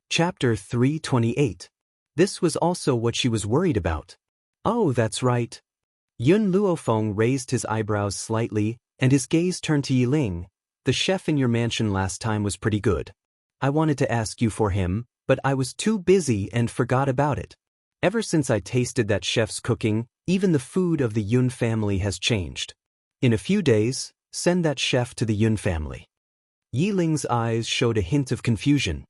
Chapter 328. This was also what she was worried about. Oh, that's right. Yun Luofeng raised his eyebrows slightly, and his gaze turned to Yiling. The chef in your mansion last time was pretty good. I wanted to ask you for him, but I was too busy and forgot about it. Ever since I tasted that chef's cooking, even the food of the Yun family has changed. In a few days, send that chef to the Yun family. Yiling's eyes showed a hint of confusion.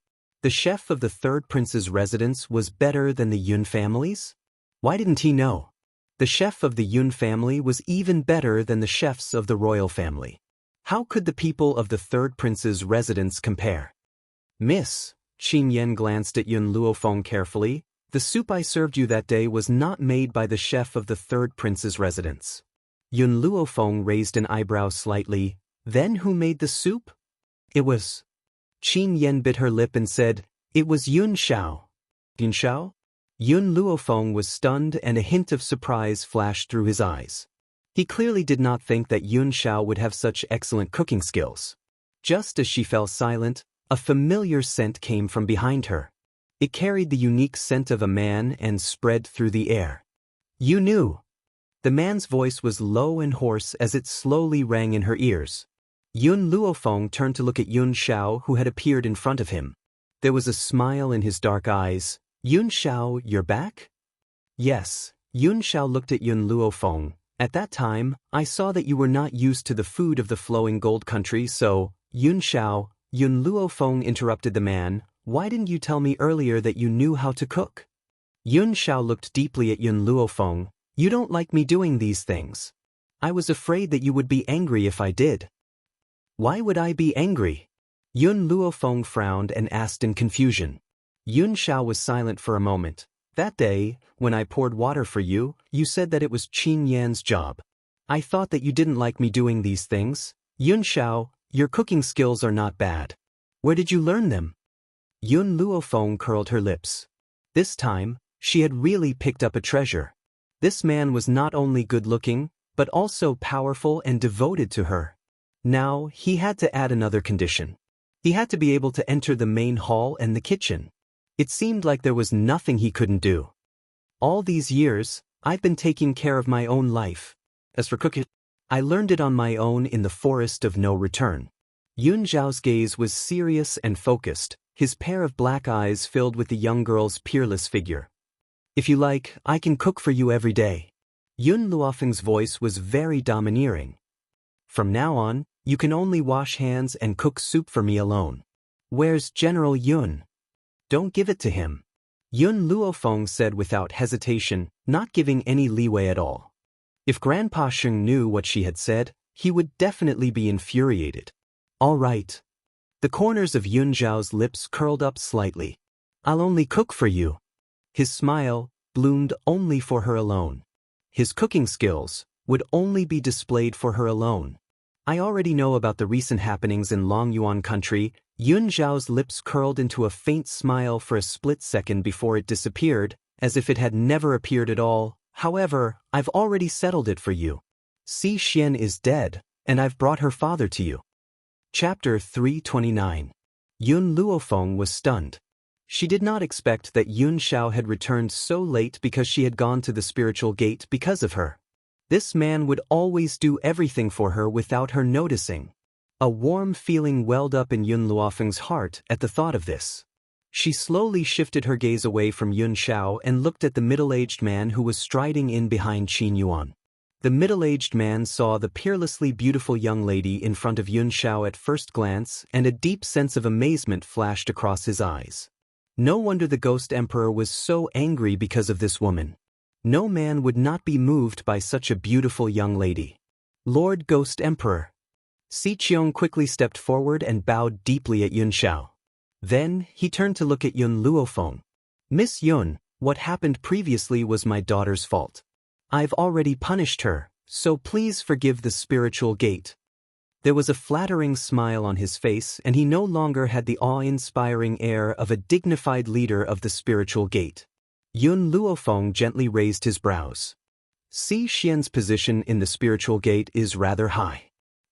The chef of the third prince's residence was better than the Yun family's? Why didn't he know? The chef of the Yun family was even better than the chefs of the royal family. How could the people of the third prince's residence compare? Miss, Qin Yan glanced at Yun Luofeng carefully. The soup I served you that day was not made by the chef of the third prince's residence. Yun Luofeng raised an eyebrow slightly. Then who made the soup? It was. Qin Yan bit her lip and said, it was Yun Xiao. Yun Xiao? Yun Luofeng was stunned and a hint of surprise flashed through his eyes. He clearly did not think that Yun Xiao would have such excellent cooking skills. Just as she fell silent, a familiar scent came from behind her. It carried the unique scent of a man and spread through the air. You knew. The man's voice was low and hoarse as it slowly rang in her ears. Yun Luofeng turned to look at Yun Xiao, who had appeared in front of him. There was a smile in his dark eyes. Yun Xiao, you're back? Yes. Yun Xiao looked at Yun Luofeng. At that time, I saw that you were not used to the food of the flowing gold country, so, Yun Xiao, Yun Luofeng interrupted the man, why didn't you tell me earlier that you knew how to cook? Yun Xiao looked deeply at Yun Luofeng. You don't like me doing these things. I was afraid that you would be angry if I did. Why would I be angry? Yun Luofeng frowned and asked in confusion. Yun Xiao was silent for a moment. That day, when I poured water for you, you said that it was Qin Yan's job. I thought that you didn't like me doing these things. Yun Xiao, your cooking skills are not bad. Where did you learn them? Yun Luofeng curled her lips. This time, she had really picked up a treasure. This man was not only good-looking, but also powerful and devoted to her. Now, he had to add another condition. He had to be able to enter the main hall and the kitchen. It seemed like there was nothing he couldn't do. All these years, I've been taking care of my own life. As for cooking, I learned it on my own in the forest of no return. Yun Xiao's gaze was serious and focused, his pair of black eyes filled with the young girl's peerless figure. If you like, I can cook for you every day. Yun Luofeng's voice was very domineering. From now on, you can only wash hands and cook soup for me alone. Where's General Yun? Don't give it to him. Yun Luofeng said without hesitation, not giving any leeway at all. If Grandpa Sheng knew what she had said, he would definitely be infuriated. All right. The corners of Yun Xiao's lips curled up slightly. I'll only cook for you. His smile bloomed only for her alone. His cooking skills would only be displayed for her alone. I already know about the recent happenings in Longyuan country. Yun Xiao's lips curled into a faint smile for a split second before it disappeared, as if it had never appeared at all. However, I've already settled it for you. Si Xian is dead, and I've brought her father to you. Chapter 329. Yun Luofeng was stunned. She did not expect that Yun Xiao had returned so late because she had gone to the spiritual gate because of her. This man would always do everything for her without her noticing. A warm feeling welled up in Yun Luofeng's heart at the thought of this. She slowly shifted her gaze away from Yun Xiao and looked at the middle-aged man who was striding in behind Qin Yuan. The middle-aged man saw the peerlessly beautiful young lady in front of Yun Xiao at first glance, and a deep sense of amazement flashed across his eyes. No wonder the Ghost Emperor was so angry because of this woman. No man would not be moved by such a beautiful young lady. Lord Ghost Emperor. Si Qiong quickly stepped forward and bowed deeply at Yun Xiao. Then, he turned to look at Yun Luofeng. Miss Yun, what happened previously was my daughter's fault. I've already punished her, so please forgive the spiritual gate. There was a flattering smile on his face, and he no longer had the awe-inspiring air of a dignified leader of the spiritual gate. Yun Luofeng gently raised his brows. Si Xian's position in the spiritual gate is rather high.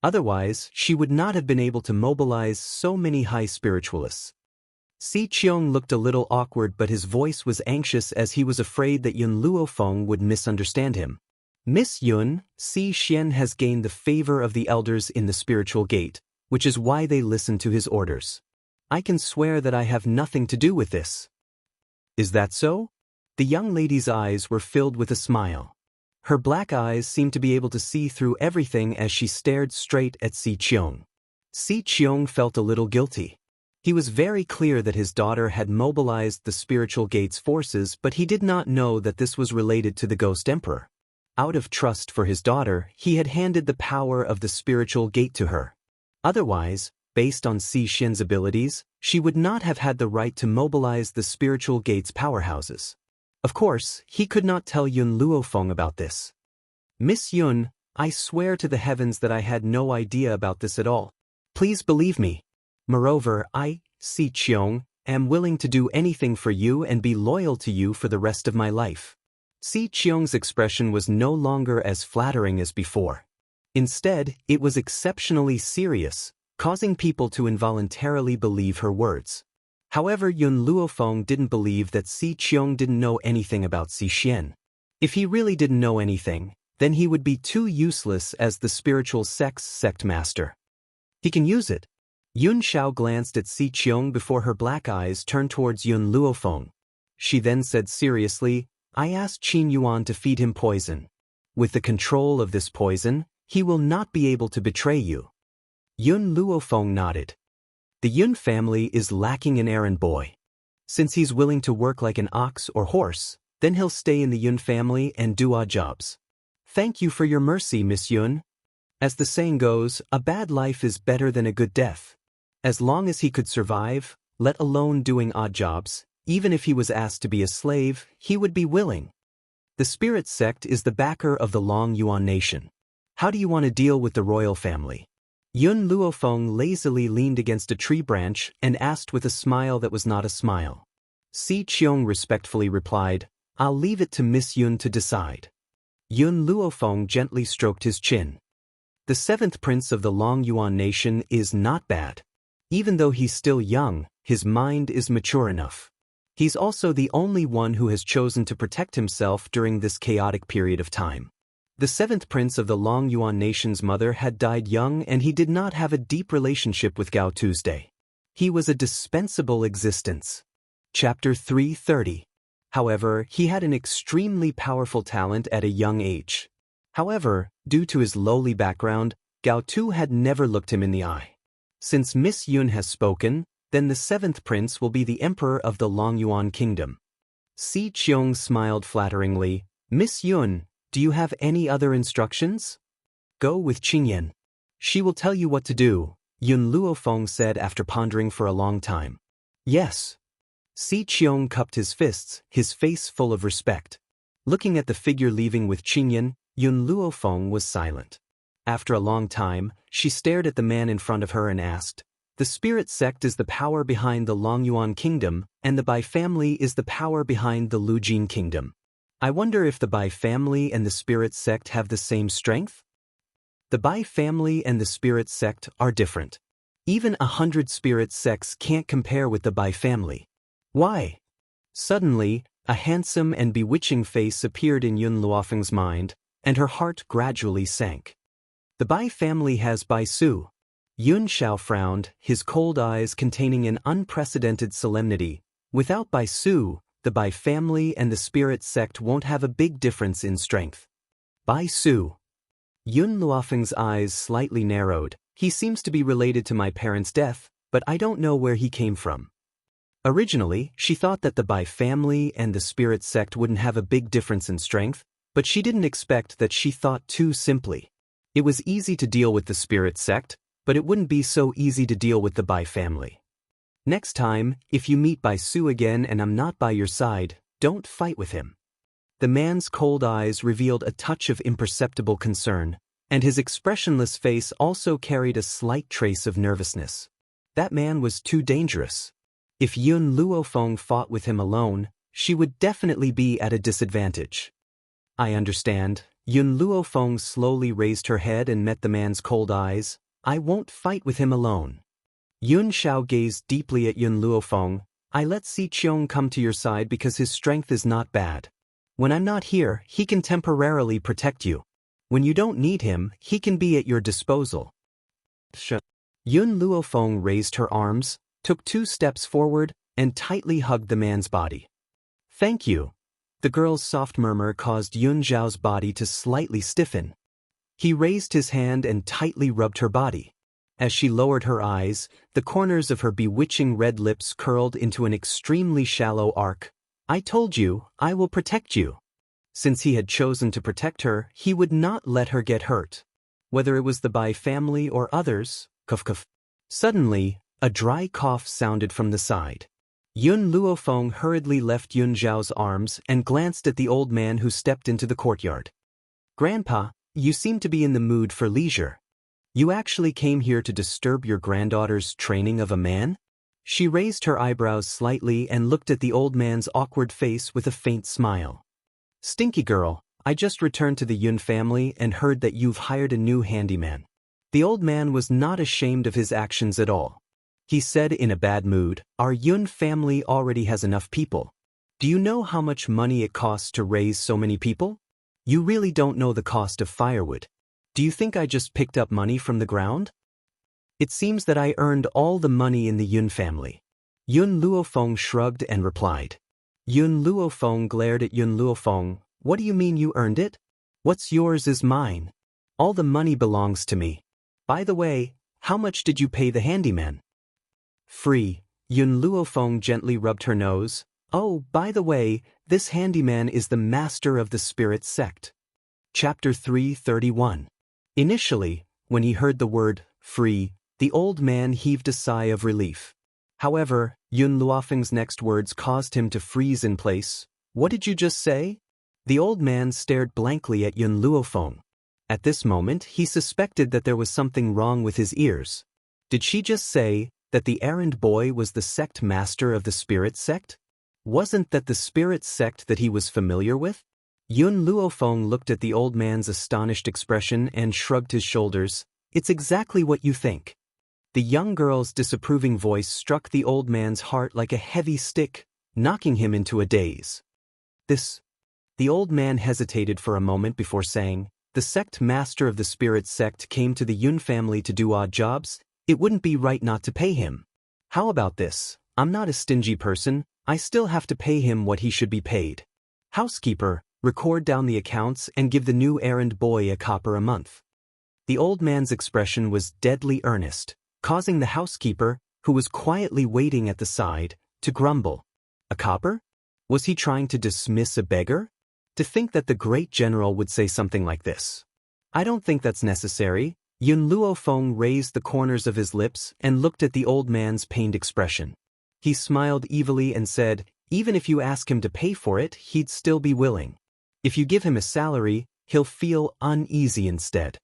Otherwise, she would not have been able to mobilize so many high spiritualists. Si Qiong looked a little awkward, but his voice was anxious as he was afraid that Yun Luofeng would misunderstand him. Miss Yun, Si Xian has gained the favor of the elders in the spiritual gate, which is why they listen to his orders. I can swear that I have nothing to do with this. Is that so? The young lady's eyes were filled with a smile. Her black eyes seemed to be able to see through everything as she stared straight at Si Qiong. Si Qiong felt a little guilty. He was very clear that his daughter had mobilized the spiritual gate's forces, but he did not know that this was related to the Ghost Emperor. Out of trust for his daughter, he had handed the power of the spiritual gate to her. Otherwise, based on Si Xian's abilities, she would not have had the right to mobilize the spiritual gate's powerhouses. Of course, he could not tell Yun Luofeng about this. Miss Yun, I swear to the heavens that I had no idea about this at all. Please believe me. Moreover, I, Si Qiong, am willing to do anything for you and be loyal to you for the rest of my life. Si Qiong's expression was no longer as flattering as before. Instead, it was exceptionally serious, causing people to involuntarily believe her words. However, Yun Luofeng didn't believe that Si Qiong didn't know anything about Si Xian. If he really didn't know anything, then he would be too useless as the spiritual sect's sect master. He can use it. Yun Xiao glanced at Si Qiong before her black eyes turned towards Yun Luofeng. She then said seriously, I asked Qin Yuan to feed him poison. With the control of this poison, he will not be able to betray you. Yun Luofeng nodded. The Yun family is lacking an errand boy. Since he's willing to work like an ox or horse, then he'll stay in the Yun family and do odd jobs. Thank you for your mercy, Miss Yun. As the saying goes, a bad life is better than a good death. As long as he could survive, let alone doing odd jobs, even if he was asked to be a slave, he would be willing. The spirit sect is the backer of the Long Yuan nation. How do you want to deal with the royal family? Yun Luofeng lazily leaned against a tree branch and asked with a smile that was not a smile. Si Qiong respectfully replied, I'll leave it to Miss Yun to decide. Yun Luofeng gently stroked his chin. The seventh prince of the Long Yuan nation is not bad. Even though he's still young, his mind is mature enough. He's also the only one who has chosen to protect himself during this chaotic period of time. The seventh prince of the Long Yuan nation's mother had died young, and he did not have a deep relationship with Gao Tuesday. He was a dispensable existence. Chapter 330. However, he had an extremely powerful talent at a young age. However, due to his lowly background, Gao Tu had never looked him in the eye. Since Miss Yun has spoken, then the seventh prince will be the emperor of the Long Yuan kingdom. Si Qiong smiled flatteringly. Miss Yun, do you have any other instructions? Go with Qingyan. She will tell you what to do, Yun Luofeng said after pondering for a long time. Yes. Si Qiong cupped his fists, his face full of respect. Looking at the figure leaving with Qingyan, Yun Luofeng was silent. After a long time, she stared at the man in front of her and asked, The spirit sect is the power behind the Long Yuan kingdom, and the Bai family is the power behind the Lu Jin kingdom. I wonder if the Bai family and the spirit sect have the same strength? The Bai family and the spirit sect are different. Even 100 spirit sects can't compare with the Bai family. Why? Suddenly, a handsome and bewitching face appeared in Yun Luofeng's mind, and her heart gradually sank. The Bai family has Bai Su. Yun Xiao frowned, his cold eyes containing an unprecedented solemnity. Without Bai Su, the Bai family and the spirit sect won't have a big difference in strength. Bai Su. Yun Luofeng's eyes slightly narrowed. He seems to be related to my parents' death, but I don't know where he came from. Originally, she thought that the Bai family and the spirit sect wouldn't have a big difference in strength, but she didn't expect that she thought too simply. It was easy to deal with the spirit sect, but it wouldn't be so easy to deal with the Bai family. Next time, if you meet Bai Su again and I'm not by your side, don't fight with him. The man's cold eyes revealed a touch of imperceptible concern, and his expressionless face also carried a slight trace of nervousness. That man was too dangerous. If Yun Luofeng fought with him alone, she would definitely be at a disadvantage. I understand. Yun Luofeng slowly raised her head and met the man's cold eyes. I won't fight with him alone. Yun Xiao gazed deeply at Yun Luofeng. I let Si Qiong come to your side because his strength is not bad. When I'm not here, he can temporarily protect you. When you don't need him, he can be at your disposal. Yun Luofeng raised her arms, took 2 steps forward, and tightly hugged the man's body. Thank you. The girl's soft murmur caused Yun Xiao's body to slightly stiffen. He raised his hand and tightly rubbed her body. As she lowered her eyes, the corners of her bewitching red lips curled into an extremely shallow arc. I told you, I will protect you. Since he had chosen to protect her, he would not let her get hurt. Whether it was the Bai family or others, cough cough. Suddenly, a dry cough sounded from the side. Yun Luofeng hurriedly left Yun Zhao's arms and glanced at the old man who stepped into the courtyard. Grandpa, you seem to be in the mood for leisure. You actually came here to disturb your granddaughter's training of a man? She raised her eyebrows slightly and looked at the old man's awkward face with a faint smile. Stinky girl, I just returned to the Yun family and heard that you've hired a new handyman. The old man was not ashamed of his actions at all. He said in a bad mood, our Yun family already has enough people. Do you know how much money it costs to raise so many people? You really don't know the cost of firewood. Do you think I just picked up money from the ground? It seems that I earned all the money in the Yun family. Yun Luofeng shrugged and replied. Yun Luofeng glared at Yun Luofeng. What do you mean you earned it? What's yours is mine. All the money belongs to me. By the way, how much did you pay the handyman? Free. Yun Luofeng gently rubbed her nose. Oh, by the way, this handyman is the master of the spirit sect. Chapter 331. Initially, when he heard the word, free, the old man heaved a sigh of relief. However, Yun Luofeng's next words caused him to freeze in place. What did you just say? The old man stared blankly at Yun Luofeng. At this moment, he suspected that there was something wrong with his ears. Did she just say that the errand boy was the sect master of the spirit sect? Wasn't that the spirit sect that he was familiar with? Yun Luofeng looked at the old man's astonished expression and shrugged his shoulders. It's exactly what you think. The young girl's disapproving voice struck the old man's heart like a heavy stick, knocking him into a daze. The old man hesitated for a moment before saying, the sect master of the spirit sect came to the Yun family to do odd jobs. It wouldn't be right not to pay him. How about this? I'm not a stingy person. I still have to pay him what he should be paid. Housekeeper, record down the accounts and give the new errand boy a copper a month. The old man's expression was deadly earnest, causing the housekeeper, who was quietly waiting at the side, to grumble. A copper? Was he trying to dismiss a beggar? To think that the great general would say something like this. I don't think that's necessary. Yun Luofeng raised the corners of his lips and looked at the old man's pained expression. He smiled evilly and said, even if you ask him to pay for it, he'd still be willing. If you give him a salary, he'll feel uneasy instead.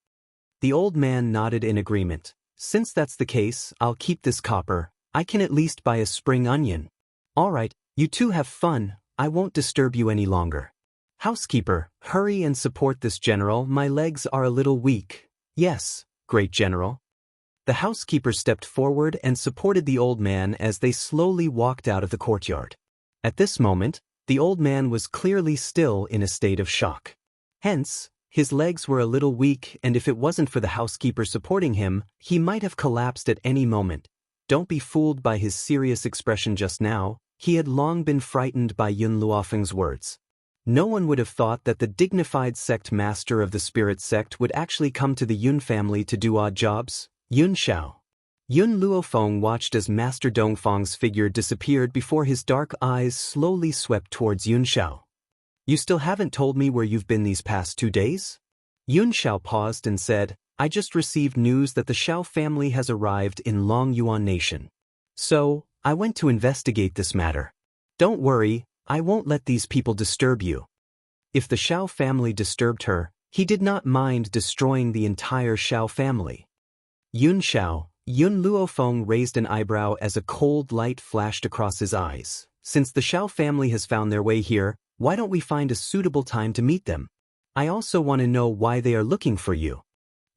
The old man nodded in agreement. Since that's the case, I'll keep this copper. I can at least buy a spring onion. All right, you two have fun. I won't disturb you any longer. Housekeeper, hurry and support this general. My legs are a little weak. Yes, great general. The housekeeper stepped forward and supported the old man as they slowly walked out of the courtyard. At this moment, the old man was clearly still in a state of shock. Hence, his legs were a little weak, and if it wasn't for the housekeeper supporting him, he might have collapsed at any moment. Don't be fooled by his serious expression just now. He had long been frightened by Yun Luofeng's words. No one would have thought that the dignified sect master of the spirit sect would actually come to the Yun family to do odd jobs. Yun Xiao. Yun Luofeng watched as Master Dongfang's figure disappeared before his dark eyes slowly swept towards Yun Xiao. You still haven't told me where you've been these past 2 days? Yun Xiao paused and said, I just received news that the Xiao family has arrived in Longyuan Nation. So, I went to investigate this matter. Don't worry, I won't let these people disturb you. If the Xiao family disturbed her, he did not mind destroying the entire Xiao family. Yun Xiao. Yun Luofeng raised an eyebrow as a cold light flashed across his eyes. Since the Xiao family has found their way here, why don't we find a suitable time to meet them? I also want to know why they are looking for you.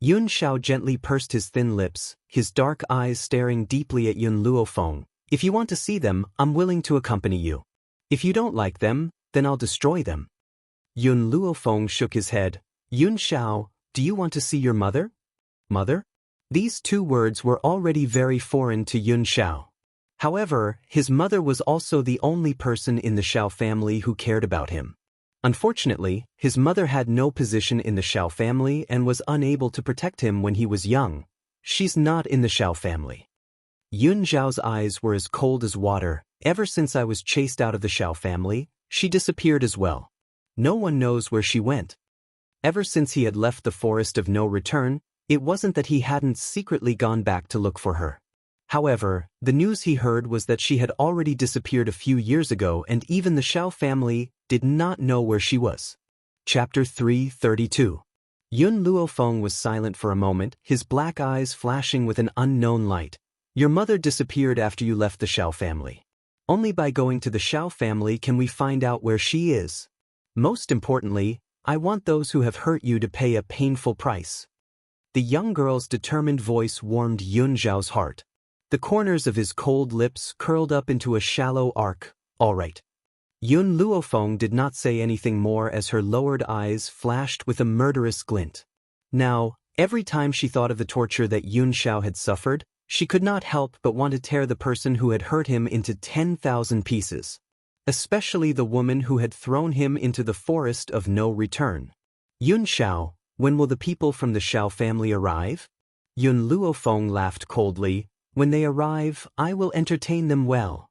Yun Xiao gently pursed his thin lips, his dark eyes staring deeply at Yun Luofeng. If you want to see them, I'm willing to accompany you. If you don't like them, then I'll destroy them. Yun Luofeng shook his head. Yun Xiao, do you want to see your mother? Mother? These two words were already very foreign to Yun Xiao. However, his mother was also the only person in the Xiao family who cared about him. Unfortunately, his mother had no position in the Xiao family and was unable to protect him when he was young. She's not in the Xiao family. Yun Xiao's eyes were as cold as water. Ever since I was chased out of the Xiao family, she disappeared as well. No one knows where she went. Ever since he had left the forest of no return, it wasn't that he hadn't secretly gone back to look for her. However, the news he heard was that she had already disappeared a few years ago and even the Xiao family did not know where she was. Chapter 332. Yun Luofeng was silent for a moment, his black eyes flashing with an unknown light. Your mother disappeared after you left the Xiao family. Only by going to the Xiao family can we find out where she is. Most importantly, I want those who have hurt you to pay a painful price. The young girl's determined voice warmed Yun Xiao's heart. The corners of his cold lips curled up into a shallow arc. All right. Yun Luofeng did not say anything more as her lowered eyes flashed with a murderous glint. Now, every time she thought of the torture that Yun Xiao had suffered, she could not help but want to tear the person who had hurt him into 10,000 pieces. Especially the woman who had thrown him into the forest of no return. Yun Xiao, when will the people from the Xiao family arrive? Yun Luofeng laughed coldly. When they arrive, I will entertain them well.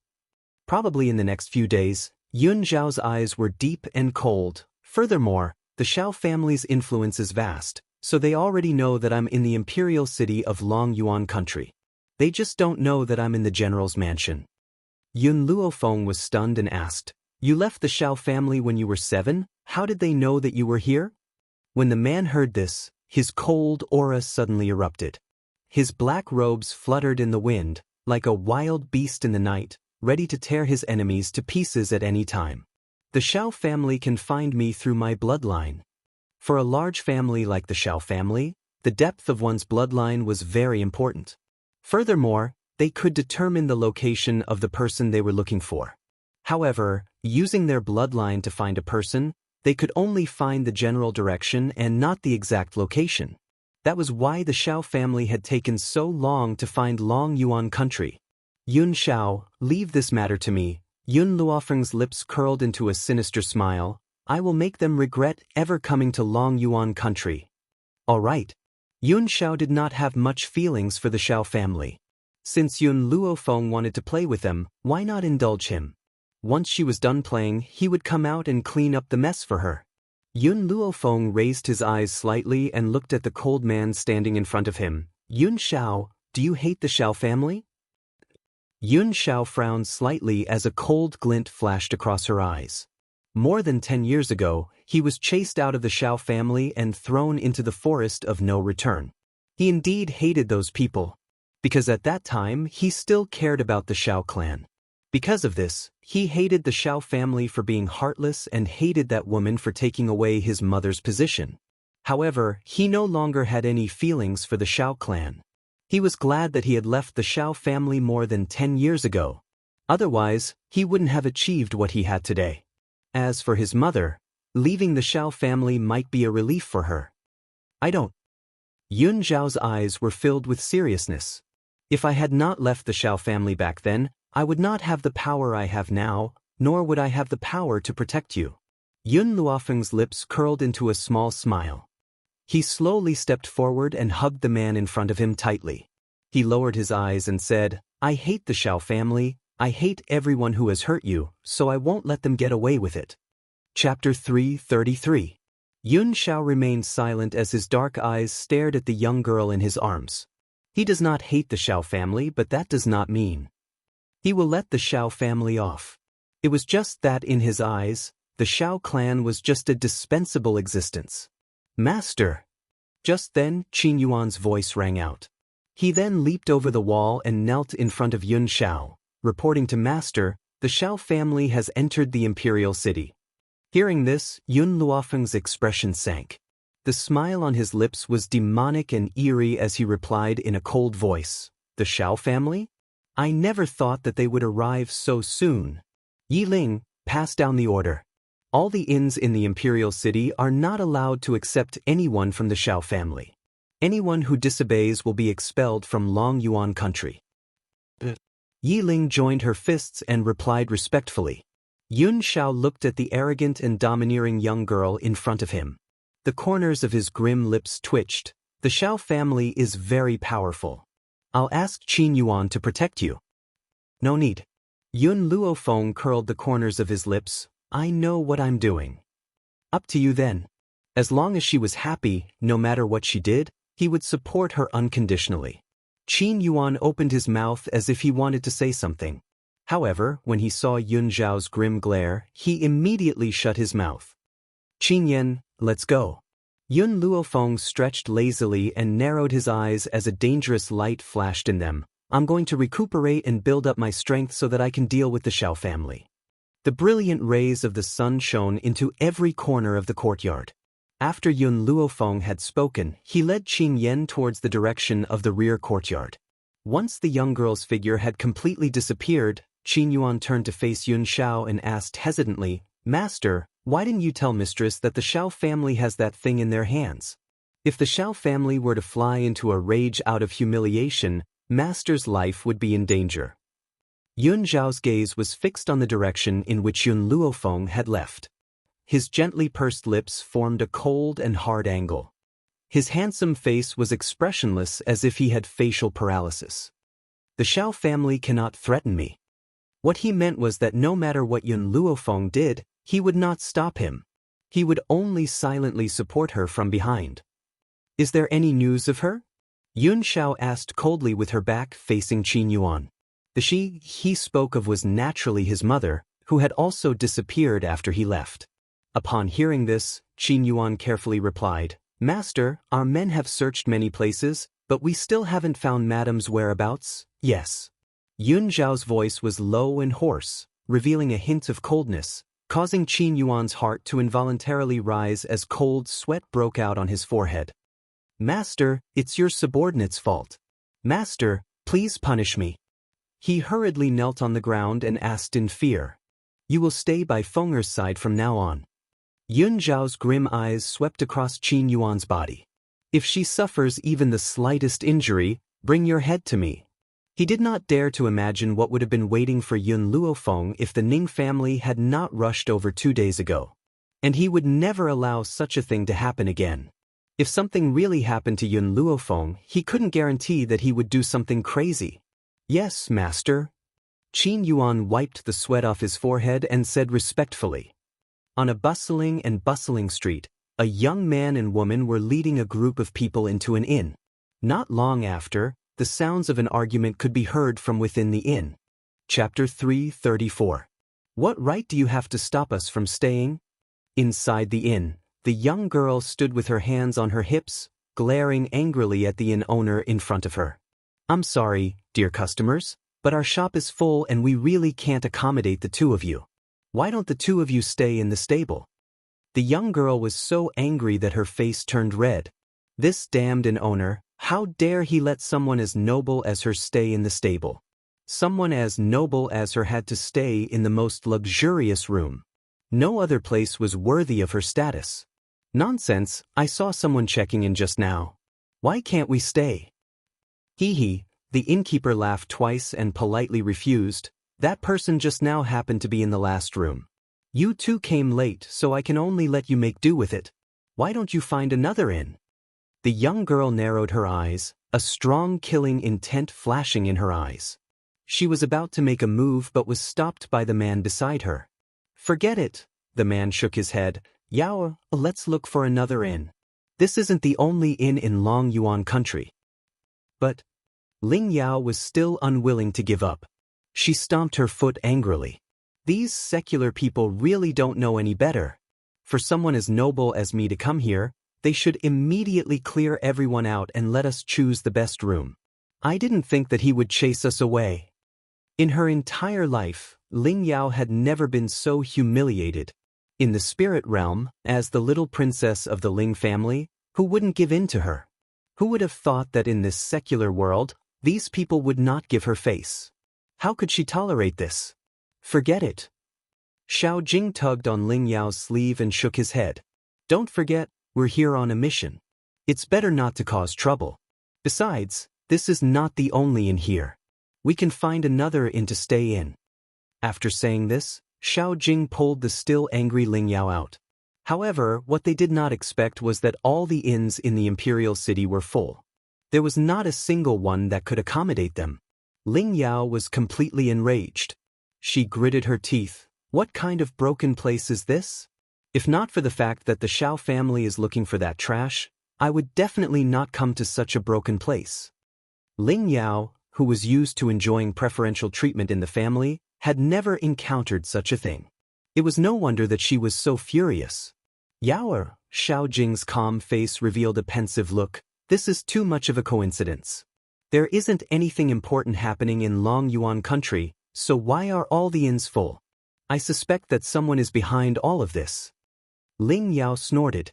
Probably in the next few days. Yun Xiao's eyes were deep and cold. Furthermore, the Xiao family's influence is vast, so they already know that I'm in the imperial city of Long Yuan country. They just don't know that I'm in the general's mansion. Yun Luofeng was stunned and asked, You left the Xiao family when you were 7? How did they know that you were here? When the man heard this, his cold aura suddenly erupted. His black robes fluttered in the wind, like a wild beast in the night, ready to tear his enemies to pieces at any time. The Xiao family can find me through my bloodline. For a large family like the Xiao family, the depth of one's bloodline was very important. Furthermore, they could determine the location of the person they were looking for. However, using their bloodline to find a person, they could only find the general direction and not the exact location. That was why the Xiao family had taken so long to find Long Yuan country. Yun Xiao, leave this matter to me. Yun Luofeng's lips curled into a sinister smile. I will make them regret ever coming to Long Yuan country. All right. Yun Xiao did not have much feelings for the Xiao family. Since Yun Luofeng wanted to play with them, why not indulge him? Once she was done playing, he would come out and clean up the mess for her. Yun Luofeng raised his eyes slightly and looked at the cold man standing in front of him. Yun Xiao, do you hate the Xiao family? Yun Xiao frowned slightly as a cold glint flashed across her eyes. More than 10 years ago, he was chased out of the Xiao family and thrown into the forest of no return. He indeed hated those people, because at that time he still cared about the Xiao clan. Because of this, he hated the Xiao family for being heartless and hated that woman for taking away his mother's position. However, he no longer had any feelings for the Xiao clan. He was glad that he had left the Xiao family more than 10 years ago. Otherwise, he wouldn't have achieved what he had today. As for his mother, leaving the Xiao family might be a relief for her. I don't. Yun Xiao's eyes were filled with seriousness. If I had not left the Xiao family back then, I would not have the power I have now, nor would I have the power to protect you. Yun Luofeng's lips curled into a small smile. He slowly stepped forward and hugged the man in front of him tightly. He lowered his eyes and said, I hate the Xiao family, I hate everyone who has hurt you, so I won't let them get away with it. Chapter 333. Yun Xiao remained silent as his dark eyes stared at the young girl in his arms. He does not hate the Xiao family, but that does not mean he will let the Xiao family off. It was just that in his eyes, the Xiao clan was just a dispensable existence. Master! Just then, Qin Yuan's voice rang out. He then leaped over the wall and knelt in front of Yun Xiao, reporting to Master, the Xiao family has entered the imperial city. Hearing this, Yun Luofeng's expression sank. The smile on his lips was demonic and eerie as he replied in a cold voice, "The Xiao family? I never thought that they would arrive so soon." Yi Ling, pass down the order. All the inns in the imperial city are not allowed to accept anyone from the Xiao family. Anyone who disobeys will be expelled from Long Yuan country. Yi Ling joined her fists and replied respectfully. Yun Xiao looked at the arrogant and domineering young girl in front of him. The corners of his grim lips twitched. The Xiao family is very powerful. I'll ask Qin Yuan to protect you. No need. Yun Luofeng curled the corners of his lips. I know what I'm doing. Up to you then. As long as she was happy, no matter what she did, he would support her unconditionally. Qin Yuan opened his mouth as if he wanted to say something. However, when he saw Yun Zhao's grim glare, he immediately shut his mouth. Qin Yan, let's go. Yun Luofeng stretched lazily and narrowed his eyes as a dangerous light flashed in them. I'm going to recuperate and build up my strength so that I can deal with the Xiao family. The brilliant rays of the sun shone into every corner of the courtyard. After Yun Luofeng had spoken, he led Qin Yan towards the direction of the rear courtyard. Once the young girl's figure had completely disappeared, Qin Yuan turned to face Yun Xiao and asked hesitantly, Master, why didn't you tell Mistress that the Xiao family has that thing in their hands? If the Xiao family were to fly into a rage out of humiliation, Master's life would be in danger. Yun Zhao's gaze was fixed on the direction in which Yun Luofeng had left. His gently pursed lips formed a cold and hard angle. His handsome face was expressionless as if he had facial paralysis. The Xiao family cannot threaten me. What he meant was that no matter what Yun Luofeng did, he would not stop him. He would only silently support her from behind. Is there any news of her? Yun Xiao asked coldly with her back facing Qin Yuan. The she he spoke of was naturally his mother, who had also disappeared after he left. Upon hearing this, Qin Yuan carefully replied, Master, our men have searched many places, but we still haven't found Madam's whereabouts. Yes. Yun Zhao's voice was low and hoarse, revealing a hint of coldness, causing Qin Yuan's heart to involuntarily rise as cold sweat broke out on his forehead. Master, it's your subordinate's fault. Master, please punish me. He hurriedly knelt on the ground and asked in fear. You will stay by Fenger's side from now on. Yun Zhao's grim eyes swept across Qin Yuan's body. If she suffers even the slightest injury, bring your head to me. He did not dare to imagine what would have been waiting for Yun Luofeng if the Ning family had not rushed over 2 days ago. And he would never allow such a thing to happen again. If something really happened to Yun Luofeng, he couldn't guarantee that he would do something crazy. Yes, Master. Qin Yuan wiped the sweat off his forehead and said respectfully. On a bustling street, a young man and woman were leading a group of people into an inn. Not long after, the sounds of an argument could be heard from within the inn. Chapter 334. What right do you have to stop us from staying? Inside the inn, the young girl stood with her hands on her hips, glaring angrily at the inn owner in front of her. I'm sorry, dear customers, but our shop is full and we really can't accommodate the two of you. Why don't the two of you stay in the stable? The young girl was so angry that her face turned red. This damned inn owner, how dare he let someone as noble as her stay in the stable? Someone as noble as her had to stay in the most luxurious room. No other place was worthy of her status. Nonsense, I saw someone checking in just now. Why can't we stay? Hee, the innkeeper laughed twice and politely refused. That person just now happened to be in the last room. You two came late, so I can only let you make do with it. Why don't you find another inn? The young girl narrowed her eyes, a strong killing intent flashing in her eyes. She was about to make a move but was stopped by the man beside her. Forget it, the man shook his head. Yao, let's look for another inn. This isn't the only inn in Long Yuan country. But Ling Yao was still unwilling to give up. She stomped her foot angrily. These secular people really don't know any better. For someone as noble as me to come here, they should immediately clear everyone out and let us choose the best room. I didn't think that he would chase us away. In her entire life, Ling Yao had never been so humiliated. In the spirit realm, as the little princess of the Ling family, Who wouldn't give in to her? Who would have thought that in this secular world, these people would not give her face? How could she tolerate this? Forget it. Xiao Jing tugged on Ling Yao's sleeve and shook his head. Don't forget, we're here on a mission. It's better not to cause trouble. Besides, this is not the only inn here. We can find another inn to stay in. After saying this, Xiao Jing pulled the still angry Ling Yao out. However, what they did not expect was that all the inns in the imperial city were full. There was not a single one that could accommodate them. Ling Yao was completely enraged. She gritted her teeth. What kind of broken place is this? If not for the fact that the Xiao family is looking for that trash, I would definitely not come to such a broken place. Ling Yao, who was used to enjoying preferential treatment in the family, had never encountered such a thing. It was no wonder that she was so furious. Yaoer, Xiao Jing's calm face revealed a pensive look. This is too much of a coincidence. There isn't anything important happening in Long Yuan country, so why are all the inns full? I suspect that someone is behind all of this. Ling Yao snorted.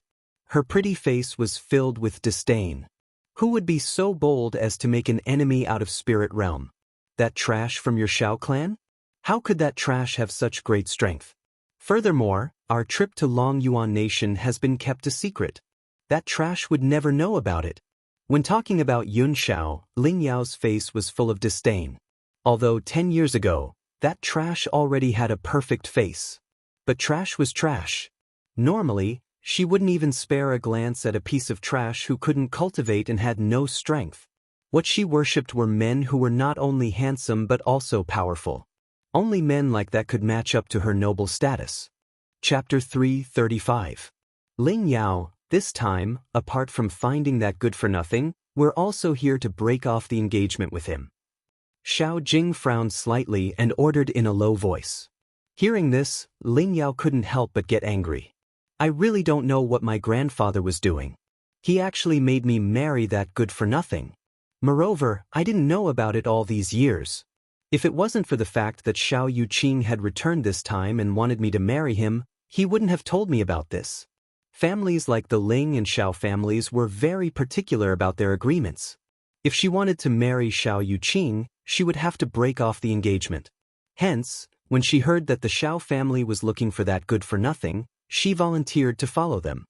Her pretty face was filled with disdain. Who would be so bold as to make an enemy out of Spirit Realm? That trash from your Xiao clan? How could that trash have such great strength? Furthermore, our trip to Long Yuan Nation has been kept a secret. That trash would never know about it. When talking about Yun Xiao, Ling Yao's face was full of disdain. Although 10 years ago, that trash already had a perfect face. But trash was trash. Normally, she wouldn't even spare a glance at a piece of trash who couldn't cultivate and had no strength. What she worshipped were men who were not only handsome but also powerful. Only men like that could match up to her noble status. Chapter 335. Ling Yao, this time, apart from finding that good-for-nothing, we're also here to break off the engagement with him. Xiao Jing frowned slightly and ordered in a low voice. Hearing this, Ling Yao couldn't help but get angry. I really don't know what my grandfather was doing. He actually made me marry that good-for-nothing. Moreover, I didn't know about it all these years. If it wasn't for the fact that Xiao Yuqing had returned this time and wanted me to marry him, he wouldn't have told me about this. Families like the Ling and Xiao families were very particular about their agreements. If she wanted to marry Xiao Yuqing, she would have to break off the engagement. Hence, when she heard that the Xiao family was looking for that good-for-nothing, she volunteered to follow them.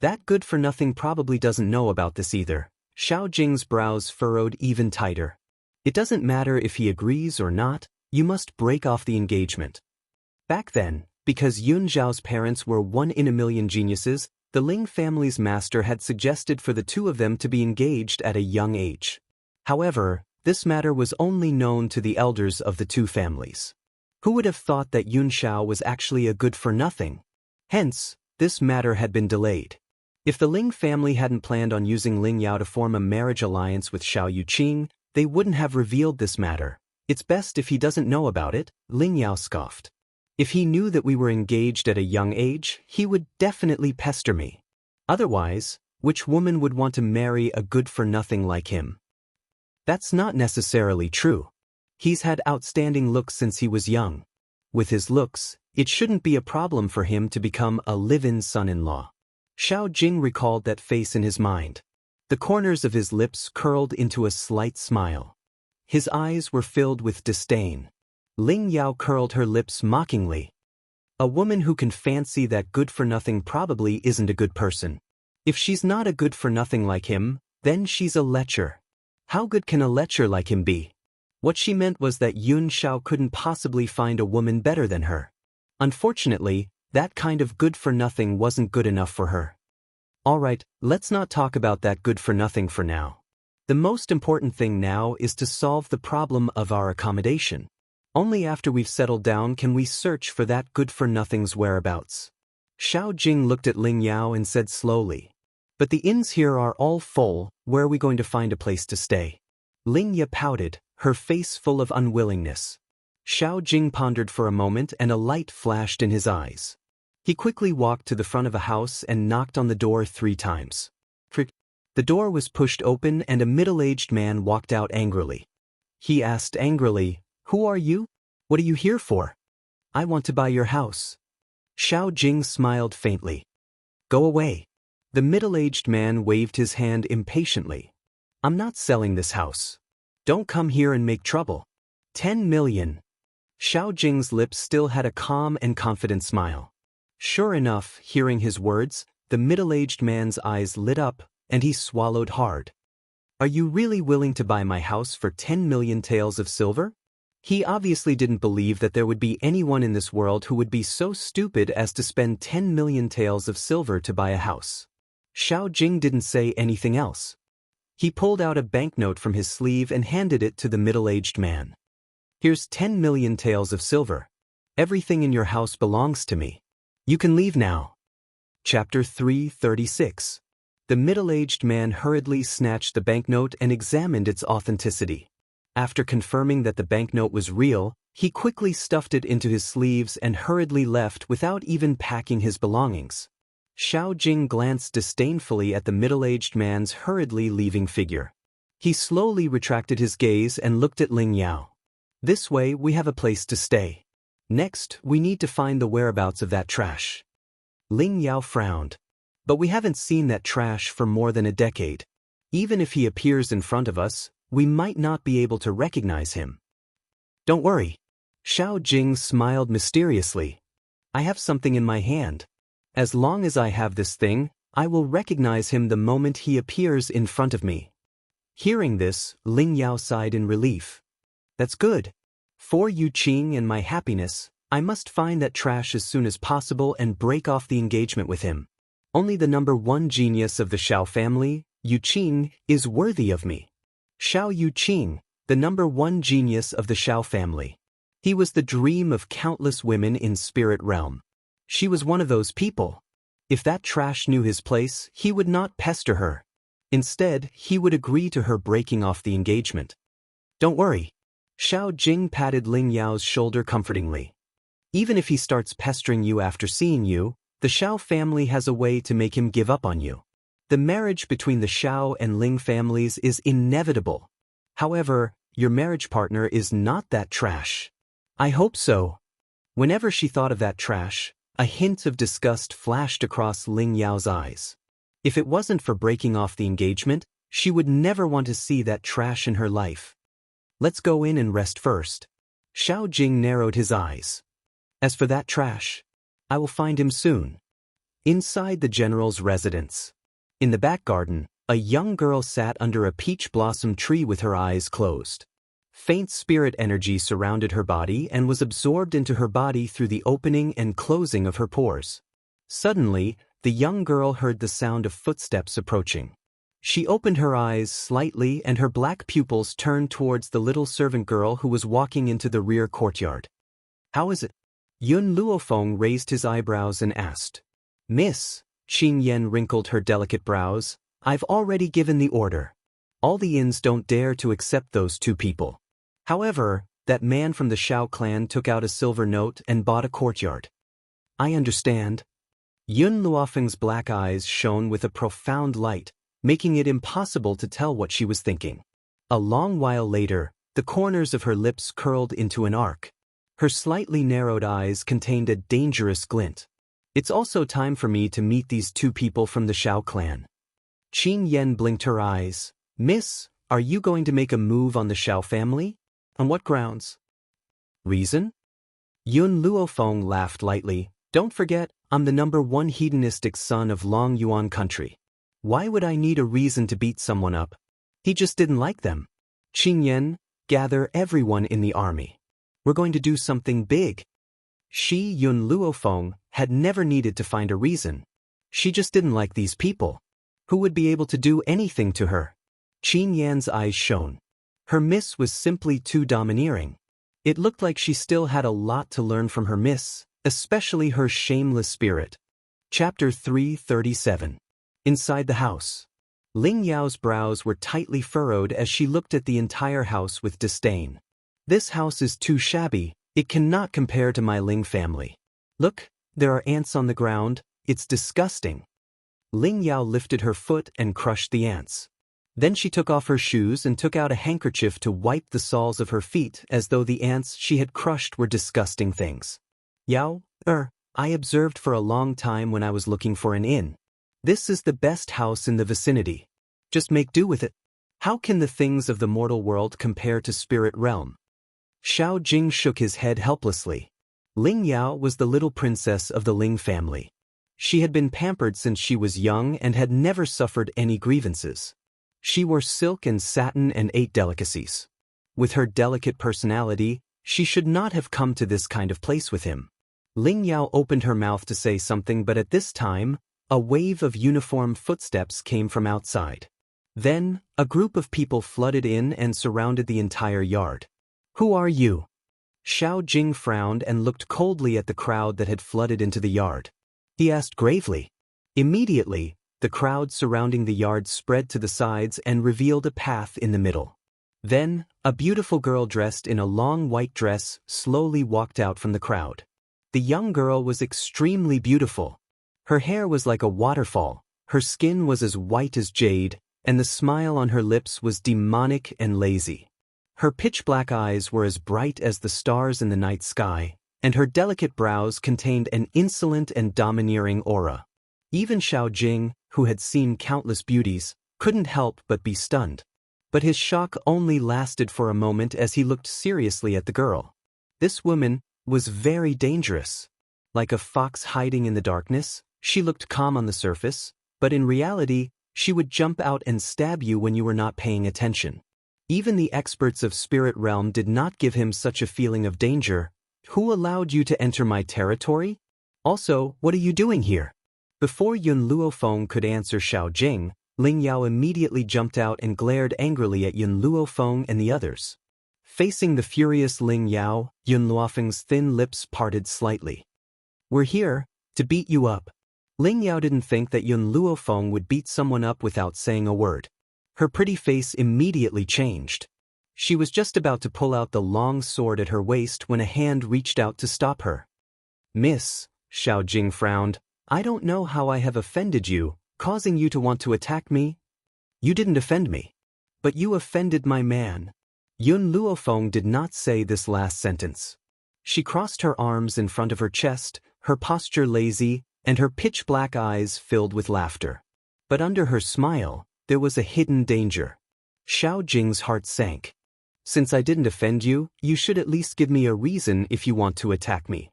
That good-for-nothing probably doesn't know about this either. Xiao Jing's brows furrowed even tighter. It doesn't matter if he agrees or not, you must break off the engagement. Back then, because Yun Zhao's parents were 1 in a million geniuses, the Ling family's master had suggested for the two of them to be engaged at a young age. However, this matter was only known to the elders of the two families. Who would have thought that Yun Xiao was actually a good-for-nothing? Hence, this matter had been delayed. If the Ling family hadn't planned on using Ling Yao to form a marriage alliance with Xiao Yuqing, they wouldn't have revealed this matter. It's best if he doesn't know about it, Ling Yao scoffed. If he knew that we were engaged at a young age, he would definitely pester me. Otherwise, which woman would want to marry a good-for-nothing like him? That's not necessarily true. He's had outstanding looks since he was young. With his looks, it shouldn't be a problem for him to become a live-in son-in-law. Xiao Jing recalled that face in his mind. The corners of his lips curled into a slight smile. His eyes were filled with disdain. Ling Yao curled her lips mockingly. A woman who can fancy that good-for-nothing probably isn't a good person. If she's not a good-for-nothing like him, then she's a lecher. How good can a lecher like him be? What she meant was that Yun Xiao couldn't possibly find a woman better than her. Unfortunately, that kind of good-for-nothing wasn't good enough for her. Alright, let's not talk about that good-for-nothing for now. The most important thing now is to solve the problem of our accommodation. Only after we've settled down can we search for that good-for-nothing's whereabouts. Xiao Jing looked at Ling Yao and said slowly, "But the inns here are all full, where are we going to find a place to stay?" Ling Yao pouted, her face full of unwillingness. Xiao Jing pondered for a moment and a light flashed in his eyes. He quickly walked to the front of a house and knocked on the door 3 times. The door was pushed open and a middle-aged man walked out angrily. He asked angrily, "Who are you? What are you here for?" "I want to buy your house." Xiao Jing smiled faintly. "Go away. The middle-aged man waved his hand impatiently. I'm not selling this house. Don't come here and make trouble. 10 million. Xiao Jing's lips still had a calm and confident smile. Sure enough, hearing his words, the middle-aged man's eyes lit up, and he swallowed hard. Are you really willing to buy my house for 10 million taels of silver? He obviously didn't believe that there would be anyone in this world who would be so stupid as to spend 10 million taels of silver to buy a house. Xiao Jing didn't say anything else. He pulled out a banknote from his sleeve and handed it to the middle-aged man. Here's 10 million taels of silver. Everything in your house belongs to me. You can leave now. Chapter 336. The middle-aged man hurriedly snatched the banknote and examined its authenticity. After confirming that the banknote was real, he quickly stuffed it into his sleeves and hurriedly left without even packing his belongings. Xiao Jing glanced disdainfully at the middle-aged man's hurriedly leaving figure. He slowly retracted his gaze and looked at Ling Yao. This way we have a place to stay. Next, we need to find the whereabouts of that trash. Ling Yao frowned. But we haven't seen that trash for more than a decade. Even if he appears in front of us, we might not be able to recognize him. Don't worry. Xiao Jing smiled mysteriously. I have something in my hand. As long as I have this thing, I will recognize him the moment he appears in front of me. Hearing this, Ling Yao sighed in relief. That's good. For Yu Qing and my happiness, I must find that trash as soon as possible and break off the engagement with him. Only the number one genius of the Xiao family, Yu Qing, is worthy of me. Xiao Yu Qing, the number one genius of the Xiao family. He was the dream of countless women in spirit realm. She was one of those people. If that trash knew his place, he would not pester her. Instead, he would agree to her breaking off the engagement. Don't worry. Xiao Jing patted Ling Yao's shoulder comfortingly. Even if he starts pestering you after seeing you, the Xiao family has a way to make him give up on you. The marriage between the Xiao and Ling families is inevitable. However, your marriage partner is not that trash. I hope so. Whenever she thought of that trash, a hint of disgust flashed across Ling Yao's eyes. If it wasn't for breaking off the engagement, she would never want to see that trash in her life. Let's go in and rest first. Xiao Jing narrowed his eyes. As for that trash, I will find him soon. Inside the general's residence. In the back garden, a young girl sat under a peach blossom tree with her eyes closed. Faint spirit energy surrounded her body and was absorbed into her body through the opening and closing of her pores. Suddenly, the young girl heard the sound of footsteps approaching. She opened her eyes slightly and her black pupils turned towards the little servant girl who was walking into the rear courtyard. How is it? Yun Luofeng raised his eyebrows and asked. Miss, Qin Yan wrinkled her delicate brows, I've already given the order. All the inns don't dare to accept those two people. However, that man from the Xiao clan took out a silver note and bought a courtyard. I understand. Yun Luofeng's black eyes shone with a profound light, making it impossible to tell what she was thinking. A long while later, the corners of her lips curled into an arc. Her slightly narrowed eyes contained a dangerous glint. It's also time for me to meet these two people from the Xiao clan. Qin Yan blinked her eyes. Miss, are you going to make a move on the Xiao family? On what grounds? Reason? Yun Luofeng laughed lightly. Don't forget, I'm the number one hedonistic son of Long Yuan country. Why would I need a reason to beat someone up? He just didn't like them. Qin Yan, gather everyone in the army. We're going to do something big. Yun Luofeng had never needed to find a reason. She just didn't like these people. Who would be able to do anything to her? Qin Yan's eyes shone. Her miss was simply too domineering. It looked like she still had a lot to learn from her miss, especially her shameless spirit. Chapter 337. Inside the house. Ling Yao's brows were tightly furrowed as she looked at the entire house with disdain. This house is too shabby, it cannot compare to my Ling family. Look, there are ants on the ground, it's disgusting. Ling Yao lifted her foot and crushed the ants. Then she took off her shoes and took out a handkerchief to wipe the soles of her feet as though the ants she had crushed were disgusting things. Yao, I observed for a long time when I was looking for an inn. This is the best house in the vicinity. Just make do with it. How can the things of the mortal world compare to spirit realm? Xiao Jing shook his head helplessly. Ling Yao was the little princess of the Ling family. She had been pampered since she was young and had never suffered any grievances. She wore silk and satin and ate delicacies. With her delicate personality, she should not have come to this kind of place with him. Ling Yao opened her mouth to say something, but at this time, a wave of uniformed footsteps came from outside. Then, a group of people flooded in and surrounded the entire yard. Who are you? Xiao Jing frowned and looked coldly at the crowd that had flooded into the yard. He asked gravely. Immediately, the crowd surrounding the yard spread to the sides and revealed a path in the middle. Then, a beautiful girl dressed in a long white dress slowly walked out from the crowd. The young girl was extremely beautiful. Her hair was like a waterfall, her skin was as white as jade, and the smile on her lips was demonic and lazy. Her pitch-black eyes were as bright as the stars in the night sky, and her delicate brows contained an insolent and domineering aura. Even Xiao Jing, who had seen countless beauties, couldn't help but be stunned. But his shock only lasted for a moment as he looked seriously at the girl. This woman was very dangerous. Like a fox hiding in the darkness, she looked calm on the surface, but in reality, she would jump out and stab you when you were not paying attention. Even the experts of Spirit Realm did not give him such a feeling of danger. Who allowed you to enter my territory? Also, what are you doing here? Before Yun Luofeng could answer Xiao Jing, Ling Yao immediately jumped out and glared angrily at Yun Luofeng and the others. Facing the furious Ling Yao, Yun Luofeng's thin lips parted slightly. We're here to beat you up. Ling Yao didn't think that Yun Luofeng would beat someone up without saying a word. Her pretty face immediately changed. She was just about to pull out the long sword at her waist when a hand reached out to stop her. Miss, Xiao Jing frowned, I don't know how I have offended you, causing you to want to attack me. You didn't offend me. But you offended my man. Yun Luofeng did not say this last sentence. She crossed her arms in front of her chest, her posture lazy, and her pitch-black eyes filled with laughter. But under her smile, there was a hidden danger. Xiao Jing's heart sank. Since I didn't offend you, you should at least give me a reason if you want to attack me.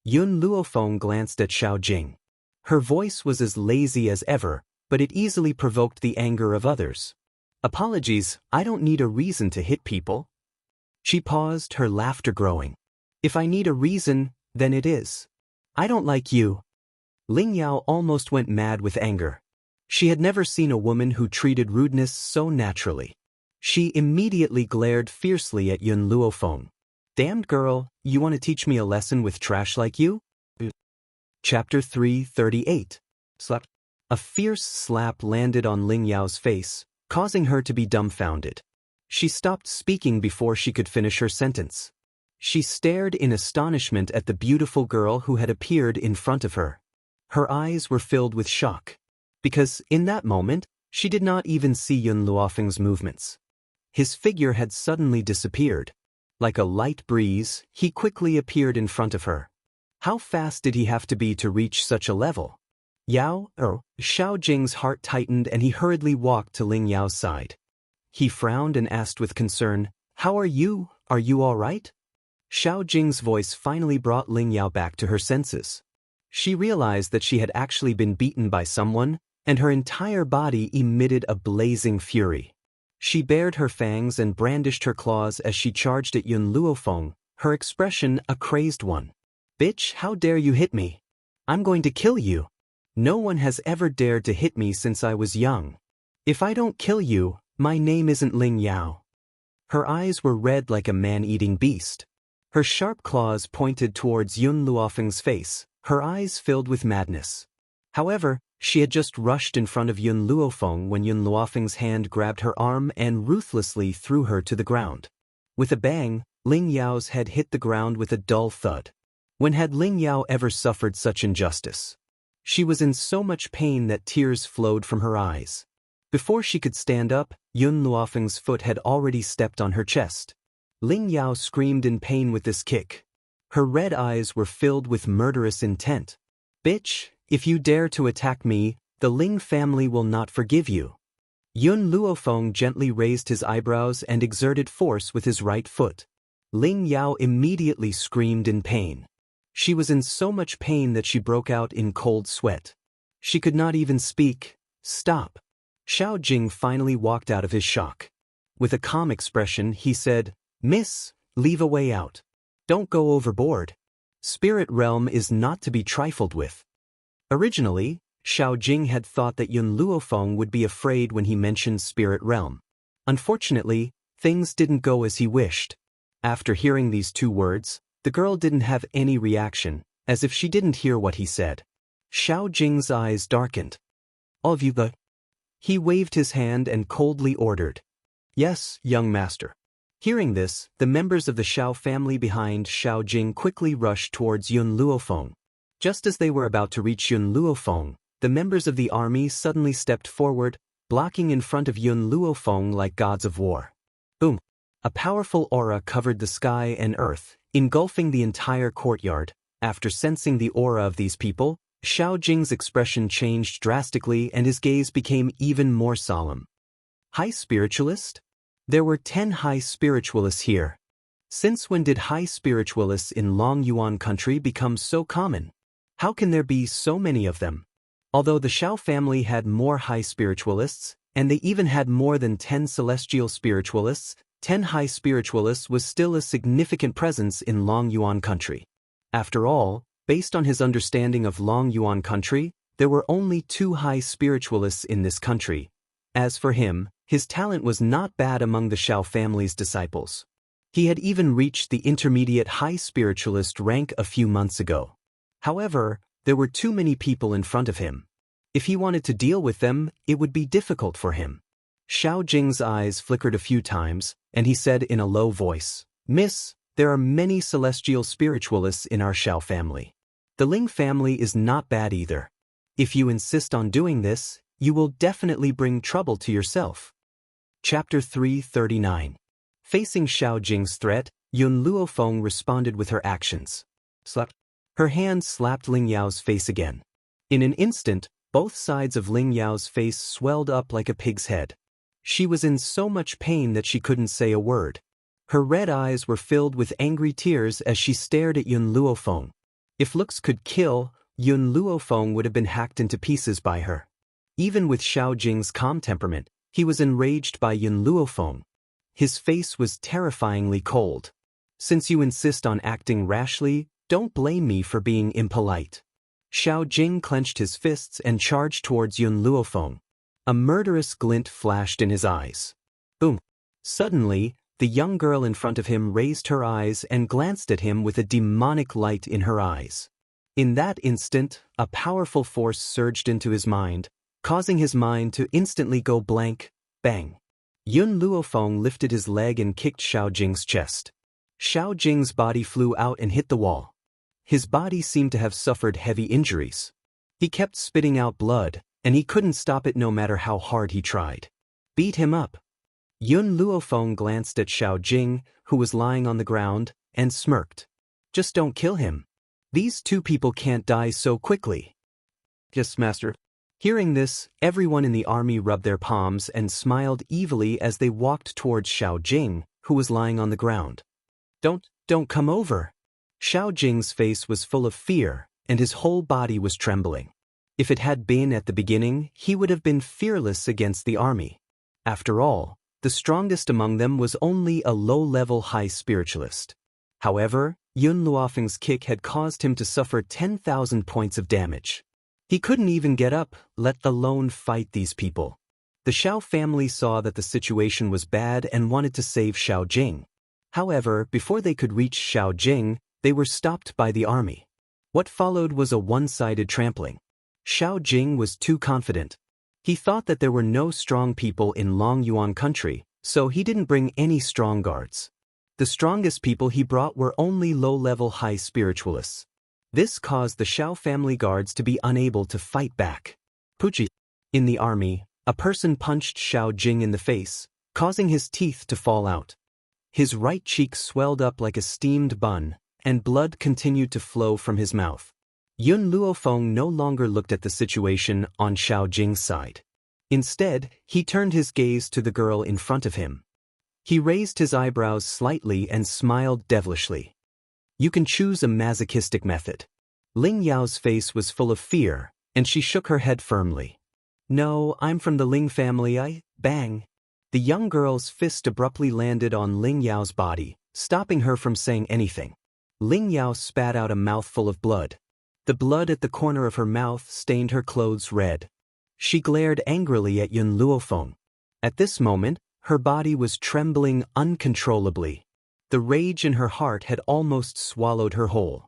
Yun Luofeng glanced at Xiao Jing. Her voice was as lazy as ever, but it easily provoked the anger of others. Apologies, I don't need a reason to hit people. She paused, her laughter growing. If I need a reason, then it is. I don't like you. Ling Yao almost went mad with anger. She had never seen a woman who treated rudeness so naturally. She immediately glared fiercely at Yun Luofeng. Damned girl, you want to teach me a lesson with trash like you? Chapter 338. Slap. A fierce slap landed on Ling Yao's face, causing her to be dumbfounded. She stopped speaking before she could finish her sentence. She stared in astonishment at the beautiful girl who had appeared in front of her. Her eyes were filled with shock. Because, in that moment, she did not even see Yun Luofeng's movements. His figure had suddenly disappeared. Like a light breeze, he quickly appeared in front of her. How fast did he have to be to reach such a level? Xiao Jing's heart tightened and he hurriedly walked to Ling Yao's side. He frowned and asked with concern, How are you? Are you all right? Xiao Jing's voice finally brought Ling Yao back to her senses. She realized that she had actually been beaten by someone, and her entire body emitted a blazing fury. She bared her fangs and brandished her claws as she charged at Yun Luofeng, her expression a crazed one. Bitch, how dare you hit me? I'm going to kill you. No one has ever dared to hit me since I was young. If I don't kill you, my name isn't Ling Yao. Her eyes were red like a man-eating beast. Her sharp claws pointed towards Yun Luofeng's face, her eyes filled with madness. However, she had just rushed in front of Yun Luofeng when Yun Luofeng's hand grabbed her arm and ruthlessly threw her to the ground. With a bang, Ling Yao's head hit the ground with a dull thud. When had Ling Yao ever suffered such injustice? She was in so much pain that tears flowed from her eyes. Before she could stand up, Yun Luofeng's foot had already stepped on her chest. Ling Yao screamed in pain with this kick. Her red eyes were filled with murderous intent. Bitch, if you dare to attack me, The Ling family will not forgive you. Yun Luofeng gently raised his eyebrows and exerted force with his right foot. Ling Yao immediately screamed in pain. She was in so much pain that she broke out in cold sweat. She could not even speak. Stop. Xiao Jing finally walked out of his shock. With a calm expression, he said, Miss, leave a way out. Don't go overboard. Spirit realm is not to be trifled with. Originally, Xiao Jing had thought that Yun Luofeng would be afraid when he mentioned spirit realm. Unfortunately, things didn't go as he wished. After hearing these two words, the girl didn't have any reaction, as if she didn't hear what he said. Xiao Jing's eyes darkened. Of you the? He waved his hand and coldly ordered. Yes, young master. Hearing this, the members of the Xiao family behind Xiao Jing quickly rushed towards Yun Luofeng. Just as they were about to reach Yun Luofeng, the members of the army suddenly stepped forward, blocking in front of Yun Luofeng like gods of war. Boom! A powerful aura covered the sky and earth, engulfing the entire courtyard. After sensing the aura of these people, Xiao Jing's expression changed drastically and his gaze became even more solemn. High spiritualist? There were 10 high spiritualists here. Since when did high spiritualists in Long Yuan country become so common? How can there be so many of them? Although the Xiao family had more high spiritualists, and they even had more than 10 celestial spiritualists, 10 high spiritualists was still a significant presence in Long Yuan country. After all, based on his understanding of Long Yuan country, there were only 2 high spiritualists in this country. As for him, his talent was not bad among the Xiao family's disciples. He had even reached the intermediate high spiritualist rank a few months ago. However, there were too many people in front of him. If he wanted to deal with them, it would be difficult for him. Xiao Jing's eyes flickered a few times, and he said in a low voice, Miss, there are many celestial spiritualists in our Xiao family. The Ling family is not bad either. If you insist on doing this, you will definitely bring trouble to yourself. Chapter 339. Facing Xiao Jing's threat, Yun Luofeng responded with her actions. Slap. Her hand slapped Ling Yao's face again. In an instant, both sides of Ling Yao's face swelled up like a pig's head. She was in so much pain that she couldn't say a word. Her red eyes were filled with angry tears as she stared at Yun Luofeng. If looks could kill, Yun Luofeng would have been hacked into pieces by her. Even with Xiao Jing's calm temperament, he was enraged by Yun Luofeng. His face was terrifyingly cold. Since you insist on acting rashly, don't blame me for being impolite. Xiao Jing clenched his fists and charged towards Yun Luofeng. A murderous glint flashed in his eyes. Boom! Suddenly, the young girl in front of him raised her eyes and glanced at him with a demonic light in her eyes. In that instant, a powerful force surged into his mind, causing his mind to instantly go blank. Bang! Yun Luofeng lifted his leg and kicked Xiao Jing's chest. Xiao Jing's body flew out and hit the wall. His body seemed to have suffered heavy injuries. He kept spitting out blood, and he couldn't stop it no matter how hard he tried. Beat him up. Yun Luofeng glanced at Xiao Jing, who was lying on the ground, and smirked. Just don't kill him. These 2 people can't die so quickly. Yes, master. Hearing this, everyone in the army rubbed their palms and smiled evilly as they walked towards Xiao Jing, who was lying on the ground. Don't come over. Xiao Jing's face was full of fear, and his whole body was trembling. If it had been at the beginning, he would have been fearless against the army. After all, the strongest among them was only a low-level high spiritualist. However, Yun Luofeng's kick had caused him to suffer 10,000 points of damage. He couldn't even get up, let alone fight these people. The Xiao family saw that the situation was bad and wanted to save Xiao Jing. However, before they could reach Xiao Jing, they were stopped by the army. What followed was a one-sided trampling. Xiao Jing was too confident. He thought that there were no strong people in Long Yuan country, so he didn't bring any strong guards. The strongest people he brought were only low-level high spiritualists. This caused the Xiao family guards to be unable to fight back. Pucci. In the army, a person punched Xiao Jing in the face, causing his teeth to fall out. His right cheek swelled up like a steamed bun, and blood continued to flow from his mouth. Yun Luofeng no longer looked at the situation on Xiao Jing's side. Instead, he turned his gaze to the girl in front of him. He raised his eyebrows slightly and smiled devilishly. You can choose a masochistic method. Ling Yao's face was full of fear, and she shook her head firmly. No, I'm from the Ling family. Bang! The young girl's fist abruptly landed on Ling Yao's body, stopping her from saying anything. Ling Yao spat out a mouthful of blood. The blood at the corner of her mouth stained her clothes red. She glared angrily at Yun Luofeng. At this moment, her body was trembling uncontrollably. The rage in her heart had almost swallowed her whole.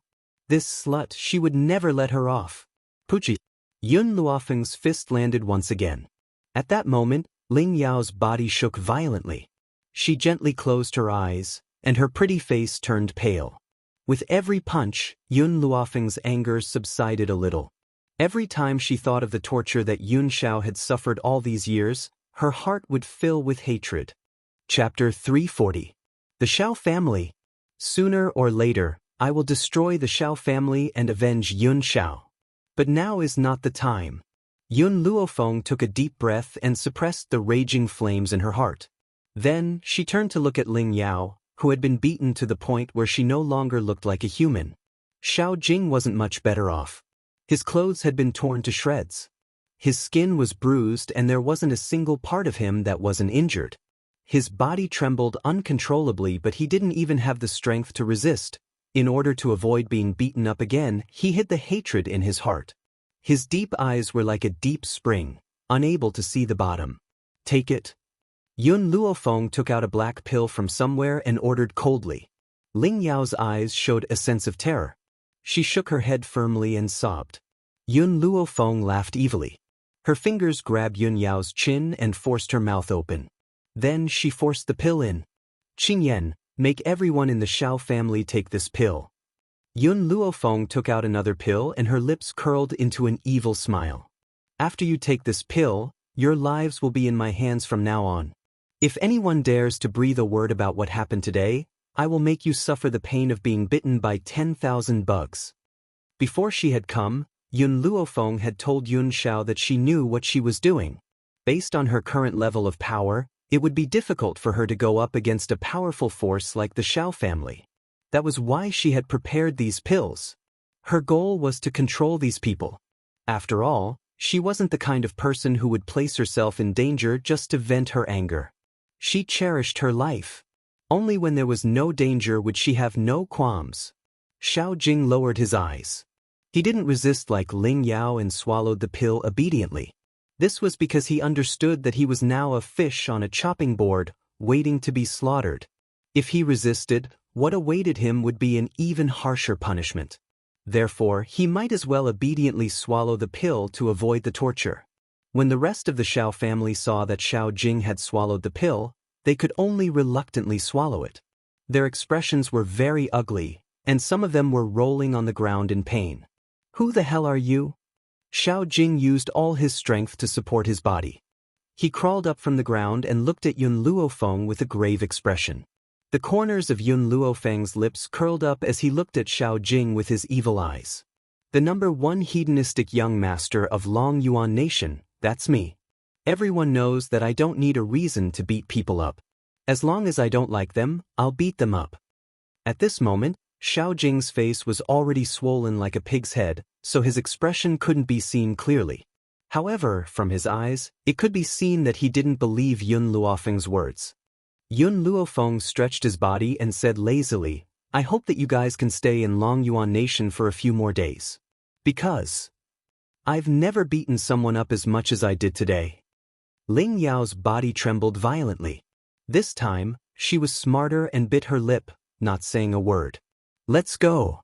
This slut, she would never let her off. Puchi! Yun Luofeng's fist landed once again. At that moment, Ling Yao's body shook violently. She gently closed her eyes, and her pretty face turned pale. With every punch, Yun Luofeng's anger subsided a little. Every time she thought of the torture that Yun Xiao had suffered all these years, her heart would fill with hatred. Chapter 340. The Xiao Family. Sooner or later, I will destroy the Xiao family and avenge Yun Xiao. But now is not the time. Yun Luofeng took a deep breath and suppressed the raging flames in her heart. Then, she turned to look at Ling Yao, who had been beaten to the point where she no longer looked like a human. Xiao Jing wasn't much better off. His clothes had been torn to shreds. His skin was bruised and there wasn't a single part of him that wasn't injured. His body trembled uncontrollably, but he didn't even have the strength to resist. In order to avoid being beaten up again, he hid the hatred in his heart. His deep eyes were like a deep spring, unable to see the bottom. Take it. Yun Luofeng took out a black pill from somewhere and ordered coldly. Ling Yao's eyes showed a sense of terror. She shook her head firmly and sobbed. Yun Luofeng laughed evilly. Her fingers grabbed Yun Yao's chin and forced her mouth open. Then she forced the pill in. Qingyan, make everyone in the Xiao family take this pill. Yun Luofeng took out another pill and her lips curled into an evil smile. After you take this pill, your lives will be in my hands from now on. If anyone dares to breathe a word about what happened today, I will make you suffer the pain of being bitten by 10,000 bugs. Before she had come, Yun Luofeng had told Yun Xiao that she knew what she was doing. Based on her current level of power, it would be difficult for her to go up against a powerful force like the Xiao family. That was why she had prepared these pills. Her goal was to control these people. After all, she wasn't the kind of person who would place herself in danger just to vent her anger. She cherished her life. Only when there was no danger would she have no qualms. Xiao Jing lowered his eyes. He didn't resist like Ling Yao and swallowed the pill obediently. This was because he understood that he was now a fish on a chopping board, waiting to be slaughtered. If he resisted, what awaited him would be an even harsher punishment. Therefore, he might as well obediently swallow the pill to avoid the torture. When the rest of the Xiao family saw that Xiao Jing had swallowed the pill, they could only reluctantly swallow it. Their expressions were very ugly, and some of them were rolling on the ground in pain. Who the hell are you? Xiao Jing used all his strength to support his body. He crawled up from the ground and looked at Yun Luofeng with a grave expression. The corners of Yun Luofeng's lips curled up as he looked at Xiao Jing with his evil eyes. The #1 hedonistic young master of Long Yuan Nation, that's me. Everyone knows that I don't need a reason to beat people up. As long as I don't like them, I'll beat them up. At this moment, Xiao Jing's face was already swollen like a pig's head, so his expression couldn't be seen clearly. However, from his eyes, it could be seen that he didn't believe Yun Luofeng's words. Yun Luofeng stretched his body and said lazily, I hope that you guys can stay in Long Yuan Nation for a few more days. Because I've never beaten someone up as much as I did today. Ling Yao's body trembled violently. This time, she was smarter and bit her lip, not saying a word. Let's go.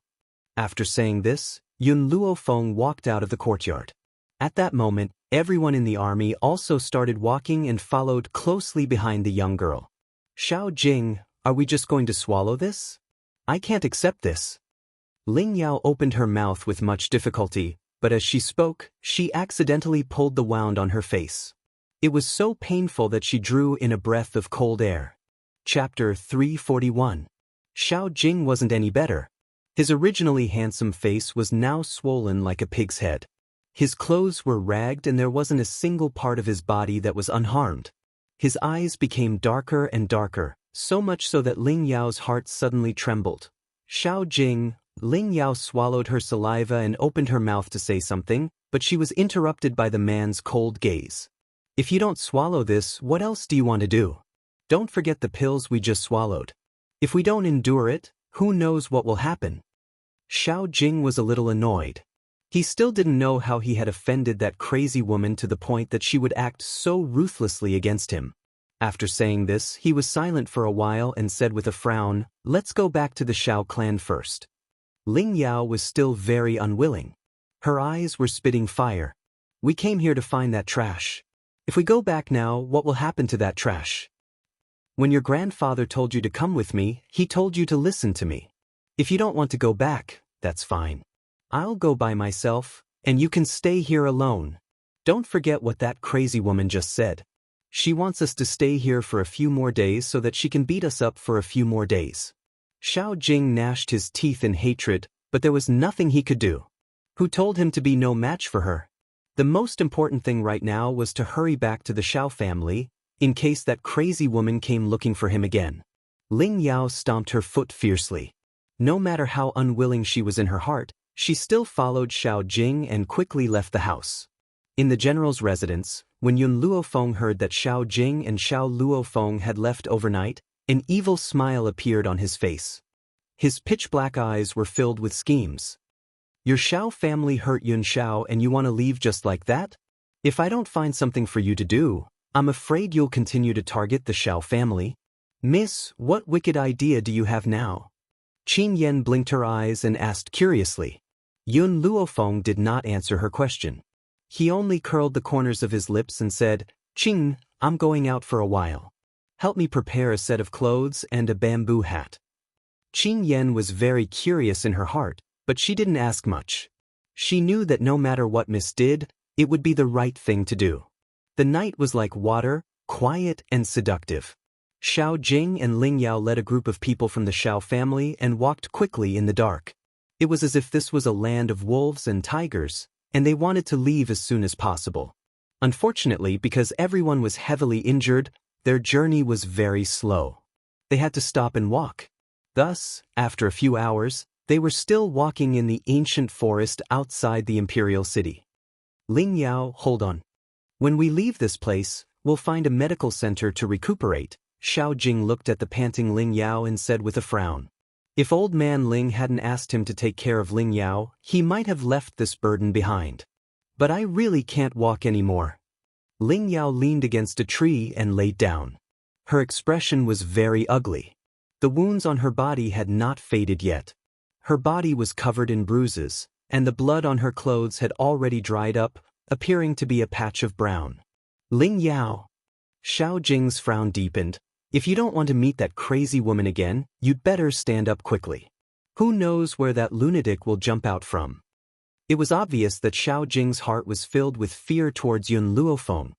After saying this, Yun Luofeng walked out of the courtyard. At that moment, everyone in the army also started walking and followed closely behind the young girl. Xiao Jing, are we just going to swallow this? I can't accept this. Ling Yao opened her mouth with much difficulty, but as she spoke, she accidentally pulled the wound on her face. It was so painful that she drew in a breath of cold air. Chapter 341. Xiao Jing wasn't any better. His originally handsome face was now swollen like a pig's head. His clothes were ragged and there wasn't a single part of his body that was unharmed. His eyes became darker and darker, so much so that Ling Yao's heart suddenly trembled. Xiao Jing. Ling Yao swallowed her saliva and opened her mouth to say something, but she was interrupted by the man's cold gaze. If you don't swallow this, what else do you want to do? Don't forget the pills we just swallowed. If we don't endure it, who knows what will happen? Xiao Jing was a little annoyed. He still didn't know how he had offended that crazy woman to the point that she would act so ruthlessly against him. After saying this, he was silent for a while and said with a frown, "Let's go back to the Xiao clan first." Ling Yao was still very unwilling. Her eyes were spitting fire. "We came here to find that trash. If we go back now, what will happen to that trash? When your grandfather told you to come with me, he told you to listen to me. If you don't want to go back, that's fine. I'll go by myself, and you can stay here alone. Don't forget what that crazy woman just said. She wants us to stay here for a few more days so that she can beat us up for a few more days." Xiao Jing gnashed his teeth in hatred, but there was nothing he could do. Who told him to be no match for her? The most important thing right now was to hurry back to the Xiao family, in case that crazy woman came looking for him again. Ling Yao stomped her foot fiercely. No matter how unwilling she was in her heart, she still followed Xiao Jing and quickly left the house. In the general's residence, when Yun Luofeng heard that Xiao Jing and Xiao Luofeng had left overnight, an evil smile appeared on his face. His pitch-black eyes were filled with schemes. "Your Xiao family hurt Yun Xiao and you want to leave just like that? If I don't find something for you to do, I'm afraid you'll continue to target the Xiao family. Miss, what wicked idea do you have now?" Qin Yan blinked her eyes and asked curiously. Yun Luofeng did not answer her question. He only curled the corners of his lips and said, "Qing, I'm going out for a while. Help me prepare a set of clothes and a bamboo hat." Qin Yan was very curious in her heart, but she didn't ask much. She knew that no matter what Miss did, it would be the right thing to do. The night was like water, quiet and seductive. Xiao Jing and Ling Yao led a group of people from the Xiao family and walked quickly in the dark. It was as if this was a land of wolves and tigers, and they wanted to leave as soon as possible. Unfortunately, because everyone was heavily injured, their journey was very slow. They had to stop and walk. Thus, after a few hours, they were still walking in the ancient forest outside the imperial city. "Ling Yao, hold on. When we leave this place, we'll find a medical center to recuperate." Xiao Jing looked at the panting Ling Yao and said with a frown. If old man Ling hadn't asked him to take care of Ling Yao, he might have left this burden behind. "But I really can't walk anymore." Ling Yao leaned against a tree and laid down. Her expression was very ugly. The wounds on her body had not faded yet. Her body was covered in bruises, and the blood on her clothes had already dried up, appearing to be a patch of brown. "Ling Yao." Xiao Jing's frown deepened. "If you don't want to meet that crazy woman again, you'd better stand up quickly. Who knows where that lunatic will jump out from?" It was obvious that Xiao Jing's heart was filled with fear towards Yun Luofeng.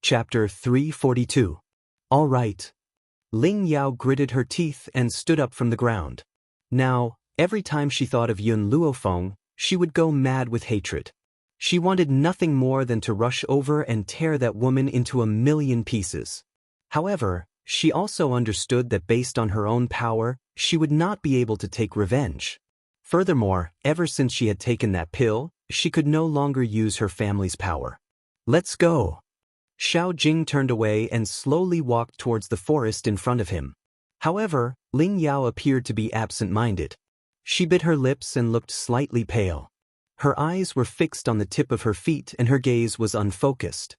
Chapter 342. All right. Ling Yao gritted her teeth and stood up from the ground. Now, every time she thought of Yun Luofeng, she would go mad with hatred. She wanted nothing more than to rush over and tear that woman into 1,000,000 pieces. However, she also understood that based on her own power, she would not be able to take revenge. Furthermore, ever since she had taken that pill, she could no longer use her family's power. "Let's go." Xiao Jing turned away and slowly walked towards the forest in front of him. However, Ling Yao appeared to be absent-minded. She bit her lips and looked slightly pale. Her eyes were fixed on the tip of her feet and her gaze was unfocused.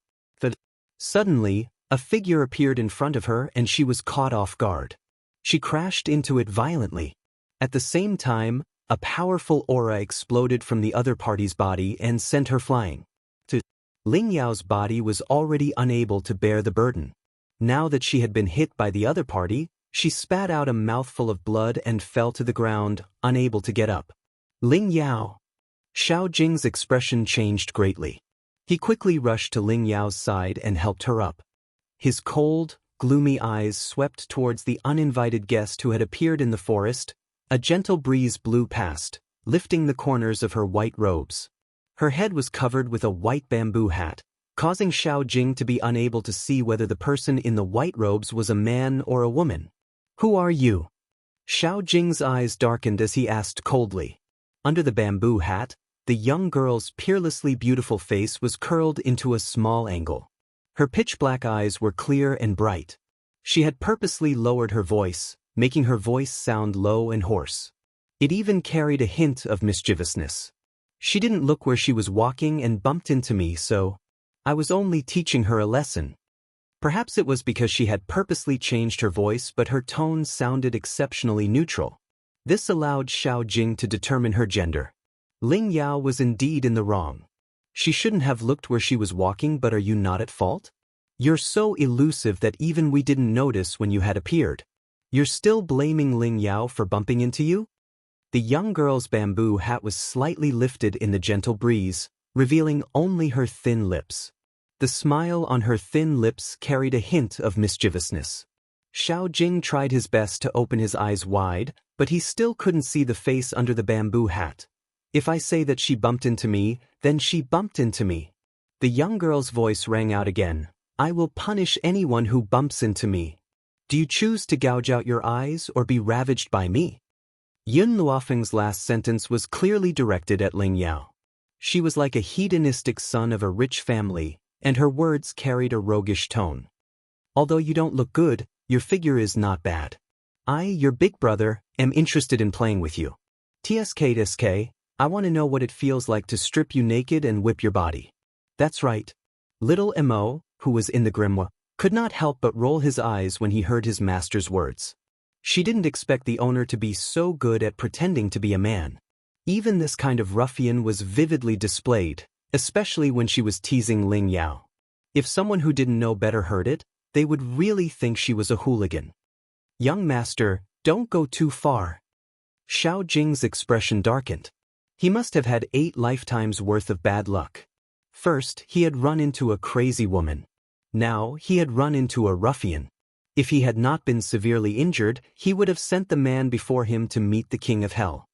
Suddenly, a figure appeared in front of her and she was caught off guard. She crashed into it violently. At the same time, a powerful aura exploded from the other party's body and sent her flying. Ling Yao's body was already unable to bear the burden. Now that she had been hit by the other party, she spat out a mouthful of blood and fell to the ground, unable to get up. "Ling Yao." Xiao Jing's expression changed greatly. He quickly rushed to Ling Yao's side and helped her up. His cold, gloomy eyes swept towards the uninvited guest who had appeared in the forest, A gentle breeze blew past, lifting the corners of her white robes. Her head was covered with a white bamboo hat, causing Xiao Jing to be unable to see whether the person in the white robes was a man or a woman. "Who are you?" Xiao Jing's eyes darkened as he asked coldly. Under the bamboo hat, the young girl's peerlessly beautiful face was curled into a small angle. Her pitch-black eyes were clear and bright. She had purposely lowered her voice, making her voice sound low and hoarse. It even carried a hint of mischievousness. "She didn't look where she was walking and bumped into me, so I was only teaching her a lesson." Perhaps it was because she had purposely changed her voice, but her tone sounded exceptionally neutral. This allowed Xiao Jing to determine her gender. Ling Yao was indeed in the wrong. She shouldn't have looked where she was walking, but are you not at fault? You're so elusive that even we didn't notice when you had appeared. You're still blaming Ling Yao for bumping into you? The young girl's bamboo hat was slightly lifted in the gentle breeze, revealing only her thin lips. The smile on her thin lips carried a hint of mischievousness. Xiao Jing tried his best to open his eyes wide, but he still couldn't see the face under the bamboo hat. "If I say that she bumped into me, then she bumped into me." The young girl's voice rang out again. "I will punish anyone who bumps into me. Do you choose to gouge out your eyes or be ravaged by me?" Yun Luofeng's last sentence was clearly directed at Ling Yao. She was like a hedonistic son of a rich family, and her words carried a roguish tone. "Although you don't look good, your figure is not bad. I, your big brother, am interested in playing with you. TSK, I want to know what it feels like to strip you naked and whip your body." That's right. Little Mo, who was in the grimoire, could not help but roll his eyes when he heard his master's words. She didn't expect the owner to be so good at pretending to be a man. Even this kind of ruffian was vividly displayed, especially when she was teasing Ling Yao. If someone who didn't know better heard it, they would really think she was a hooligan. "Young master, don't go too far." Xiao Jing's expression darkened. He must have had 8 lifetimes worth of bad luck. First, he had run into a crazy woman. Now, he had run into a ruffian. If he had not been severely injured, he would have sent the man before him to meet the king of hell.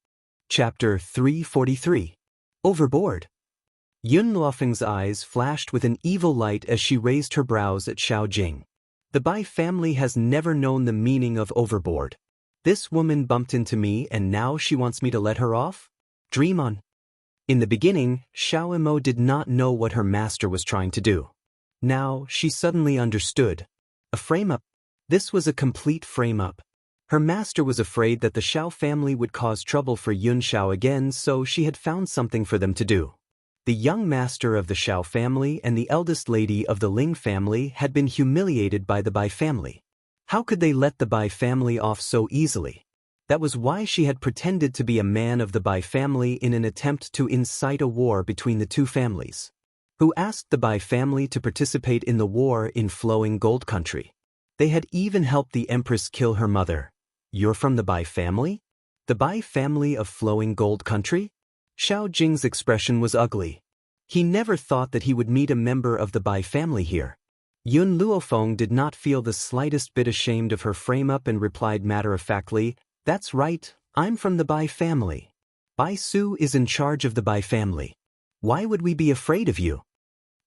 Chapter 343. Overboard. Yun Luofeng's eyes flashed with an evil light as she raised her brows at Xiao Jing. The Bai family has never known the meaning of overboard. This woman bumped into me and now she wants me to let her off? Dream on. In the beginning, Xiao Mo did not know what her master was trying to do. Now, she suddenly understood. A frame-up. This was a complete frame-up. Her master was afraid that the Xiao family would cause trouble for Yun Xiao again, so she had found something for them to do. The young master of the Xiao family and the eldest lady of the Ling family had been humiliated by the Bai family. How could they let the Bai family off so easily? That was why she had pretended to be a man of the Bai family in an attempt to incite a war between the two families. Who asked the Bai family to participate in the war in Flowing Gold Country. They had even helped the empress kill her mother. You're from the Bai family? The Bai family of Flowing Gold Country? Xiao Jing's expression was ugly. He never thought that he would meet a member of the Bai family here. Yun Luofeng did not feel the slightest bit ashamed of her frame-up and replied matter-of-factly, "That's right, I'm from the Bai family. Bai Su is in charge of the Bai family. Why would we be afraid of you?"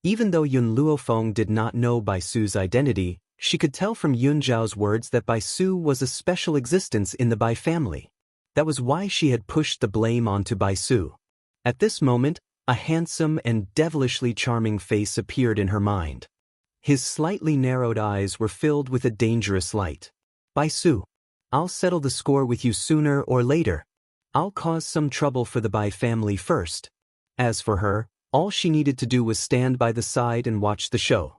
Even though Yun Luofeng did not know Bai Su's identity, she could tell from Yun Zhao's words that Bai Su was a special existence in the Bai family. That was why she had pushed the blame onto Bai Su. At this moment, a handsome and devilishly charming face appeared in her mind. His slightly narrowed eyes were filled with a dangerous light. "Bai Su, I'll settle the score with you sooner or later. I'll cause some trouble for the Bai family first." As for her, all she needed to do was stand by the side and watch the show.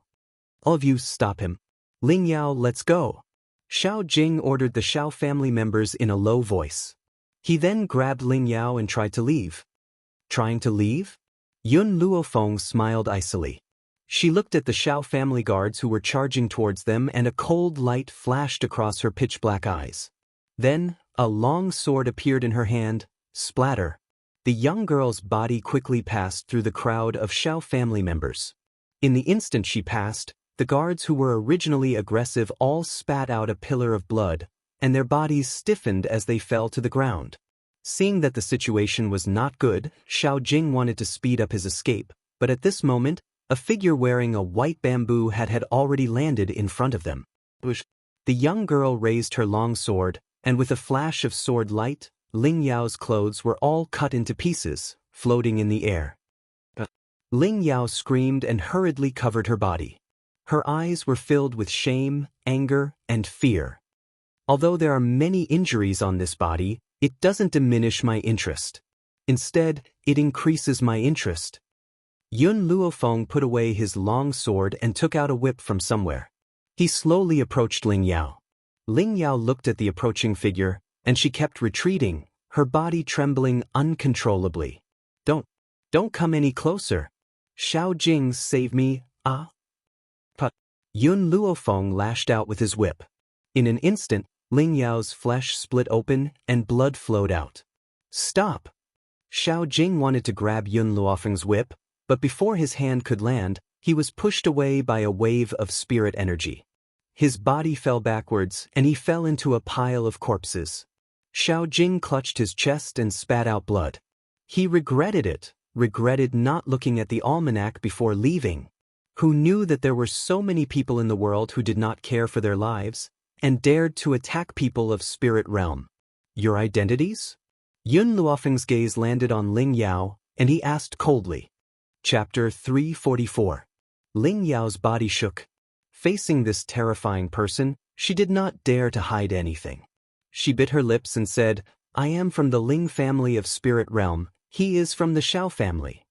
"All of you stop him. Ling Yao, let's go." Xiao Jing ordered the Xiao family members in a low voice. He then grabbed Ling Yao and tried to leave. Trying to leave? Yun Luofeng smiled icily. She looked at the Xiao family guards who were charging towards them, and a cold light flashed across her pitch-black eyes. Then, a long sword appeared in her hand. Splatter. The young girl's body quickly passed through the crowd of Xiao family members. In the instant she passed, the guards who were originally aggressive all spat out a pillar of blood, and their bodies stiffened as they fell to the ground. Seeing that the situation was not good, Xiao Jing wanted to speed up his escape, but at this moment, a figure wearing a white bamboo hat had already landed in front of them. The young girl raised her long sword, and with a flash of sword light, Ling Yao's clothes were all cut into pieces, floating in the air. Ling Yao screamed and hurriedly covered her body. Her eyes were filled with shame, anger, and fear. Although there are many injuries on this body, it doesn't diminish my interest. Instead, it increases my interest. Yun Luofeng put away his long sword and took out a whip from somewhere. He slowly approached Ling Yao. Ling Yao looked at the approaching figure, and she kept retreating, her body trembling uncontrollably. Don't come any closer. Xiao Jing, save me, ah! But Yun Luofeng lashed out with his whip. In an instant, Ling Yao's flesh split open and blood flowed out. Stop! Xiao Jing wanted to grab Yun Luofeng's whip, but before his hand could land, he was pushed away by a wave of spirit energy. His body fell backwards and he fell into a pile of corpses. Xiao Jing clutched his chest and spat out blood. He regretted not looking at the almanac before leaving. Who knew that there were so many people in the world who did not care for their lives, and dared to attack people of spirit realm? Your identities? Yun Luofeng's gaze landed on Ling Yao, and he asked coldly. Chapter 344. Ling Yao's body shook. Facing this terrifying person, she did not dare to hide anything. She bit her lips and said, I am from the Ling family of spirit realm, he is from the Xiao family.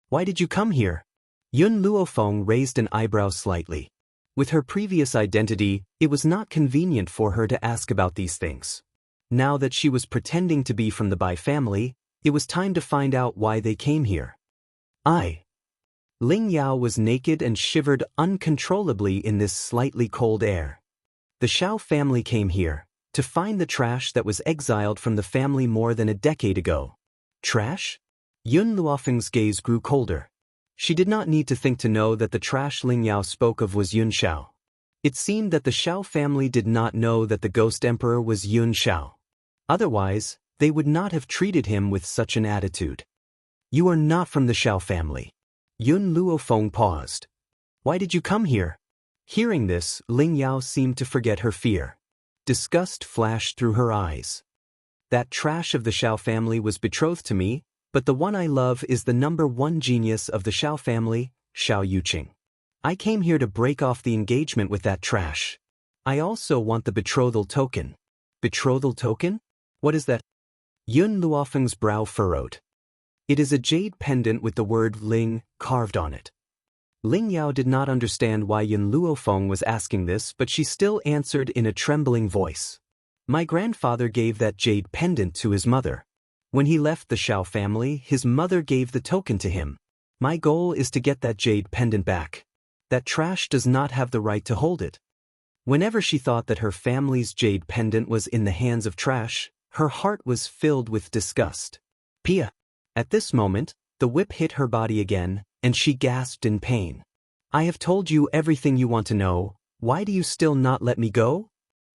Why did you come here? Yun Luofeng raised an eyebrow slightly. With her previous identity, it was not convenient for her to ask about these things. Now that she was pretending to be from the Bai family, it was time to find out why they came here. Ling Yao was naked and shivered uncontrollably in this slightly cold air. The Xiao family came here to find the trash that was exiled from the family more than a decade ago. Trash? Yun Luofeng's gaze grew colder. She did not need to think to know that the trash Ling Yao spoke of was Yun Xiao. It seemed that the Xiao family did not know that the Ghost Emperor was Yun Xiao. Otherwise, they would not have treated him with such an attitude. You are not from the Xiao family. Yun Luofeng paused. Why did you come here? Hearing this, Ling Yao seemed to forget her fear. Disgust flashed through her eyes. That trash of the Xiao family was betrothed to me, but the one I love is the #1 genius of the Xiao family, Xiao Yuqing. I came here to break off the engagement with that trash. I also want the betrothal token. Betrothal token? What is that? Yun Luofeng's brow furrowed. It is a jade pendant with the word Ling carved on it. Ling Yao did not understand why Yun Luofeng was asking this, but she still answered in a trembling voice. My grandfather gave that jade pendant to his mother. When he left the Xiao family, his mother gave the token to him. My goal is to get that jade pendant back. That trash does not have the right to hold it. Whenever she thought that her family's jade pendant was in the hands of trash, her heart was filled with disgust. Pia. At this moment, the whip hit her body again, and she gasped in pain. I have told you everything you want to know, why do you still not let me go?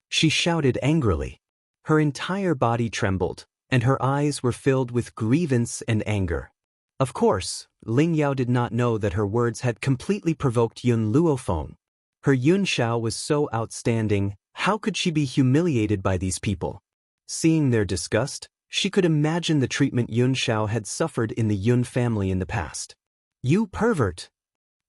She shouted angrily. Her entire body trembled, and her eyes were filled with grievance and anger. Of course, Ling Yao did not know that her words had completely provoked Yun Luofeng. Her Yun Xiao was so outstanding, how could she be humiliated by these people? Seeing their disgust, she could imagine the treatment Yun Xiao had suffered in the Yun family in the past. You pervert!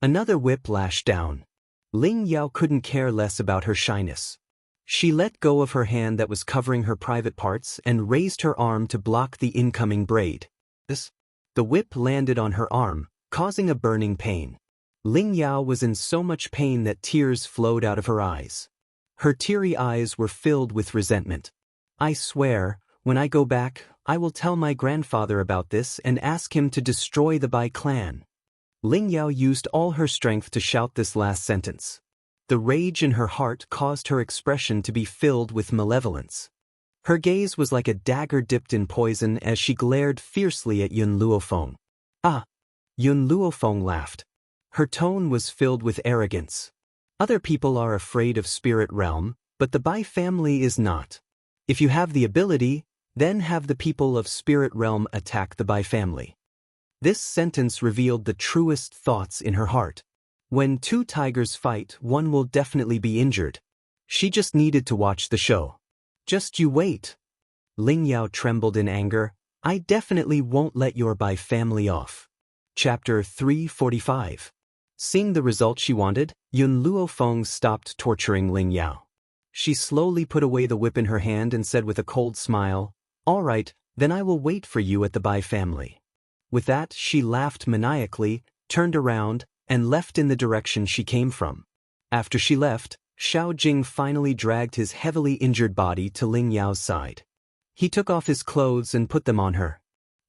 Another whip lashed down. Ling Yao couldn't care less about her shyness. She let go of her hand that was covering her private parts and raised her arm to block the incoming braid. The whip landed on her arm, causing a burning pain. Ling Yao was in so much pain that tears flowed out of her eyes. Her teary eyes were filled with resentment. I swear, when I go back, I will tell my grandfather about this and ask him to destroy the Bai clan. Ling Yao used all her strength to shout this last sentence. The rage in her heart caused her expression to be filled with malevolence. Her gaze was like a dagger dipped in poison as she glared fiercely at Yun Luofeng. Ah! Yun Luofeng laughed. Her tone was filled with arrogance. Other people are afraid of spirit realm, but the Bai family is not. If you have the ability, then have the people of Spirit Realm attack the Bai family. This sentence revealed the truest thoughts in her heart. When two tigers fight, one will definitely be injured. She just needed to watch the show. Just you wait. Ling Yao trembled in anger. I definitely won't let your Bai family off. Chapter 345. Seeing the result she wanted, Yun Luofeng stopped torturing Ling Yao. She slowly put away the whip in her hand and said with a cold smile, "All right, then I will wait for you at the Bai family." With that, she laughed maniacally, turned around, and left in the direction she came from. After she left, Xiao Jing finally dragged his heavily injured body to Ling Yao's side. He took off his clothes and put them on her.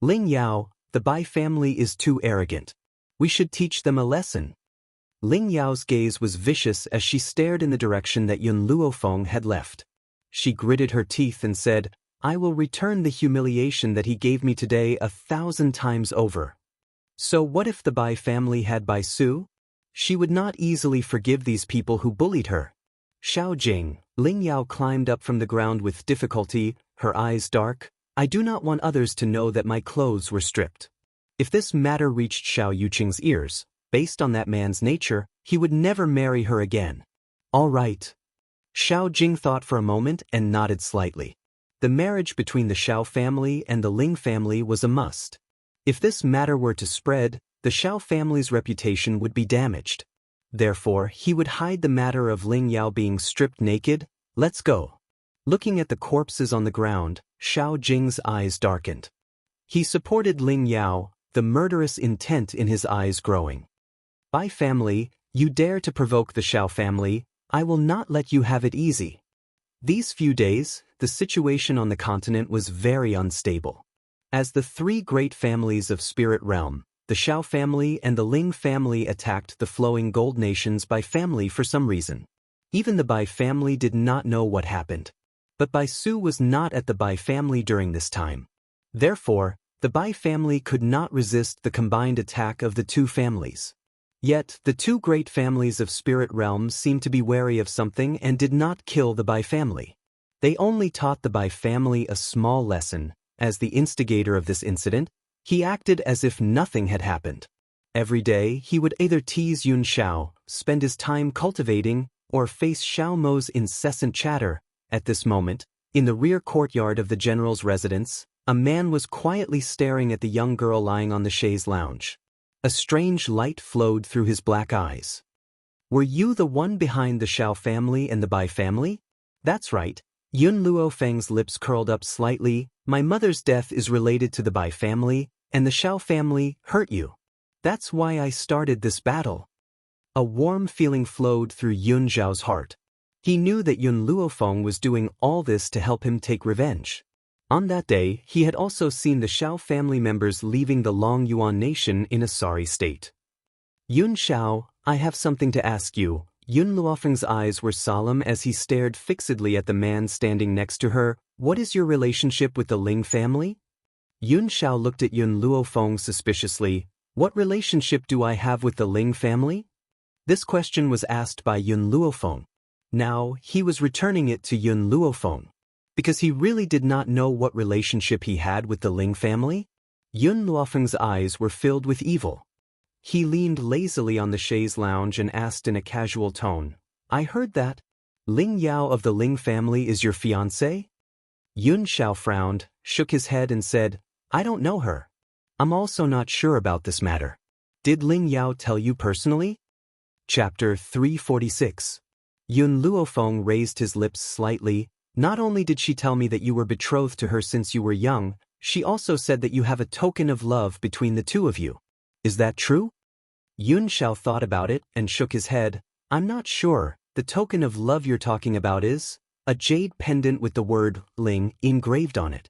"Ling Yao, the Bai family is too arrogant. We should teach them a lesson." Ling Yao's gaze was vicious as she stared in the direction that Yun Luofeng had left. She gritted her teeth and said, "I will return the humiliation that he gave me today 1,000 times over." So what if the Bai family had Bai Su? She would not easily forgive these people who bullied her. "Xiao Jing," Ling Yao climbed up from the ground with difficulty, her eyes dark. "I do not want others to know that my clothes were stripped." If this matter reached Xiao Yuqing's ears, based on that man's nature, he would never marry her again. "All right." Xiao Jing thought for a moment and nodded slightly. The marriage between the Xiao family and the Ling family was a must. If this matter were to spread, the Xiao family's reputation would be damaged. Therefore, he would hide the matter of Ling Yao being stripped naked. "Let's go." Looking at the corpses on the ground, Xiao Jing's eyes darkened. He supported Ling Yao, the murderous intent in his eyes growing. "Bai family, you dare to provoke the Xiao family, I will not let you have it easy." These few days, the situation on the continent was very unstable. As the three great families of Spirit Realm, the Xiao family and the Ling family attacked the flowing gold nations Bai family for some reason. Even the Bai family did not know what happened. But Bai Su was not at the Bai family during this time. Therefore, the Bai family could not resist the combined attack of the two families. Yet, the two great families of Spirit Realm seemed to be wary of something and did not kill the Bai family. They only taught the Bai family a small lesson. As the instigator of this incident, he acted as if nothing had happened. Every day, he would either tease Yun Xiao, spend his time cultivating, or face Xiao Mo's incessant chatter. At this moment, in the rear courtyard of the general's residence, a man was quietly staring at the young girl lying on the chaise lounge. A strange light flowed through his black eyes. "Were you the one behind the Xiao family and the Bai family?" "That's right." Yun Luofeng's lips curled up slightly. "My mother's death is related to the Bai family, and the Xiao family hurt you. That's why I started this battle." A warm feeling flowed through Yun Zhao's heart. He knew that Yun Luofeng was doing all this to help him take revenge. On that day, he had also seen the Xiao family members leaving the Long Yuan nation in a sorry state. "Yun Xiao, I have something to ask you." Yun Luofeng's eyes were solemn as he stared fixedly at the man standing next to her. "What is your relationship with the Ling family?" Yun Xiao looked at Yun Luofeng suspiciously. "What relationship do I have with the Ling family?" This question was asked by Yun Luofeng. Now, he was returning it to Yun Luofeng. Because he really did not know what relationship he had with the Ling family. Yun Luofeng's eyes were filled with evil. He leaned lazily on the chaise lounge and asked in a casual tone, "I heard that Ling Yao of the Ling family is your fiancé?" Yun Xiao frowned, shook his head and said, "I don't know her. I'm also not sure about this matter. Did Ling Yao tell you personally?" Chapter 346. Yun Luofeng raised his lips slightly. "Not only did she tell me that you were betrothed to her since you were young, she also said that you have a token of love between the two of you. Is that true?" Yun Xiao thought about it and shook his head. "I'm not sure. The token of love you're talking about is a jade pendant with the word Ling engraved on it."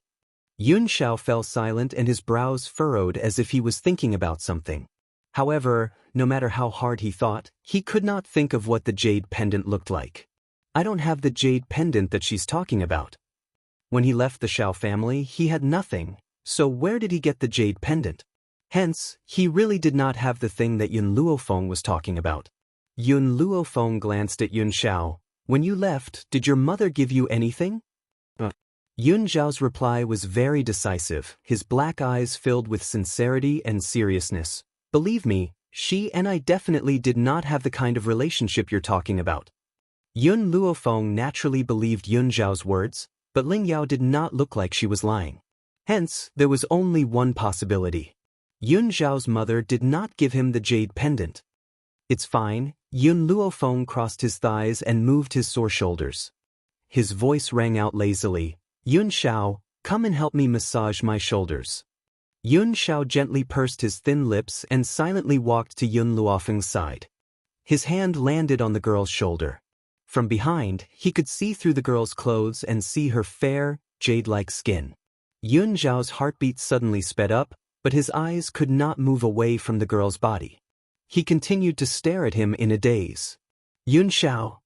Yun Xiao fell silent and his brows furrowed as if he was thinking about something. However, no matter how hard he thought, he could not think of what the jade pendant looked like. "I don't have the jade pendant that she's talking about." When he left the Xiao family, he had nothing, so where did he get the jade pendant? Hence, he really did not have the thing that Yun Luofeng was talking about. Yun Luofeng glanced at Yun Xiao. "When you left, did your mother give you anything?" Yun Zhao's reply was very decisive, his black eyes filled with sincerity and seriousness. Believe me, she and I definitely did not have the kind of relationship you're talking about. Yun Luofeng naturally believed Yun Zhao's words, but Ling Yao did not look like she was lying. Hence, there was only one possibility. Yun Zhao's mother did not give him the jade pendant. It's fine. Yun Luofeng crossed his thighs and moved his sore shoulders. His voice rang out lazily. Yun Xiao, come and help me massage my shoulders. Yun Xiao gently pursed his thin lips and silently walked to Yun Luofeng's side. His hand landed on the girl's shoulder. From behind, he could see through the girl's clothes and see her fair, jade-like skin. Yun Zhao's heartbeat suddenly sped up, but his eyes could not move away from the girl's body. He continued to stare at him in a daze. Yun Xiao.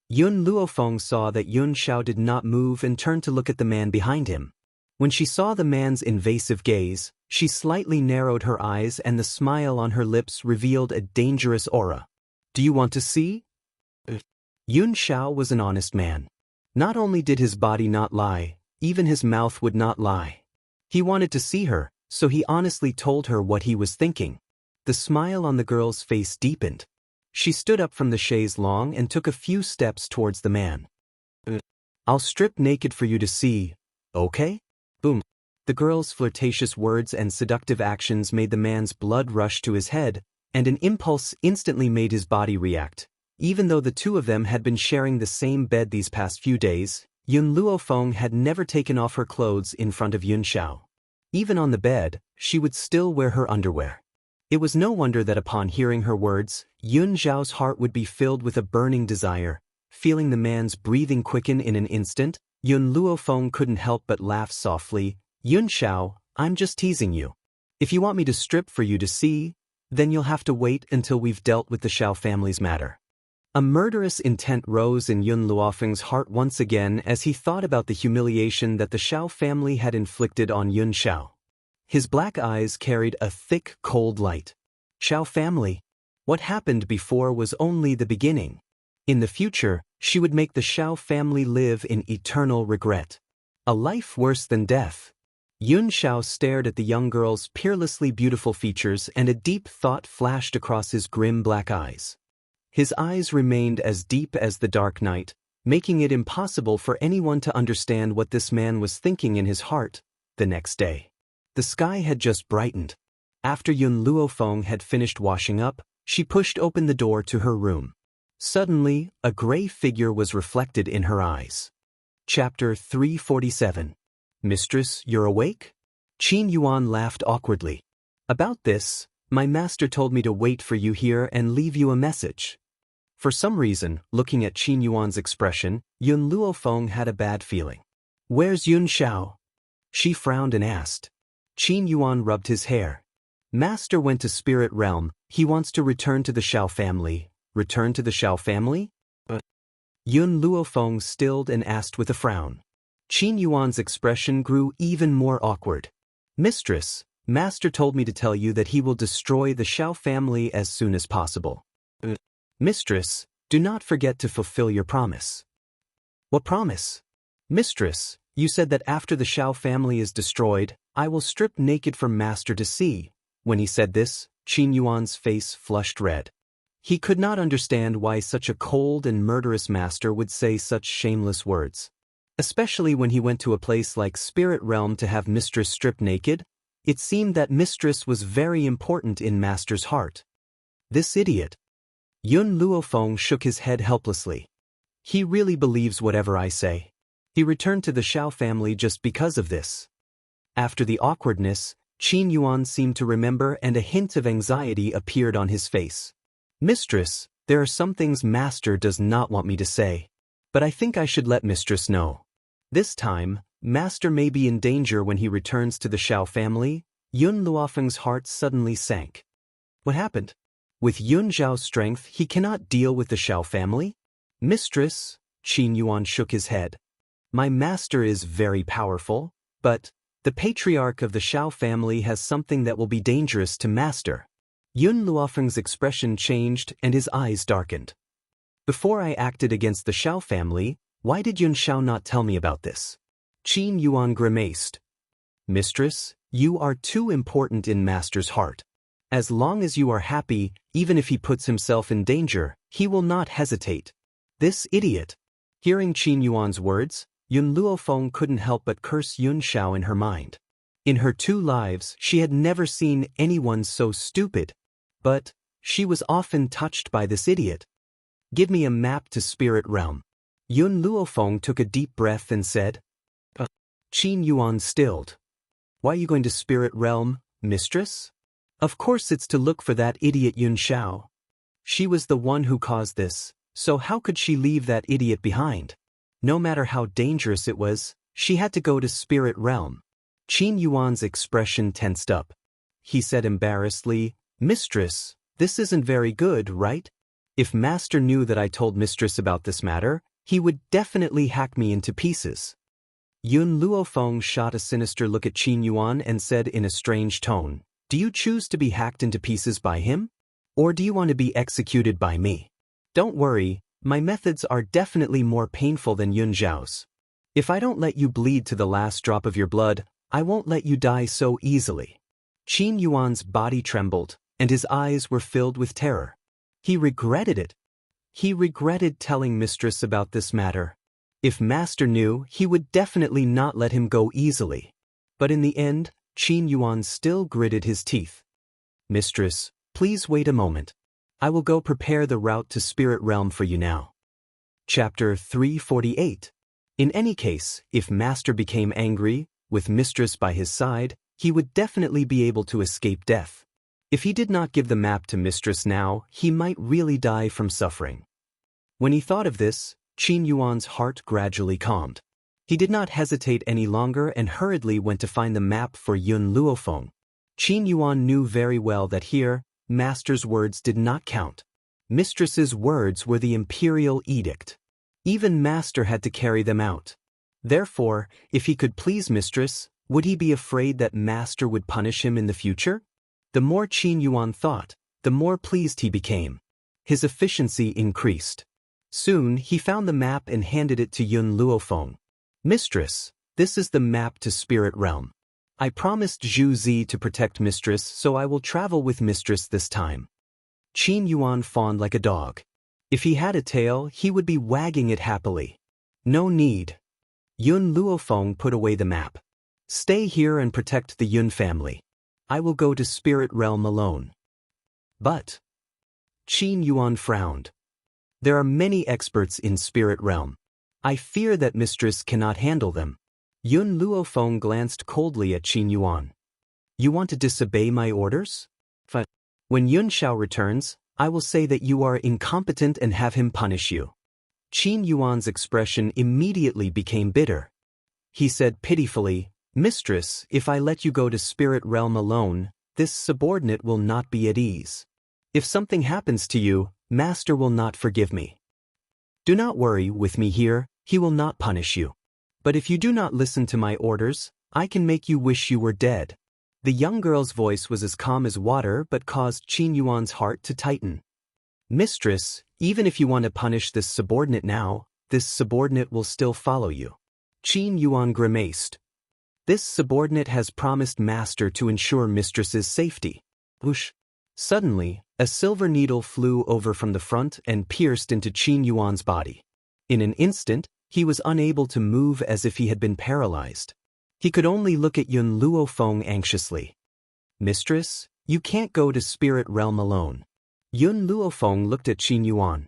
Yun Luofeng saw that Yun Xiao did not move and turned to look at the man behind him. When she saw the man's invasive gaze, she slightly narrowed her eyes and the smile on her lips revealed a dangerous aura. Do you want to see? Yun Xiao was an honest man. Not only did his body not lie, even his mouth would not lie. He wanted to see her, so he honestly told her what he was thinking. The smile on the girl's face deepened. She stood up from the chaise longue and took a few steps towards the man. I'll strip naked for you to see, okay? Boom. The girl's flirtatious words and seductive actions made the man's blood rush to his head, and an impulse instantly made his body react. Even though the two of them had been sharing the same bed these past few days, Yun Luofeng had never taken off her clothes in front of Yun Xiao. Even on the bed, she would still wear her underwear. It was no wonder that upon hearing her words, Yun Zhao's heart would be filled with a burning desire. Feeling the man's breathing quicken in an instant, Yun Luofeng couldn't help but laugh softly. Yun Xiao, I'm just teasing you. If you want me to strip for you to see, then you'll have to wait until we've dealt with the Xiao family's matter. A murderous intent rose in Yun Luofeng's heart once again as he thought about the humiliation that the Xiao family had inflicted on Yun Xiao. His black eyes carried a thick, cold light. Xiao family. What happened before was only the beginning. In the future, she would make the Xiao family live in eternal regret. A life worse than death. Yun Xiao stared at the young girl's peerlessly beautiful features and a deep thought flashed across his grim black eyes. His eyes remained as deep as the dark night, making it impossible for anyone to understand what this man was thinking in his heart. The next day, the sky had just brightened. After Yun Luofeng had finished washing up, she pushed open the door to her room. Suddenly, a gray figure was reflected in her eyes. Chapter 347. Mistress, you're awake? Qin Yuan laughed awkwardly. About this, my master told me to wait for you here and leave you a message. For some reason, looking at Qin Yuan's expression, Yun Luofeng had a bad feeling. Where's Yun Xiao? She frowned and asked. Qin Yuan rubbed his hair. Master went to Spirit Realm. He wants to return to the Xiao family. Return to the Xiao family? Yun Luofeng stilled and asked with a frown. Qin Yuan's expression grew even more awkward. Mistress, Master told me to tell you that he will destroy the Xiao family as soon as possible. Mistress, do not forget to fulfill your promise. What promise? Mistress, you said that after the Xiao family is destroyed, I will strip naked for Master to see. When he said this, Qin Yuan's face flushed red. He could not understand why such a cold and murderous master would say such shameless words. Especially when he went to a place like Spirit Realm to have Mistress strip naked, it seemed that Mistress was very important in Master's heart. This idiot. Yun Luofeng shook his head helplessly. He really believes whatever I say. He returned to the Xiao family just because of this. After the awkwardness, Qin Yuan seemed to remember and a hint of anxiety appeared on his face. Mistress, there are some things Master does not want me to say. But I think I should let Mistress know. This time, Master may be in danger when he returns to the Xiao family. Yun Luofeng's heart suddenly sank. What happened? With Yun Zhao's strength, he cannot deal with the Xiao family? Mistress, Qin Yuan shook his head. My master is very powerful, but the patriarch of the Xiao family has something that will be dangerous to Master. Yun Luofeng's expression changed and his eyes darkened. Before I acted against the Xiao family, why did Yun Xiao not tell me about this? Qin Yuan grimaced. Mistress, you are too important in Master's heart. As long as you are happy, even if he puts himself in danger, he will not hesitate. This idiot. Hearing Qin Yuan's words, Yun Luofeng couldn't help but curse Yun Shao in her mind. In her 2 lives, she had never seen anyone so stupid. But she was often touched by this idiot. Give me a map to Spirit Realm. Yun Luofeng took a deep breath and said. Qin Yuan stilled. Why are you going to Spirit Realm, mistress? Of course it's to look for that idiot Yun Shao. She was the one who caused this, so how could she leave that idiot behind? No matter how dangerous it was, she had to go to Spirit Realm. Qin Yuan's expression tensed up. He said embarrassedly, Mistress, this isn't very good, right? If Master knew that I told Mistress about this matter, he would definitely hack me into pieces. Yun Luofeng shot a sinister look at Qin Yuan and said in a strange tone, Do you choose to be hacked into pieces by him? Or do you want to be executed by me? Don't worry, my methods are definitely more painful than Yun Zhao's. If I don't let you bleed to the last drop of your blood, I won't let you die so easily. Qin Yuan's body trembled, and his eyes were filled with terror. He regretted it. He regretted telling Mistress about this matter. If Master knew, he would definitely not let him go easily. But in the end, Qin Yuan still gritted his teeth. Mistress, please wait a moment. I will go prepare the route to Spirit Realm for you now. Chapter 348. In any case, if Master became angry, with Mistress by his side, he would definitely be able to escape death. If he did not give the map to Mistress now, he might really die from suffering. When he thought of this, Qin Yuan's heart gradually calmed. He did not hesitate any longer and hurriedly went to find the map for Yun Luofeng. Qin Yuan knew very well that here, Master's words did not count. Mistress's words were the imperial edict. Even Master had to carry them out. Therefore, if he could please Mistress, would he be afraid that Master would punish him in the future? The more Qin Yuan thought, the more pleased he became. His efficiency increased. Soon, he found the map and handed it to Yun Luofeng. Mistress, this is the map to Spirit Realm. I promised Zhu Zi to protect Mistress, so I will travel with Mistress this time. Qin Yuan fawned like a dog. If he had a tail, he would be wagging it happily. No need. Yun Luofeng put away the map. Stay here and protect the Yun family. I will go to Spirit Realm alone. But Qin Yuan frowned. There are many experts in Spirit Realm. I fear that Mistress cannot handle them. Yun Luofeng glanced coldly at Qin Yuan. You want to disobey my orders? When Yun Shao returns, I will say that you are incompetent and have him punish you. Qin Yuan's expression immediately became bitter. He said pitifully, Mistress, if I let you go to Spirit Realm alone, this subordinate will not be at ease. If something happens to you, Master will not forgive me. Do not worry with me here, he will not punish you. But if you do not listen to my orders, I can make you wish you were dead. The young girl's voice was as calm as water but caused Qin Yuan's heart to tighten. Mistress, even if you want to punish this subordinate now, this subordinate will still follow you. Qin Yuan grimaced. This subordinate has promised Master to ensure Mistress's safety. Whoosh! Suddenly, a silver needle flew over from the front and pierced into Qin Yuan's body. In an instant, he was unable to move as if he had been paralyzed. He could only look at Yun Luofeng anxiously. Mistress, you can't go to Spirit Realm alone. Yun Luofeng looked at Qin Yuan.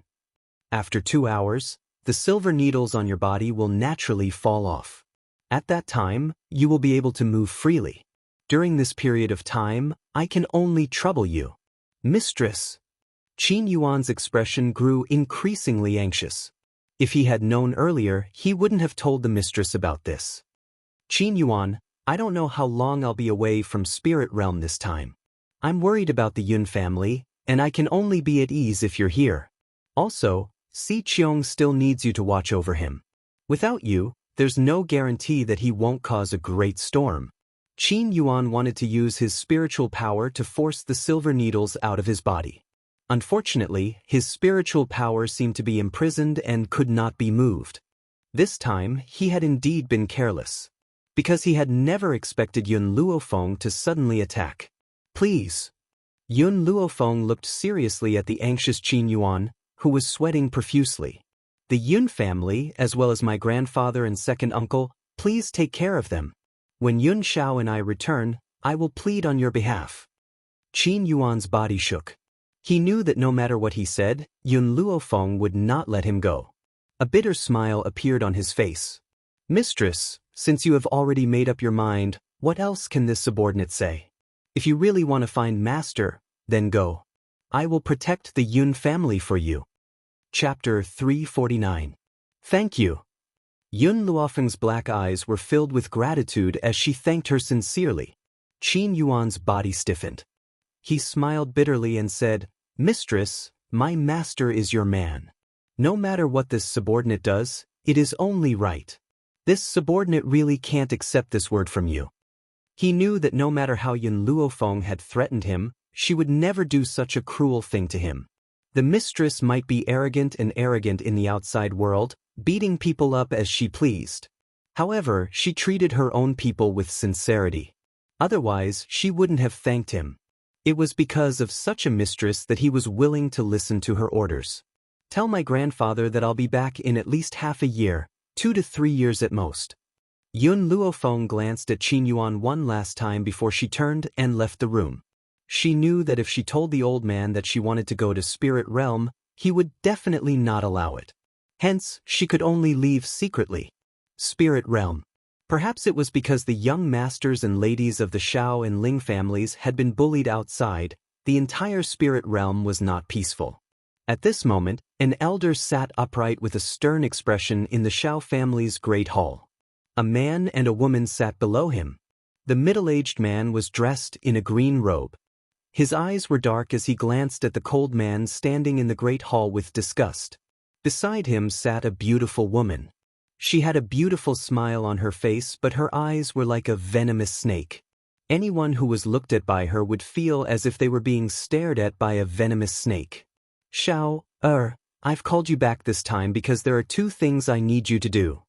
After 2 hours, the silver needles on your body will naturally fall off. At that time, you will be able to move freely. During this period of time, I can only trouble you. Mistress. Qin Yuan's expression grew increasingly anxious. If he had known earlier, he wouldn't have told the mistress about this. Qin Yuan, I don't know how long I'll be away from Spirit Realm this time. I'm worried about the Yun family, and I can only be at ease if you're here. Also, Si Qiong still needs you to watch over him. Without you, there's no guarantee that he won't cause a great storm. Qin Yuan wanted to use his spiritual power to force the silver needles out of his body. Unfortunately, his spiritual power seemed to be imprisoned and could not be moved. This time, he had indeed been careless. Because he had never expected Yun Luofeng to suddenly attack. Please. Yun Luofeng looked seriously at the anxious Qin Yuan, who was sweating profusely. The Yun family, as well as my grandfather and second uncle, please take care of them. When Yun Xiao and I return, I will plead on your behalf. Qin Yuan's body shook. He knew that no matter what he said, Yun Luofeng would not let him go. A bitter smile appeared on his face. Mistress, since you have already made up your mind, what else can this subordinate say? If you really want to find master, then go. I will protect the Yun family for you. Chapter 349. Thank you. Yun Luofeng's black eyes were filled with gratitude as she thanked her sincerely. Qin Yuan's body stiffened. He smiled bitterly and said, Mistress, my master is your man. No matter what this subordinate does, it is only right. This subordinate really can't accept this word from you. He knew that no matter how Yun Luofeng had threatened him, she would never do such a cruel thing to him. The mistress might be arrogant in the outside world, beating people up as she pleased. However, she treated her own people with sincerity. Otherwise, she wouldn't have thanked him. It was because of such a mistress that he was willing to listen to her orders. Tell my grandfather that I'll be back in at least half a year, 2 to 3 years at most. Yun Luofeng glanced at Qin Yuan one last time before she turned and left the room. She knew that if she told the old man that she wanted to go to Spirit Realm, he would definitely not allow it. Hence, she could only leave secretly. Spirit Realm. Perhaps it was because the young masters and ladies of the Shao and Ling families had been bullied outside, the entire Spirit Realm was not peaceful. At this moment, an elder sat upright with a stern expression in the Shao family's great hall. A man and a woman sat below him. The middle-aged man was dressed in a green robe. His eyes were dark as he glanced at the cold man standing in the great hall with disgust. Beside him sat a beautiful woman. She had a beautiful smile on her face, but her eyes were like a venomous snake. Anyone who was looked at by her would feel as if they were being stared at by a venomous snake. Shao, I've called you back this time because there are 2 things I need you to do.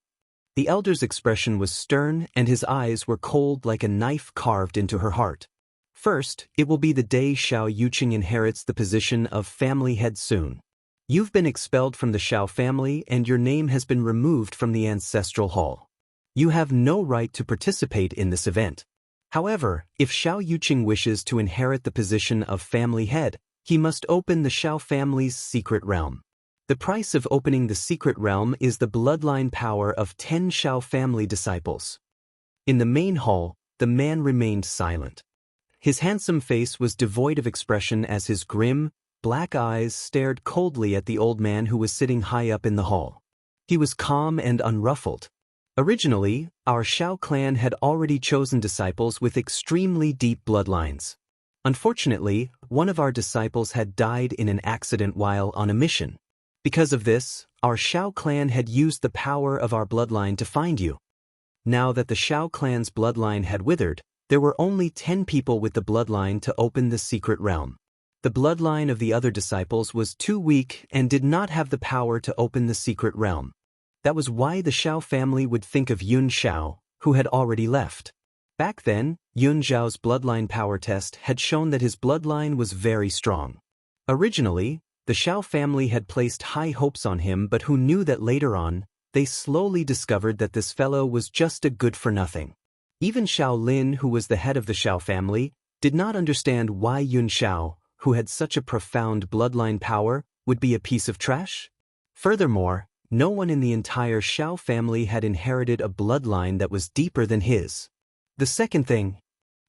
The elder's expression was stern and his eyes were cold like a knife carved into her heart. First, it will be the day Xiao Yuqing inherits the position of family head soon. You've been expelled from the Shao family and your name has been removed from the ancestral hall. You have no right to participate in this event. However, if Xiao Yuqing wishes to inherit the position of family head, he must open the Shao family's secret realm. The price of opening the secret realm is the bloodline power of 10 Shao family disciples. In the main hall, the man remained silent. His handsome face was devoid of expression as his grim, black eyes stared coldly at the old man who was sitting high up in the hall. He was calm and unruffled. Originally, our Shao clan had already chosen disciples with extremely deep bloodlines. Unfortunately, one of our disciples had died in an accident while on a mission. Because of this, our Shao clan had used the power of our bloodline to find you. Now that the Shao clan's bloodline had withered, there were only 10 people with the bloodline to open the secret realm. The bloodline of the other disciples was too weak and did not have the power to open the secret realm. That was why the Shao family would think of Yun Xiao, who had already left. Back then, Yun Xiao's bloodline power test had shown that his bloodline was very strong. Originally, the Shao family had placed high hopes on him, but who knew that later on, they slowly discovered that this fellow was just a good-for-nothing. Even Xiao Lin, who was the head of the Shao family, did not understand why Yun Xiao, who had such a profound bloodline power, would be a piece of trash. Furthermore, no one in the entire Shao family had inherited a bloodline that was deeper than his. The second thing.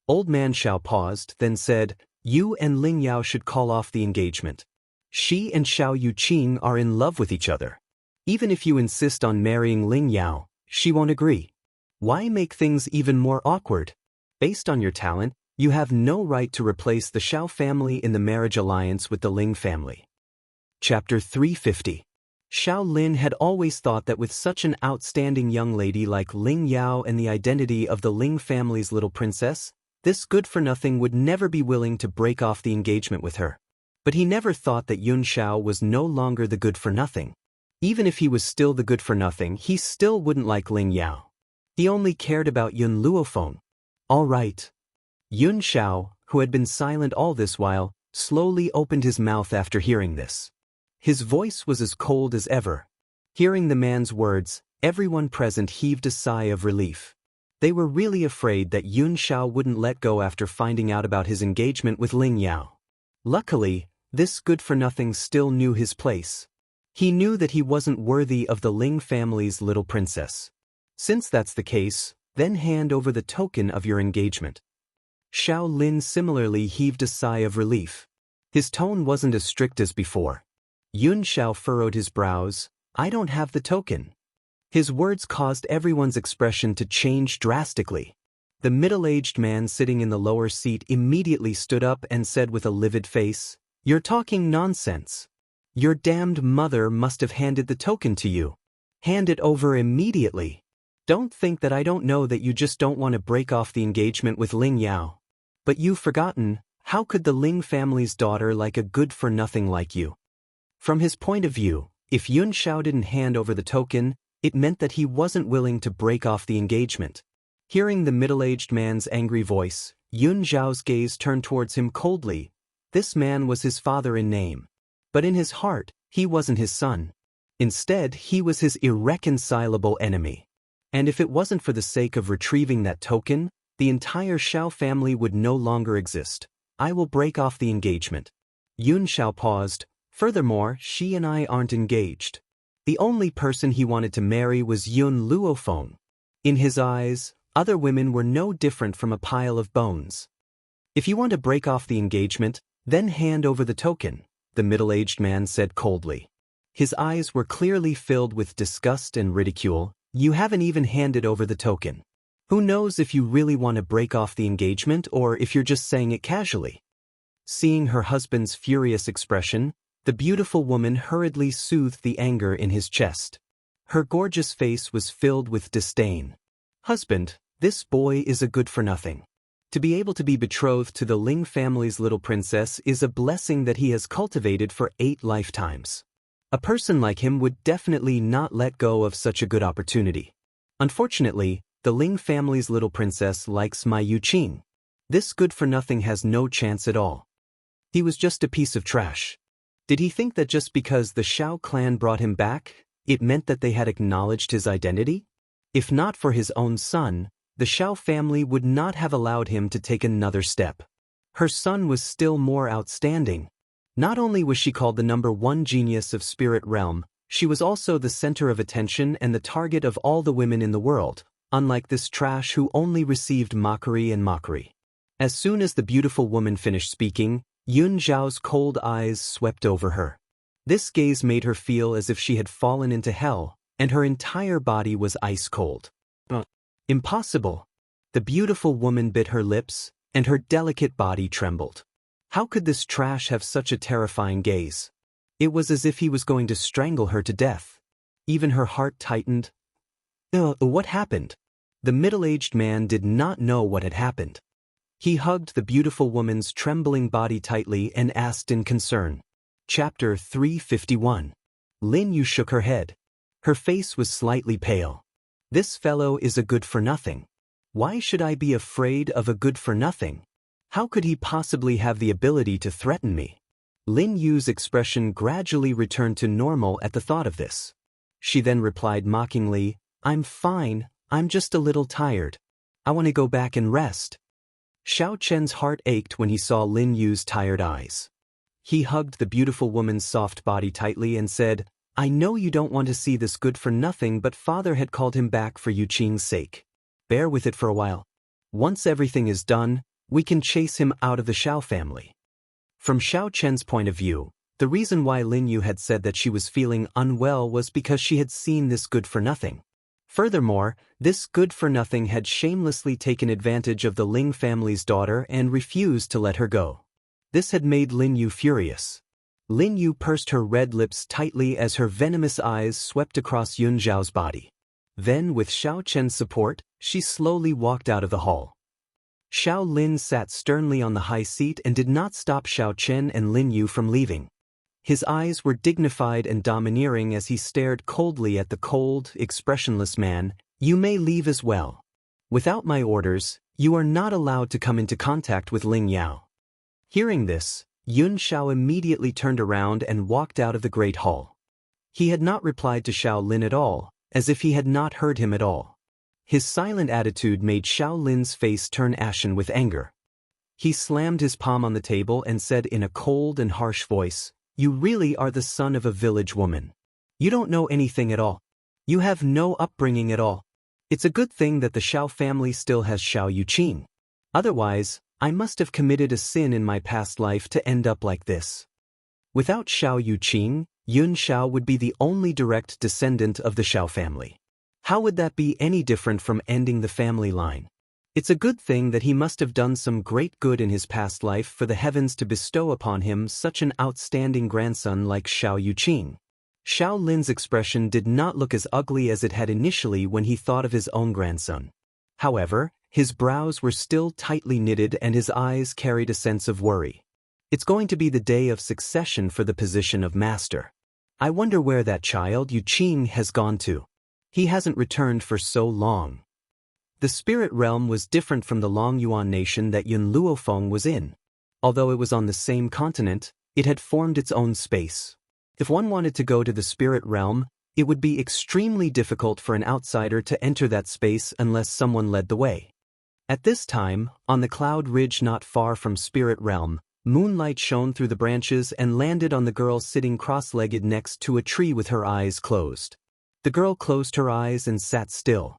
Old man Xiao paused, then said, You and Ling Yao should call off the engagement. She and Xiao Yuqing are in love with each other. Even if you insist on marrying Ling Yao, she won't agree. Why make things even more awkward? Based on your talent, you have no right to replace the Shao family in the marriage alliance with the Ling family. Chapter 350. Xiao Lin had always thought that with such an outstanding young lady like Ling Yao and the identity of the Ling family's little princess, this good-for-nothing would never be willing to break off the engagement with her. But he never thought that Yun Xiao was no longer the good-for-nothing. Even if he was still the good-for-nothing, he still wouldn't like Ling Yao. He only cared about Yun Luofeng. All right. Yun Xiao, who had been silent all this while, slowly opened his mouth after hearing this. His voice was as cold as ever. Hearing the man's words, everyone present heaved a sigh of relief. They were really afraid that Yun Xiao wouldn't let go after finding out about his engagement with Ling Yao. Luckily, this good-for-nothing still knew his place. He knew that he wasn't worthy of the Ling family's little princess. Since that's the case, then hand over the token of your engagement. Xiao Lin similarly heaved a sigh of relief. His tone wasn't as strict as before. Yun Xiao furrowed his brows. I don't have the token. His words caused everyone's expression to change drastically. The middle-aged man sitting in the lower seat immediately stood up and said with a livid face, "You're talking nonsense. Your damned mother must have handed the token to you. Hand it over immediately. Don't think that I don't know that you just don't want to break off the engagement with Ling Yao. But you've forgotten, how could the Ling family's daughter like a good-for-nothing like you?" From his point of view, if Yun Xiao didn't hand over the token, it meant that he wasn't willing to break off the engagement. Hearing the middle-aged man's angry voice, Yun Xiao's gaze turned towards him coldly. This man was his father in name. But in his heart, he wasn't his son. Instead, he was his irreconcilable enemy. And if it wasn't for the sake of retrieving that token, the entire Xiao family would no longer exist. I will break off the engagement. Yun Xiao paused. Furthermore, she and I aren't engaged. The only person he wanted to marry was Yun Luofeng. In his eyes, other women were no different from a pile of bones. If you want to break off the engagement, then hand over the token, the middle-aged man said coldly. His eyes were clearly filled with disgust and ridicule. You haven't even handed over the token. Who knows if you really want to break off the engagement or if you're just saying it casually? Seeing her husband's furious expression, the beautiful woman hurriedly soothed the anger in his chest. Her gorgeous face was filled with disdain. Husband, this boy is a good-for-nothing. To be able to be betrothed to the Ling family's little princess is a blessing that he has cultivated for 8 lifetimes. A person like him would definitely not let go of such a good opportunity. Unfortunately, the Ling family's little princess likes my Yuqing. This good-for-nothing has no chance at all. He was just a piece of trash. Did he think that just because the Xiao clan brought him back, it meant that they had acknowledged his identity? If not for his own son, the Xiao family would not have allowed him to take another step. Her son was still more outstanding. Not only was she called the #1 genius of spirit realm, she was also the center of attention and the target of all the women in the world, unlike this trash who only received mockery and mockery. As soon as the beautiful woman finished speaking, Yun Zhao's cold eyes swept over her. This gaze made her feel as if she had fallen into hell, and her entire body was ice cold. Impossible. The beautiful woman bit her lips, and her delicate body trembled. How could this trash have such a terrifying gaze? It was as if he was going to strangle her to death. Even her heart tightened. What happened? The middle-aged man did not know what had happened. He hugged the beautiful woman's trembling body tightly and asked in concern. Chapter 351. Lin Yu shook her head. Her face was slightly pale. This fellow is a good-for-nothing. Why should I be afraid of a good-for-nothing? How could he possibly have the ability to threaten me? Lin Yu's expression gradually returned to normal at the thought of this. She then replied mockingly, I'm fine, I'm just a little tired. I want to go back and rest. Xiao Chen's heart ached when he saw Lin Yu's tired eyes. He hugged the beautiful woman's soft body tightly and said, I know you don't want to see this good-for-nothing, but father had called him back for Yuqing's sake. Bear with it for a while. Once everything is done, we can chase him out of the Xiao family. From Xiao Chen's point of view, the reason why Lin Yu had said that she was feeling unwell was because she had seen this good-for-nothing. Furthermore, this good-for-nothing had shamelessly taken advantage of the Ling family's daughter and refused to let her go. This had made Lin Yu furious. Lin Yu pursed her red lips tightly as her venomous eyes swept across Yun Zhao's body. Then, with Xiao Chen's support, she slowly walked out of the hall. Xiao Lin sat sternly on the high seat and did not stop Xiao Chen and Lin Yu from leaving. His eyes were dignified and domineering as he stared coldly at the cold, expressionless man. "You may leave as well. Without my orders, you are not allowed to come into contact with Ling Yao." Hearing this, Yun Xiao immediately turned around and walked out of the great hall. He had not replied to Xiao Lin at all, as if he had not heard him at all. His silent attitude made Xiao Lin's face turn ashen with anger. He slammed his palm on the table and said in a cold and harsh voice, "You really are the son of a village woman. You don't know anything at all. You have no upbringing at all. It's a good thing that the Xiao family still has Xiao Yuqing. Otherwise, I must have committed a sin in my past life to end up like this." Without Xiao Yuqing, Yun Xiao would be the only direct descendant of the Xiao family. How would that be any different from ending the family line? It's a good thing that he must have done some great good in his past life for the heavens to bestow upon him such an outstanding grandson like Xiao Yuqing. Xiao Lin's expression did not look as ugly as it had initially when he thought of his own grandson. However, his brows were still tightly knitted and his eyes carried a sense of worry. It's going to be the day of succession for the position of master. I wonder where that child Yuqing has gone to. He hasn't returned for so long. The spirit realm was different from the Long Yuan nation that Yun Luofeng was in. Although it was on the same continent, it had formed its own space. If one wanted to go to the spirit realm, it would be extremely difficult for an outsider to enter that space unless someone led the way. At this time, on the cloud ridge not far from spirit realm, moonlight shone through the branches and landed on the girl sitting cross-legged next to a tree with her eyes closed. The girl closed her eyes and sat still.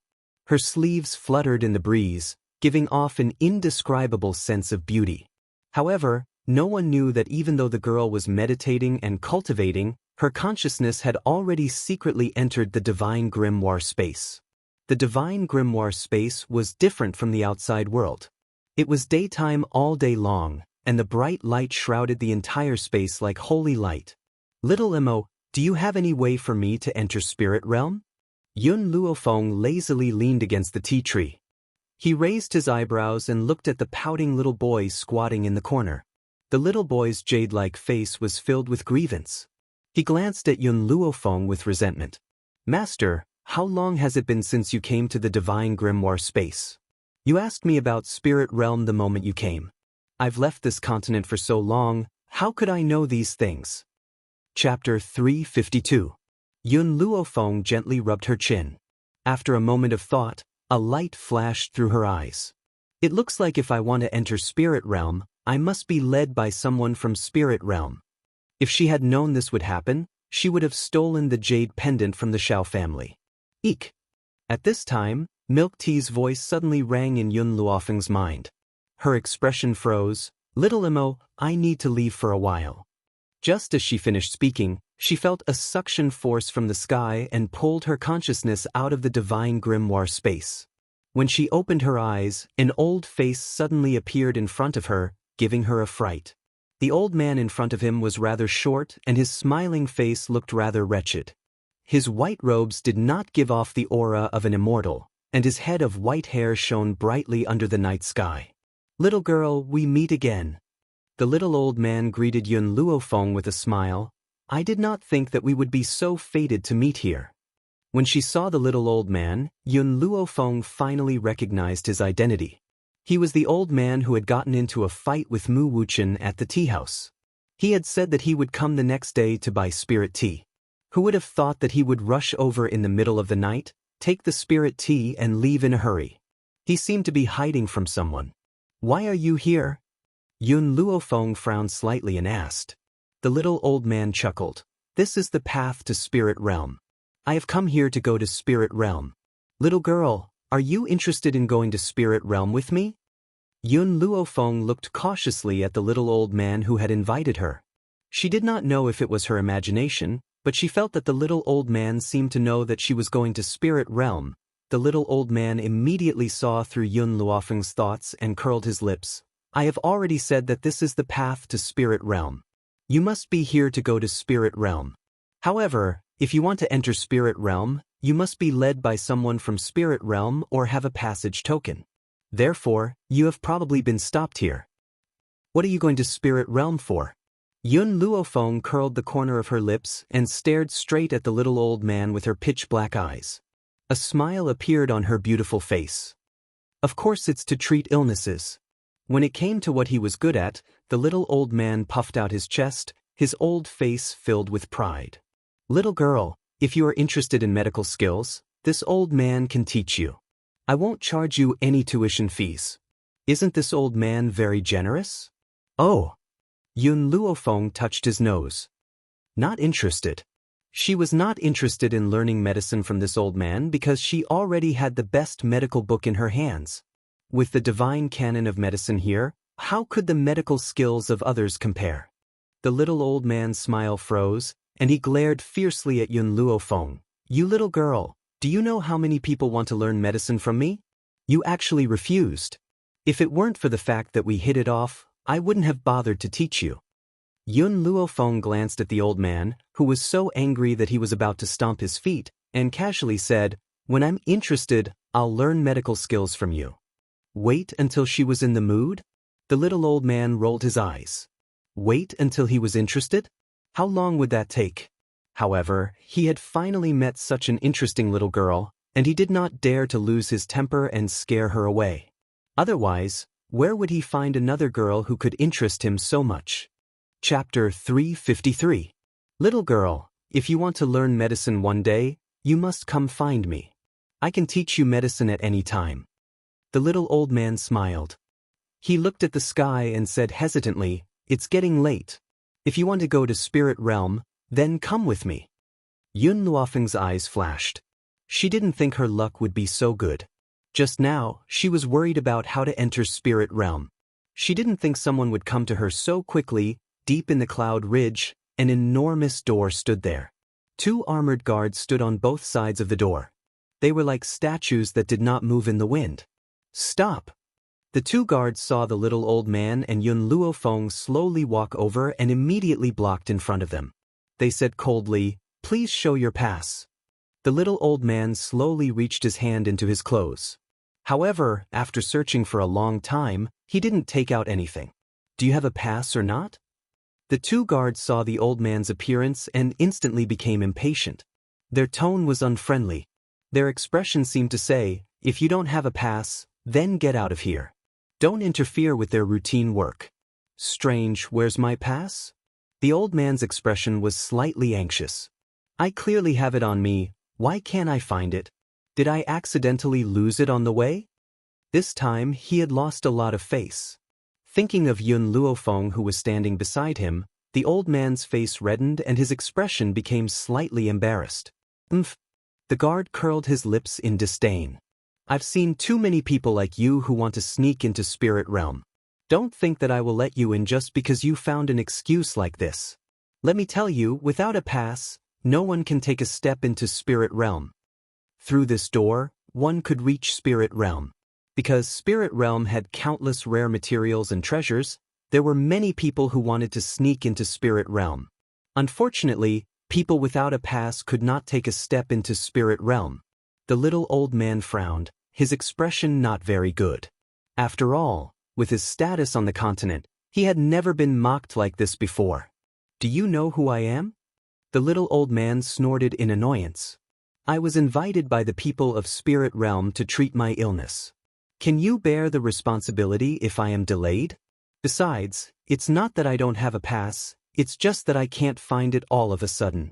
Her sleeves fluttered in the breeze, giving off an indescribable sense of beauty. However, no one knew that even though the girl was meditating and cultivating, her consciousness had already secretly entered the divine grimoire space. The divine grimoire space was different from the outside world. It was daytime all day long, and the bright light shrouded the entire space like holy light. "Little Imo, do you have any way for me to enter spirit realm?" Yun Luofeng lazily leaned against the tea tree. He raised his eyebrows and looked at the pouting little boy squatting in the corner. The little boy's jade-like face was filled with grievance. He glanced at Yun Luofeng with resentment. "Master, how long has it been since you came to the divine grimoire space? You asked me about spirit realm the moment you came. I've left this continent for so long, how could I know these things?" Chapter 352. Yun Luofeng gently rubbed her chin. After a moment of thought, a light flashed through her eyes. "It looks like if I want to enter spirit realm, I must be led by someone from spirit realm." If she had known this would happen, she would have stolen the jade pendant from the Xiao family. Eek! At this time, Milk Tea's voice suddenly rang in Yun Luofeng's mind. Her expression froze. "Little Imo, I need to leave for a while." Just as she finished speaking, she felt a suction force from the sky and pulled her consciousness out of the divine grimoire space. When she opened her eyes, an old face suddenly appeared in front of her, giving her a fright. The old man in front of him was rather short and his smiling face looked rather wretched. His white robes did not give off the aura of an immortal, and his head of white hair shone brightly under the night sky. "Little girl, we meet again." The little old man greeted Yun Luofeng with a smile. "I did not think that we would be so fated to meet here." When she saw the little old man, Yun Luofeng finally recognized his identity. He was the old man who had gotten into a fight with Mu Wuchen at the tea house. He had said that he would come the next day to buy spirit tea. Who would have thought that he would rush over in the middle of the night, take the spirit tea and leave in a hurry? He seemed to be hiding from someone. "Why are you here?" Yun Luofeng frowned slightly and asked. The little old man chuckled. "This is the path to spirit realm. I have come here to go to spirit realm. Little girl, are you interested in going to spirit realm with me?" Yun Luofeng looked cautiously at the little old man who had invited her. She did not know if it was her imagination, but she felt that the little old man seemed to know that she was going to spirit realm. The little old man immediately saw through Yun Luofeng's thoughts and curled his lips. "I have already said that this is the path to spirit realm. You must be here to go to spirit realm. However, if you want to enter spirit realm, you must be led by someone from spirit realm or have a passage token. Therefore, you have probably been stopped here." "What are you going to spirit realm for?" Yun Luofeng curled the corner of her lips and stared straight at the little old man with her pitch-black eyes. A smile appeared on her beautiful face. Of course it's to treat illnesses. When it came to what he was good at, the little old man puffed out his chest, his old face filled with pride. Little girl, if you are interested in medical skills, this old man can teach you. I won't charge you any tuition fees. Isn't this old man very generous? Oh. Yun Luofeng touched his nose. Not interested. She was not interested in learning medicine from this old man because she already had the best medical book in her hands. With the divine canon of medicine here, how could the medical skills of others compare? The little old man's smile froze, and he glared fiercely at Yun Luofeng. You little girl, do you know how many people want to learn medicine from me? You actually refused. If it weren't for the fact that we hit it off, I wouldn't have bothered to teach you. Yun Luofeng glanced at the old man, who was so angry that he was about to stomp his feet, and casually said, When I'm interested, I'll learn medical skills from you. Wait until she was in the mood? The little old man rolled his eyes. Wait until he was interested? How long would that take? However, he had finally met such an interesting little girl, and he did not dare to lose his temper and scare her away. Otherwise, where would he find another girl who could interest him so much? Chapter 353. Little girl, if you want to learn medicine one day, you must come find me. I can teach you medicine at any time. The little old man smiled. He looked at the sky and said hesitantly, It's getting late. If you want to go to Spirit Realm, then come with me. Yun Luofeng's eyes flashed. She didn't think her luck would be so good. Just now, she was worried about how to enter Spirit Realm. She didn't think someone would come to her so quickly. Deep in the cloud ridge, an enormous door stood there. 2 armored guards stood on both sides of the door. They were like statues that did not move in the wind. Stop! The 2 guards saw the little old man and Yun Luofeng slowly walk over and immediately blocked in front of them. They said coldly, Please show your pass. The little old man slowly reached his hand into his clothes. However, after searching for a long time, he didn't take out anything. Do you have a pass or not? The 2 guards saw the old man's appearance and instantly became impatient. Their tone was unfriendly. Their expression seemed to say, If you don't have a pass, then get out of here. Don't interfere with their routine work. Strange, where's my pass? The old man's expression was slightly anxious. I clearly have it on me, why can't I find it? Did I accidentally lose it on the way? This time he had lost a lot of face. Thinking of Yun Luofeng who was standing beside him, the old man's face reddened and his expression became slightly embarrassed. Umph. The guard curled his lips in disdain. I've seen too many people like you who want to sneak into Spirit Realm. Don't think that I will let you in just because you found an excuse like this. Let me tell you, without a pass, no one can take a step into Spirit Realm. Through this door, one could reach Spirit Realm. Because Spirit Realm had countless rare materials and treasures, there were many people who wanted to sneak into Spirit Realm. Unfortunately, people without a pass could not take a step into Spirit Realm. The little old man frowned, his expression not very good. After all, with his status on the continent, he had never been mocked like this before. Do you know who I am? The little old man snorted in annoyance. I was invited by the people of Spirit Realm to treat my illness. Can you bear the responsibility if I am delayed? Besides, it's not that I don't have a pass, it's just that I can't find it all of a sudden.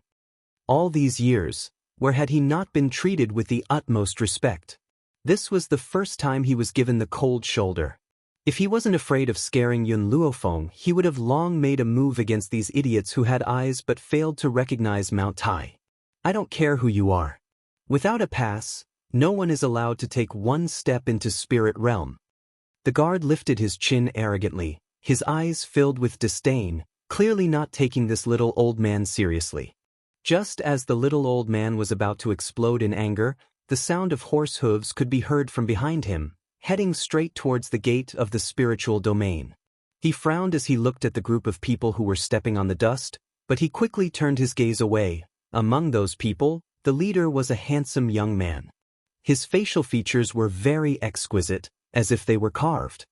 All these years, where had he not been treated with the utmost respect? This was the first time he was given the cold shoulder. If he wasn't afraid of scaring Yun Luofeng, he would have long made a move against these idiots who had eyes but failed to recognize Mount Tai. I don't care who you are. Without a pass, no one is allowed to take one step into Spirit Realm. The guard lifted his chin arrogantly, his eyes filled with disdain, clearly not taking this little old man seriously. Just as the little old man was about to explode in anger, the sound of horse hooves could be heard from behind him, heading straight towards the gate of the spiritual domain. He frowned as he looked at the group of people who were stepping on the dust, but he quickly turned his gaze away. Among those people, the leader was a handsome young man. His facial features were very exquisite, as if they were carved.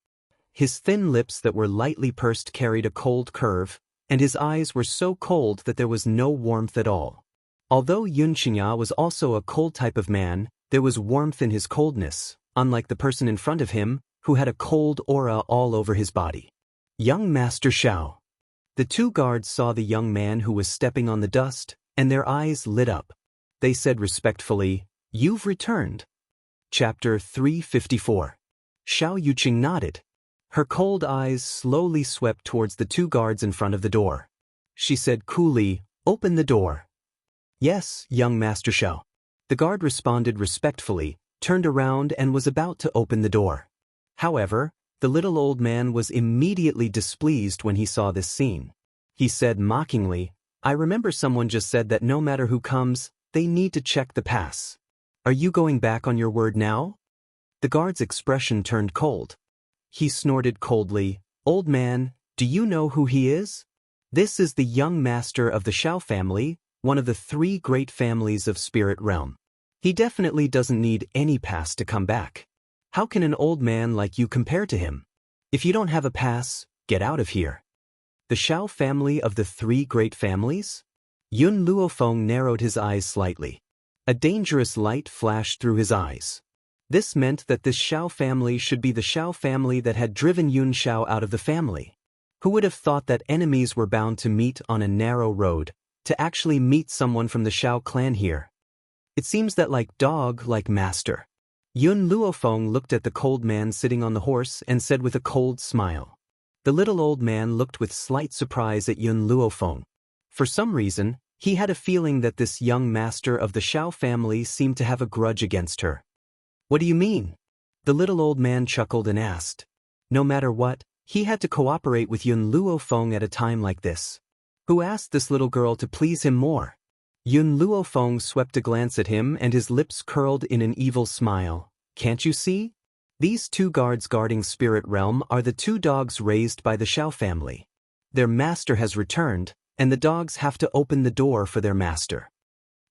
His thin lips that were lightly pursed carried a cold curve, and his eyes were so cold that there was no warmth at all. Although Xianxia was also a cold type of man, there was warmth in his coldness, unlike the person in front of him, who had a cold aura all over his body. Young Master Xiao. The two guards saw the young man who was stepping on the dust, and their eyes lit up. They said respectfully, "You've returned." Chapter 354. Xiao Yuqing nodded. Her cold eyes slowly swept towards the two guards in front of the door. She said coolly, "Open the door." "Yes, young Master Xiao." The guard responded respectfully, turned around and was about to open the door. However, the little old man was immediately displeased when he saw this scene. He said mockingly, "I remember someone just said that no matter who comes, they need to check the pass. Are you going back on your word now?" The guard's expression turned cold. He snorted coldly, "Old man, do you know who he is? This is the young master of the Xiao family, one of the 3 great families of Spirit Realm. He definitely doesn't need any pass to come back. How can an old man like you compare to him? If you don't have a pass, get out of here." The Xiao family of the 3 great families? Yun Luofeng narrowed his eyes slightly. A dangerous light flashed through his eyes. This meant that this Xiao family should be the Xiao family that had driven Yun Xiao out of the family. Who would have thought that enemies were bound to meet on a narrow road, to actually meet someone from the Xiao clan here? It seems that like dog, like master. Yun Luofeng looked at the cold man sitting on the horse and said with a cold smile. The little old man looked with slight surprise at Yun Luofeng. For some reason, he had a feeling that this young master of the Xiao family seemed to have a grudge against her. "What do you mean?" The little old man chuckled and asked. No matter what, he had to cooperate with Yun Luofeng at a time like this. Who asked this little girl to please him more? Yun Luofeng swept a glance at him and his lips curled in an evil smile. "Can't you see? These 2 guards guarding Spirit Realm are the 2 dogs raised by the Xiao family. Their master has returned, and the dogs have to open the door for their master."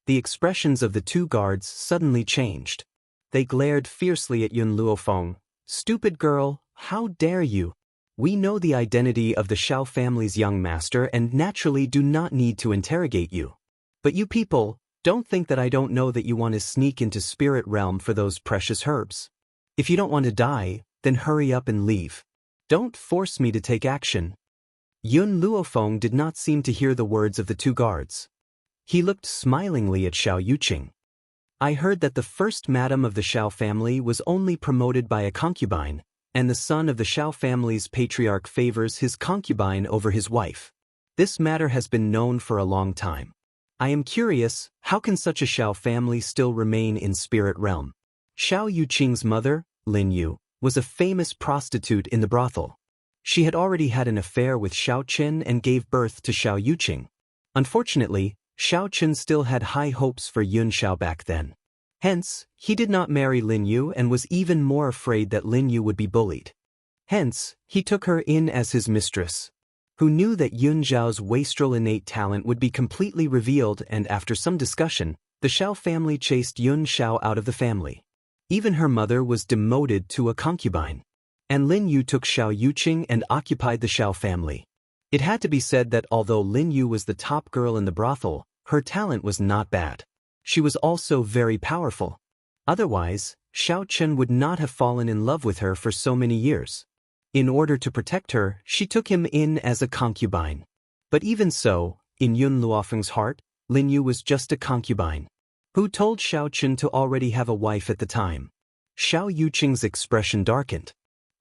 The expressions of the 2 guards suddenly changed. They glared fiercely at Yun Luofeng. "Stupid girl, how dare you? We know the identity of the Xiao family's young master and naturally do not need to interrogate you. But you people, don't think that I don't know that you want to sneak into Spirit Realm for those precious herbs. If you don't want to die, then hurry up and leave. Don't force me to take action." Yun Luofeng did not seem to hear the words of the 2 guards. He looked smilingly at Xiao Yuqing. "I heard that the first madam of the Xiao family was only promoted by a concubine, and the son of the Xiao family's patriarch favors his concubine over his wife. This matter has been known for a long time. I am curious, how can such a Xiao family still remain in Spirit Realm?" Xiao Yuqing's mother, Lin Yu, was a famous prostitute in the brothel. She had already had an affair with Xiao Qin and gave birth to Xiao Yuqing. Unfortunately, Xiao Qin still had high hopes for Yun Xiao back then. Hence, he did not marry Lin Yu and was even more afraid that Lin Yu would be bullied. Hence, he took her in as his mistress. Who knew that Yun Xiao's wastrel innate talent would be completely revealed, and after some discussion, the Xiao family chased Yun Xiao out of the family. Even her mother was demoted to a concubine. And Lin Yu took Xiao Yuqing and occupied the Xiao family. It had to be said that although Lin Yu was the top girl in the brothel, her talent was not bad. She was also very powerful. Otherwise, Xiao Qin would not have fallen in love with her for so many years. In order to protect her, she took him in as a concubine. But even so, in Yun Luofeng's heart, Lin Yu was just a concubine. Who told Xiao Qin to already have a wife at the time? Xiao Yuqing's expression darkened.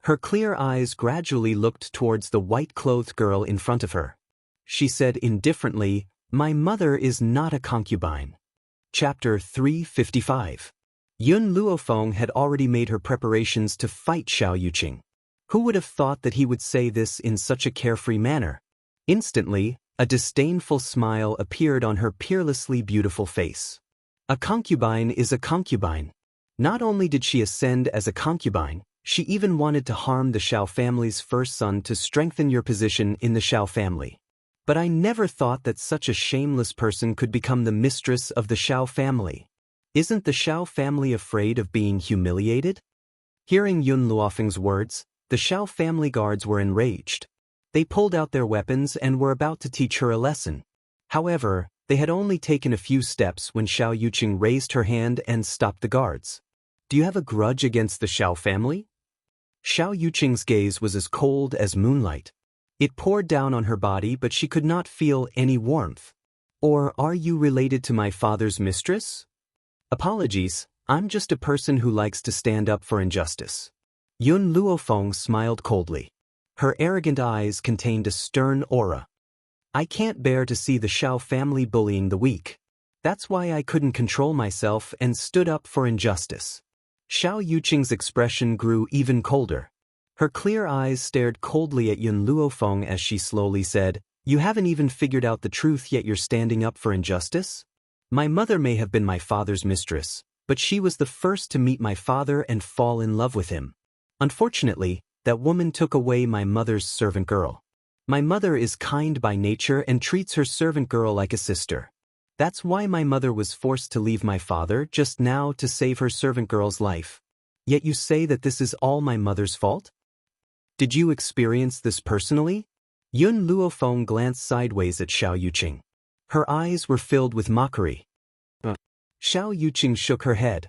Her clear eyes gradually looked towards the white-clothed girl in front of her. She said indifferently, "My mother is not a concubine." Chapter 355. Yun Luofeng had already made her preparations to fight Xiao Yuqing. Who would have thought that he would say this in such a carefree manner? Instantly, a disdainful smile appeared on her peerlessly beautiful face. A concubine is a concubine. Not only did she ascend as a concubine, she even wanted to harm the Xiao family's first son to strengthen your position in the Xiao family. But I never thought that such a shameless person could become the mistress of the Xiao family. Isn't the Xiao family afraid of being humiliated? Hearing Yun Luofeng's words, the Xiao family guards were enraged. They pulled out their weapons and were about to teach her a lesson. However, they had only taken a few steps when Xiao Yuqing raised her hand and stopped the guards. Do you have a grudge against the Xiao family? Xiao Yuqing's gaze was as cold as moonlight. It poured down on her body, but she could not feel any warmth. Or are you related to my father's mistress? Apologies, I'm just a person who likes to stand up for injustice. Yun Luofeng smiled coldly. Her arrogant eyes contained a stern aura. I can't bear to see the Xiao family bullying the weak. That's why I couldn't control myself and stood up for injustice. Xiao Yuqing's expression grew even colder. Her clear eyes stared coldly at Yun Luofeng as she slowly said, You haven't even figured out the truth yet you're standing up for injustice? My mother may have been my father's mistress, but she was the first to meet my father and fall in love with him. Unfortunately, that woman took away my mother's servant girl. My mother is kind by nature and treats her servant girl like a sister. That's why my mother was forced to leave my father just now to save her servant girl's life. Yet you say that this is all my mother's fault? Did you experience this personally? Yun Luofeng glanced sideways at Xiao Yuqing. Her eyes were filled with mockery. Xiao Yuqing shook her head.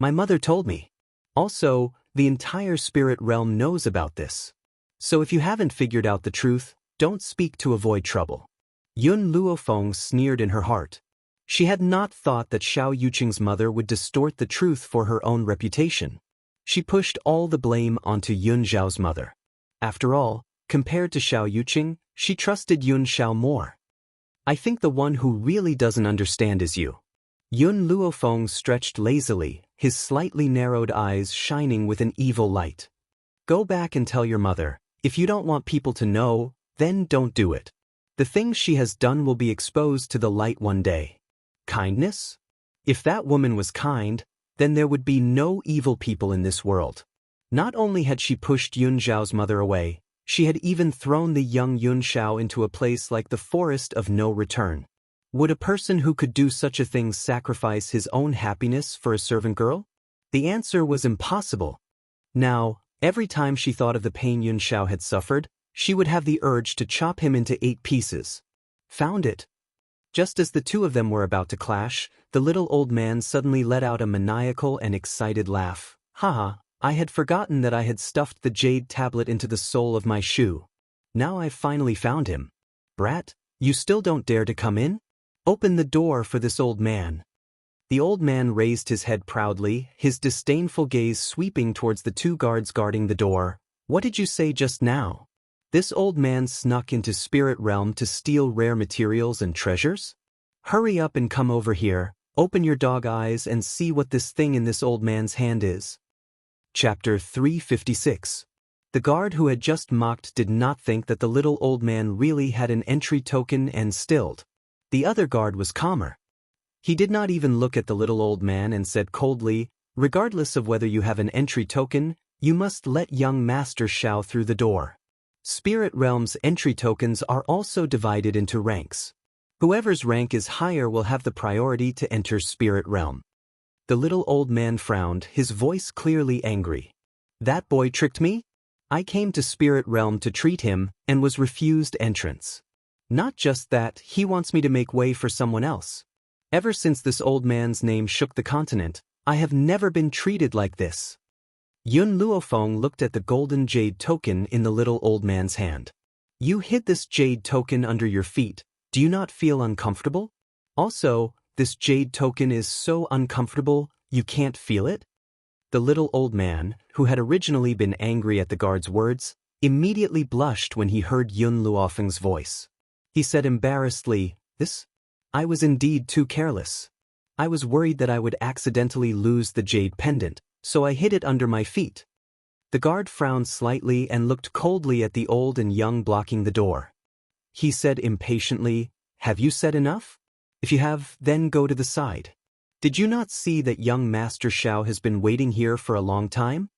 My mother told me. Also, the entire spirit realm knows about this. So if you haven't figured out the truth, don't speak to avoid trouble. Yun Luofeng sneered in her heart. She had not thought that Xiao Yuqing's mother would distort the truth for her own reputation. She pushed all the blame onto Yun Zhao's mother. After all, compared to Xiao Yuqing, she trusted Yun Xiao more. I think the one who really doesn't understand is you. Yun Luofeng stretched lazily, his slightly narrowed eyes shining with an evil light. Go back and tell your mother, if you don't want people to know, then don't do it. The things she has done will be exposed to the light one day. Kindness? If that woman was kind, then there would be no evil people in this world. Not only had she pushed Yun Zhao's mother away, she had even thrown the young Yun Xiao into a place like the forest of no return. Would a person who could do such a thing sacrifice his own happiness for a servant girl? The answer was impossible. Now, every time she thought of the pain Yun Xiao had suffered, she would have the urge to chop him into 8 pieces. Found it. Just as the two of them were about to clash, the little old man suddenly let out a maniacal and excited laugh. Haha, I had forgotten that I had stuffed the jade tablet into the sole of my shoe. Now I've finally found him. Brat, you still don't dare to come in? Open the door for this old man. The old man raised his head proudly, his disdainful gaze sweeping towards the 2 guards guarding the door. What did you say just now? This old man snuck into spirit realm to steal rare materials and treasures? Hurry up and come over here, open your dog eyes and see what this thing in this old man's hand is. Chapter 356. The guard who had just mocked did not think that the little old man really had an entry token and stilled. The other guard was calmer. He did not even look at the little old man and said coldly, regardless of whether you have an entry token, you must let young Master Xiao through the door. Spirit Realm's entry tokens are also divided into ranks. Whoever's rank is higher will have the priority to enter Spirit Realm. The little old man frowned, his voice clearly angry. That boy tricked me? I came to Spirit Realm to treat him and was refused entrance. Not just that, he wants me to make way for someone else. Ever since this old man's name shook the continent, I have never been treated like this. Yun Luofeng looked at the golden jade token in the little old man's hand. You hid this jade token under your feet. Do you not feel uncomfortable? Also, this jade token is so uncomfortable, you can't feel it? The little old man, who had originally been angry at the guard's words, immediately blushed when he heard Yun Luofeng's voice. He said embarrassedly, I was indeed too careless. I was worried that I would accidentally lose the jade pendant, so I hid it under my feet. The guard frowned slightly and looked coldly at the old and young blocking the door. He said impatiently, Have you said enough? If you have, then go to the side. Did you not see that young Master Xiao has been waiting here for a long time?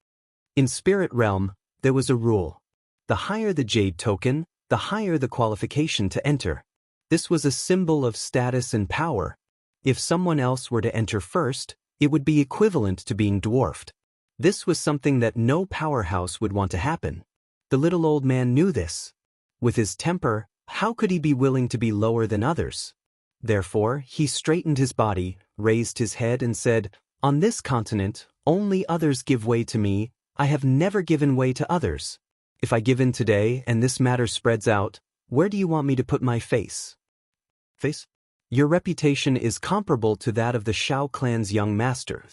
In Spirit Realm, there was a rule. The higher the jade token, the higher the qualification to enter. This was a symbol of status and power. If someone else were to enter first, it would be equivalent to being dwarfed. This was something that no powerhouse would want to happen. The little old man knew this. With his temper, how could he be willing to be lower than others? Therefore, he straightened his body, raised his head and said, "On this continent, only others give way to me. I have never given way to others. If I give in today and this matter spreads out, where do you want me to put my face? Your reputation is comparable to that of the Shao clan's young master."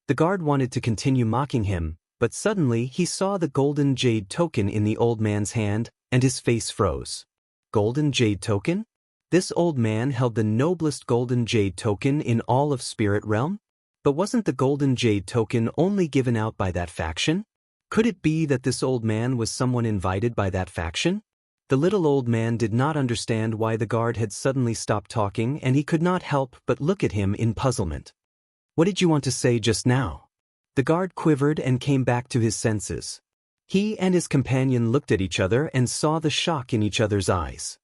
The guard wanted to continue mocking him, but suddenly he saw the golden jade token in the old man's hand, and his face froze. Golden jade token? This old man held the noblest golden jade token in all of Spirit Realm? But wasn't the golden jade token only given out by that faction? Could it be that this old man was someone invited by that faction? The little old man did not understand why the guard had suddenly stopped talking, and he could not help but look at him in puzzlement. "What did you want to say just now?" The guard quivered and came back to his senses. He and his companion looked at each other and saw the shock in each other's eyes.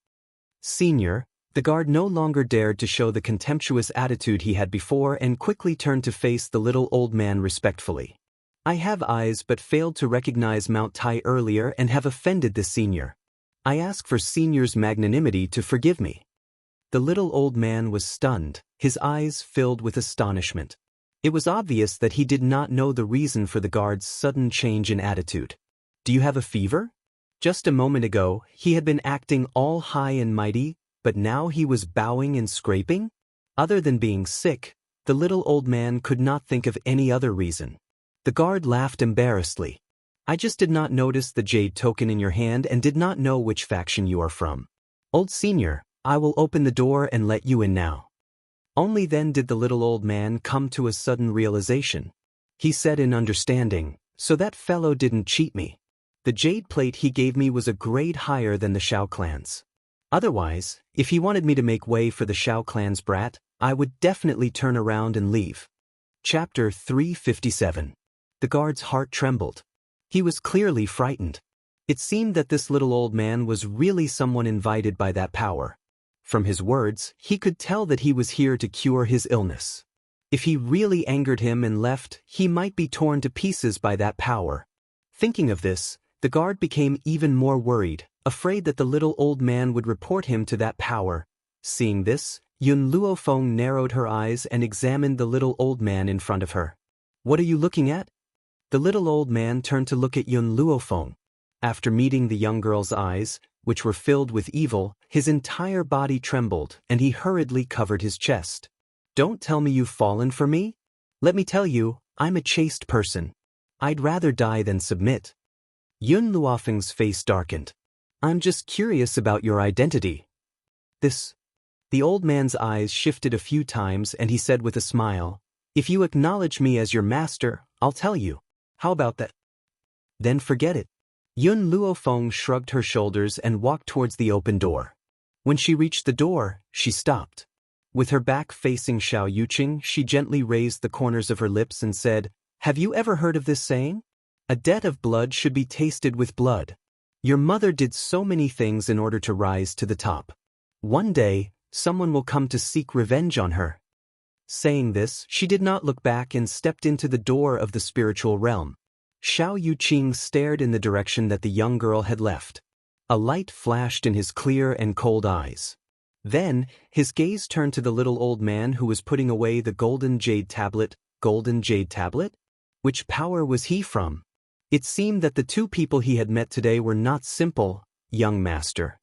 "Senior," the guard no longer dared to show the contemptuous attitude he had before and quickly turned to face the little old man respectfully. "I have eyes but failed to recognize Mount Tai earlier and have offended the senior. I ask for senior's magnanimity to forgive me." The little old man was stunned, his eyes filled with astonishment. It was obvious that he did not know the reason for the guard's sudden change in attitude. "Do you have a fever?" Just a moment ago, he had been acting all high and mighty, but now he was bowing and scraping? Other than being sick, the little old man could not think of any other reason. The guard laughed embarrassedly. "I just did not notice the jade token in your hand and did not know which faction you are from. Old senior, I will open the door and let you in now." Only then did the little old man come to a sudden realization. He said in understanding, "So that fellow didn't cheat me. The jade plate he gave me was a grade higher than the Shao clan's. Otherwise, if he wanted me to make way for the Shao clan's brat, I would definitely turn around and leave." Chapter 357. The guard's heart trembled. He was clearly frightened. It seemed that this little old man was really someone invited by that power. From his words, he could tell that he was here to cure his illness. If he really angered him and left, he might be torn to pieces by that power. Thinking of this, the guard became even more worried, afraid that the little old man would report him to that power. Seeing this, Yun Luofeng narrowed her eyes and examined the little old man in front of her. "What are you looking at?" The little old man turned to look at Yun Luofeng. After meeting the young girl's eyes, which were filled with evil, his entire body trembled and he hurriedly covered his chest. "Don't tell me you've fallen for me? Let me tell you, I'm a chaste person. I'd rather die than submit." Yun Luofeng's face darkened. "I'm just curious about your identity." The old man's eyes shifted a few times and he said with a smile, "If you acknowledge me as your master, I'll tell you. How about that?" "Then forget it." Yun Luofeng shrugged her shoulders and walked towards the open door. When she reached the door, she stopped. With her back facing Xiao Yuqing, she gently raised the corners of her lips and said, "Have you ever heard of this saying? A debt of blood should be tasted with blood. Your mother did so many things in order to rise to the top. One day, someone will come to seek revenge on her." Saying this, she did not look back and stepped into the door of the spiritual realm. Xiao Yuqing stared in the direction that the young girl had left. A light flashed in his clear and cold eyes. Then, his gaze turned to the little old man who was putting away the golden jade tablet. Golden jade tablet? Which power was he from? It seemed that the two people he had met today were not simple, young master.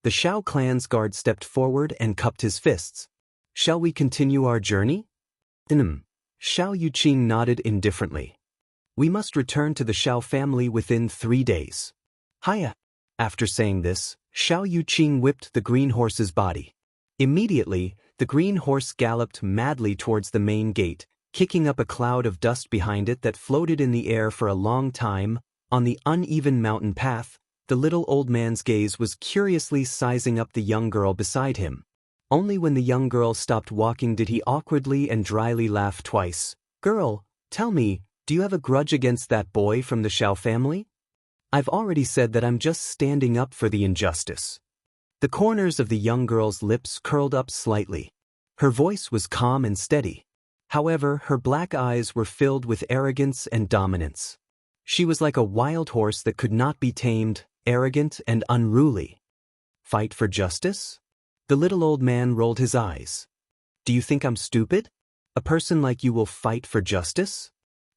The Shao clan's guard stepped forward and cupped his fists. "Shall we continue our journey?" Xiao Yuqing nodded indifferently. "We must return to the Shao family within 3 days. Hiya." After saying this, Xiao Yuqing whipped the green horse's body. Immediately, the green horse galloped madly towards the main gate, kicking up a cloud of dust behind it that floated in the air for a long time. On the uneven mountain path, the little old man's gaze was curiously sizing up the young girl beside him. Only when the young girl stopped walking did he awkwardly and dryly laugh twice. "Girl, tell me, do you have a grudge against that boy from the Shao family?" "I've already said that I'm just standing up for the injustice." The corners of the young girl's lips curled up slightly. Her voice was calm and steady. However, her black eyes were filled with arrogance and dominance. She was like a wild horse that could not be tamed, arrogant and unruly. Fight for justice? The little old man rolled his eyes. Do you think I'm stupid? A person like you will fight for justice?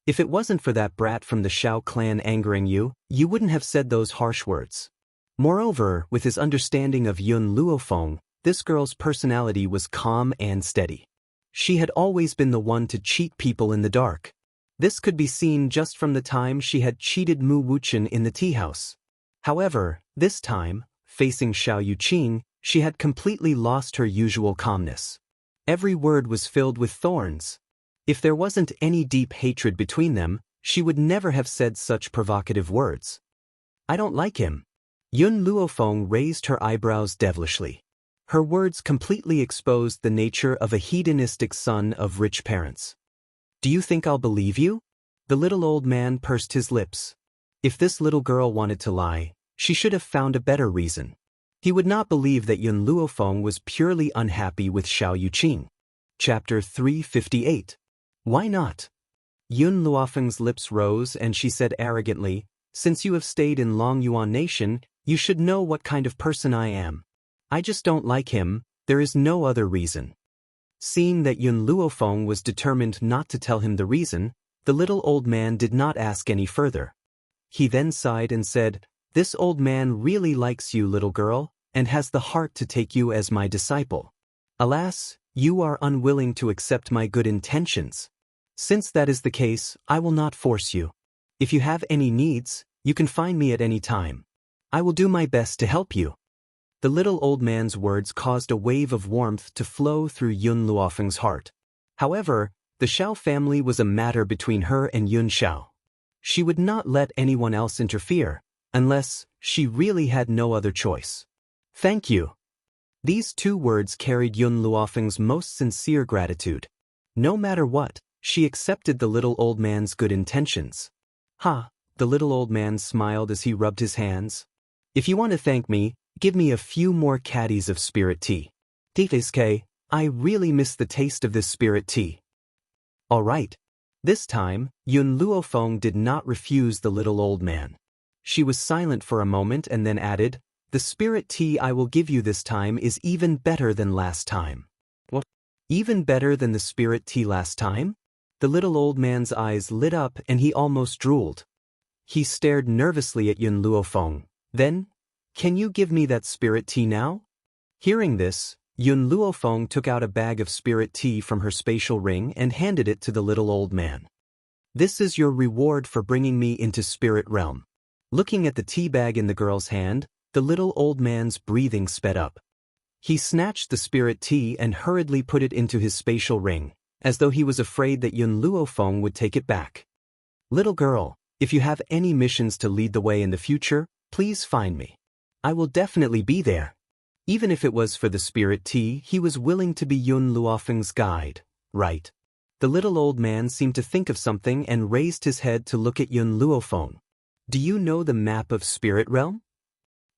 If it wasn't for that brat from the Xiao clan angering you, you wouldn't have said those harsh words. Moreover, with his understanding of Yun Luofeng, this girl's personality was calm and steady. She had always been the one to cheat people in the dark. This could be seen just from the time she had cheated Mu Wuchen in the tea house. However, this time, facing Xiao Yuqing, she had completely lost her usual calmness. Every word was filled with thorns. If there wasn't any deep hatred between them, she would never have said such provocative words. I don't like him. Yun Luofeng raised her eyebrows devilishly. Her words completely exposed the nature of a hedonistic son of rich parents. Do you think I'll believe you? The little old man pursed his lips. If this little girl wanted to lie, she should have found a better reason. He would not believe that Yun Luofeng was purely unhappy with Xiao Yuqing. Chapter 358. Why not? Yun Luofeng's lips rose and she said arrogantly, Since you have stayed in Longyuan Nation, you should know what kind of person I am. I just don't like him, there is no other reason. Seeing that Yun Luofeng was determined not to tell him the reason, the little old man did not ask any further. He then sighed and said, This old man really likes you, little girl, and has the heart to take you as my disciple. Alas, you are unwilling to accept my good intentions. Since that is the case, I will not force you. If you have any needs, you can find me at any time. I will do my best to help you. The little old man's words caused a wave of warmth to flow through Yun Luofeng's heart. However, the Xiao family was a matter between her and Yun Xiao. She would not let anyone else interfere, unless she really had no other choice. Thank you. These two words carried Yun Luofeng's most sincere gratitude. No matter what, she accepted the little old man's good intentions. The little old man smiled as he rubbed his hands. If you want to thank me, give me a few more caddies of spirit tea. Tifiske, I really miss the taste of this spirit tea. All right. This time, Yun Luofeng did not refuse the little old man. She was silent for a moment and then added, The spirit tea I will give you this time is even better than last time. What? Even better than the spirit tea last time? The little old man's eyes lit up and he almost drooled. He stared nervously at Yun Luofeng. Then, Can you give me that spirit tea now? Hearing this, Yun Luofeng took out a bag of spirit tea from her spatial ring and handed it to the little old man. This is your reward for bringing me into spirit realm. Looking at the tea bag in the girl's hand, the little old man's breathing sped up. He snatched the spirit tea and hurriedly put it into his spatial ring, as though he was afraid that Yun Luofeng would take it back. Little girl, if you have any missions to lead the way in the future, please find me. I will definitely be there. Even if it was for the spirit tea, he was willing to be Yun Luofeng's guide, right? The little old man seemed to think of something and raised his head to look at Yun Luofeng. Do you know the map of spirit realm?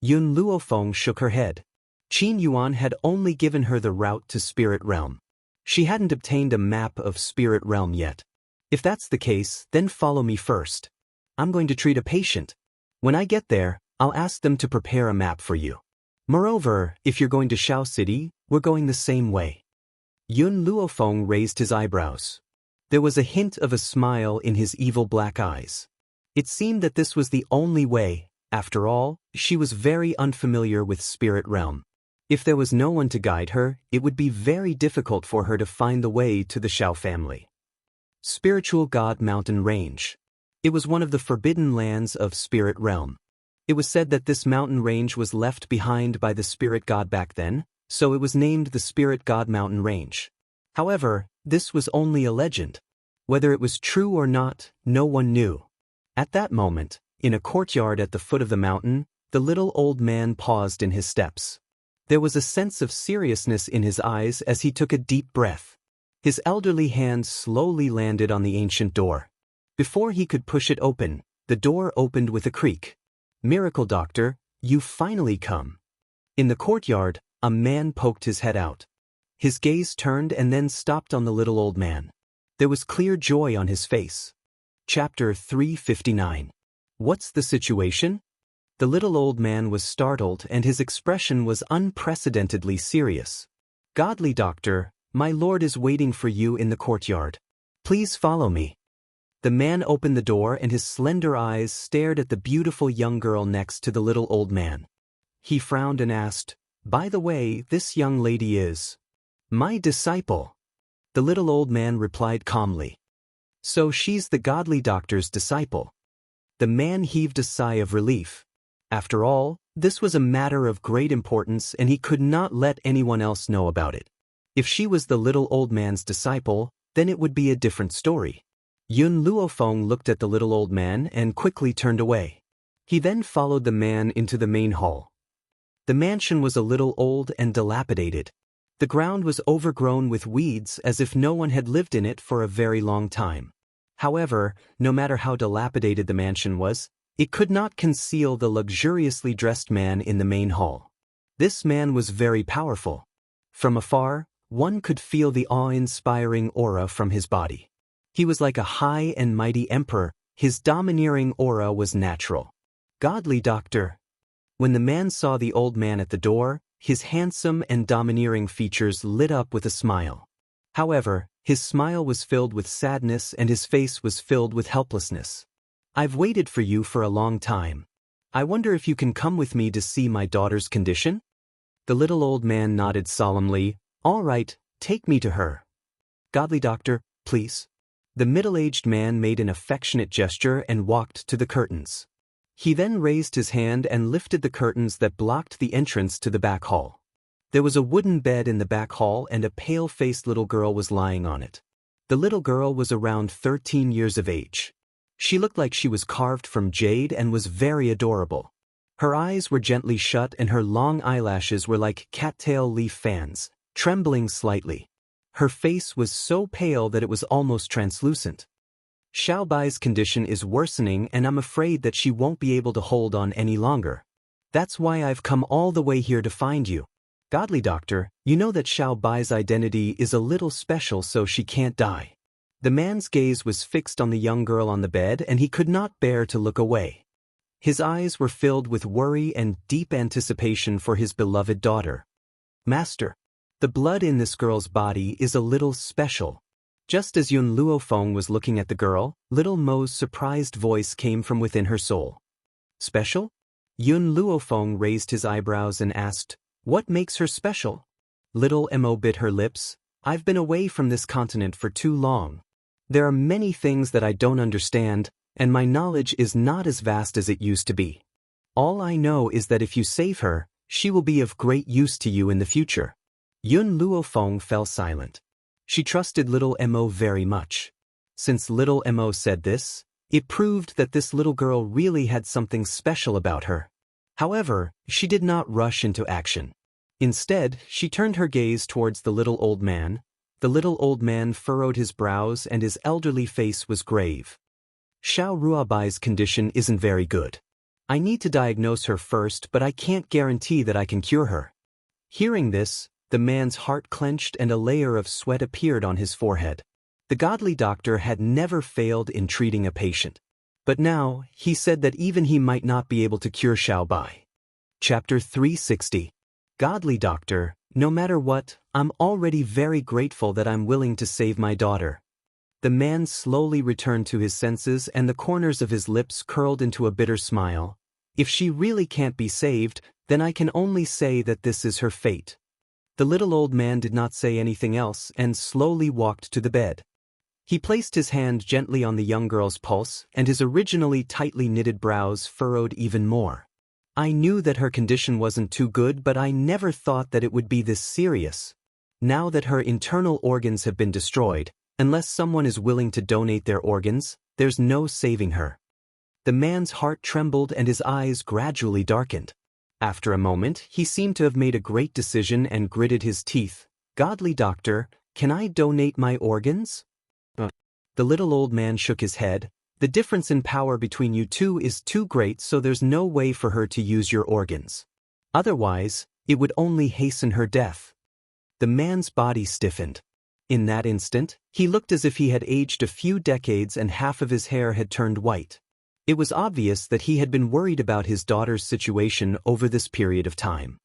Yun Luofeng shook her head. Qin Yuan had only given her the route to spirit realm. She hadn't obtained a map of spirit realm yet. If that's the case, then follow me first. I'm going to treat a patient. When I get there, I'll ask them to prepare a map for you. Moreover, if you're going to Xiao City, we're going the same way. Yun Luofeng raised his eyebrows. There was a hint of a smile in his evil black eyes. It seemed that this was the only way. After all, she was very unfamiliar with spirit realm. If there was no one to guide her, it would be very difficult for her to find the way to the Xiao family. Spiritual God Mountain Range. It was one of the forbidden lands of spirit realm. It was said that this mountain range was left behind by the spirit god back then, so it was named the Spirit God Mountain Range. However, this was only a legend. Whether it was true or not, no one knew. At that moment, in a courtyard at the foot of the mountain, the little old man paused in his steps. There was a sense of seriousness in his eyes as he took a deep breath. His elderly hand slowly landed on the ancient door. Before he could push it open, the door opened with a creak. Miracle Doctor, you've finally come. In the courtyard, a man poked his head out. His gaze turned and then stopped on the little old man. There was clear joy on his face. Chapter 359. What's the situation? The little old man was startled and his expression was unprecedentedly serious. "Godly doctor, my lord is waiting for you in the courtyard. Please follow me." The man opened the door and his slender eyes stared at the beautiful young girl next to the little old man. He frowned and asked, "By the way, this young lady is my disciple." The little old man replied calmly, "So she's the godly doctor's disciple." The man heaved a sigh of relief. After all, this was a matter of great importance and he could not let anyone else know about it. If she was the little old man's disciple, then it would be a different story. Yun Luofeng looked at the little old man and quickly turned away. He then followed the man into the main hall. The mansion was a little old and dilapidated. The ground was overgrown with weeds as if no one had lived in it for a very long time. However, no matter how dilapidated the mansion was, it could not conceal the luxuriously dressed man in the main hall. This man was very powerful. From afar, one could feel the awe-inspiring aura from his body. He was like a high and mighty emperor. His domineering aura was natural. "Godly doctor." When the man saw the old man at the door, his handsome and domineering features lit up with a smile. However, his smile was filled with sadness and his face was filled with helplessness. "I've waited for you for a long time. I wonder if you can come with me to see my daughter's condition?" The little old man nodded solemnly. "All right, take me to her." "Godly doctor, please." The middle-aged man made an affectionate gesture and walked to the curtains. He then raised his hand and lifted the curtains that blocked the entrance to the back hall. There was a wooden bed in the back hall and a pale-faced little girl was lying on it. The little girl was around 13 years of age. She looked like she was carved from jade and was very adorable. Her eyes were gently shut and her long eyelashes were like cattail leaf fans, trembling slightly. Her face was so pale that it was almost translucent. "Xiaobai's condition is worsening and I'm afraid that she won't be able to hold on any longer. That's why I've come all the way here to find you. Godly doctor, you know that Xiaobai's identity is a little special so she can't die." The man's gaze was fixed on the young girl on the bed and he could not bear to look away. His eyes were filled with worry and deep anticipation for his beloved daughter. "Master, the blood in this girl's body is a little special." Just as Yun Luofeng was looking at the girl, little Mo's surprised voice came from within her soul. "Special?" Yun Luofeng raised his eyebrows and asked, "What makes her special?" Little Mo bit her lips. "I've been away from this continent for too long. There are many things that I don't understand, and my knowledge is not as vast as it used to be. All I know is that if you save her, she will be of great use to you in the future." Yun Luofeng fell silent. She trusted little Mo very much. Since little Mo said this, it proved that this little girl really had something special about her. However, she did not rush into action. Instead, she turned her gaze towards the little old man. The little old man furrowed his brows and his elderly face was grave. "Xiao Ruabai's condition isn't very good. I need to diagnose her first, but I can't guarantee that I can cure her." Hearing this, the man's heart clenched and a layer of sweat appeared on his forehead. The godly doctor had never failed in treating a patient. But now, he said that even he might not be able to cure Xiaobai. Chapter 360. Godly doctor, no matter what, I'm already very grateful that I'm willing to save my daughter. The man slowly returned to his senses and the corners of his lips curled into a bitter smile. "If she really can't be saved, then I can only say that this is her fate." The little old man did not say anything else and slowly walked to the bed. He placed his hand gently on the young girl's pulse and his originally tightly knitted brows furrowed even more. "I knew that her condition wasn't too good, but I never thought that it would be this serious. Now that her internal organs have been destroyed, unless someone is willing to donate their organs, there's no saving her." The man's heart trembled and his eyes gradually darkened. After a moment, he seemed to have made a great decision and gritted his teeth. "Godly doctor, can I donate my organs?" The little old man shook his head. "The difference in power between you two is too great, so there's no way for her to use your organs. Otherwise, it would only hasten her death." The man's body stiffened. In that instant, he looked as if he had aged a few decades and half of his hair had turned white. It was obvious that he had been worried about his daughter's situation over this period of time.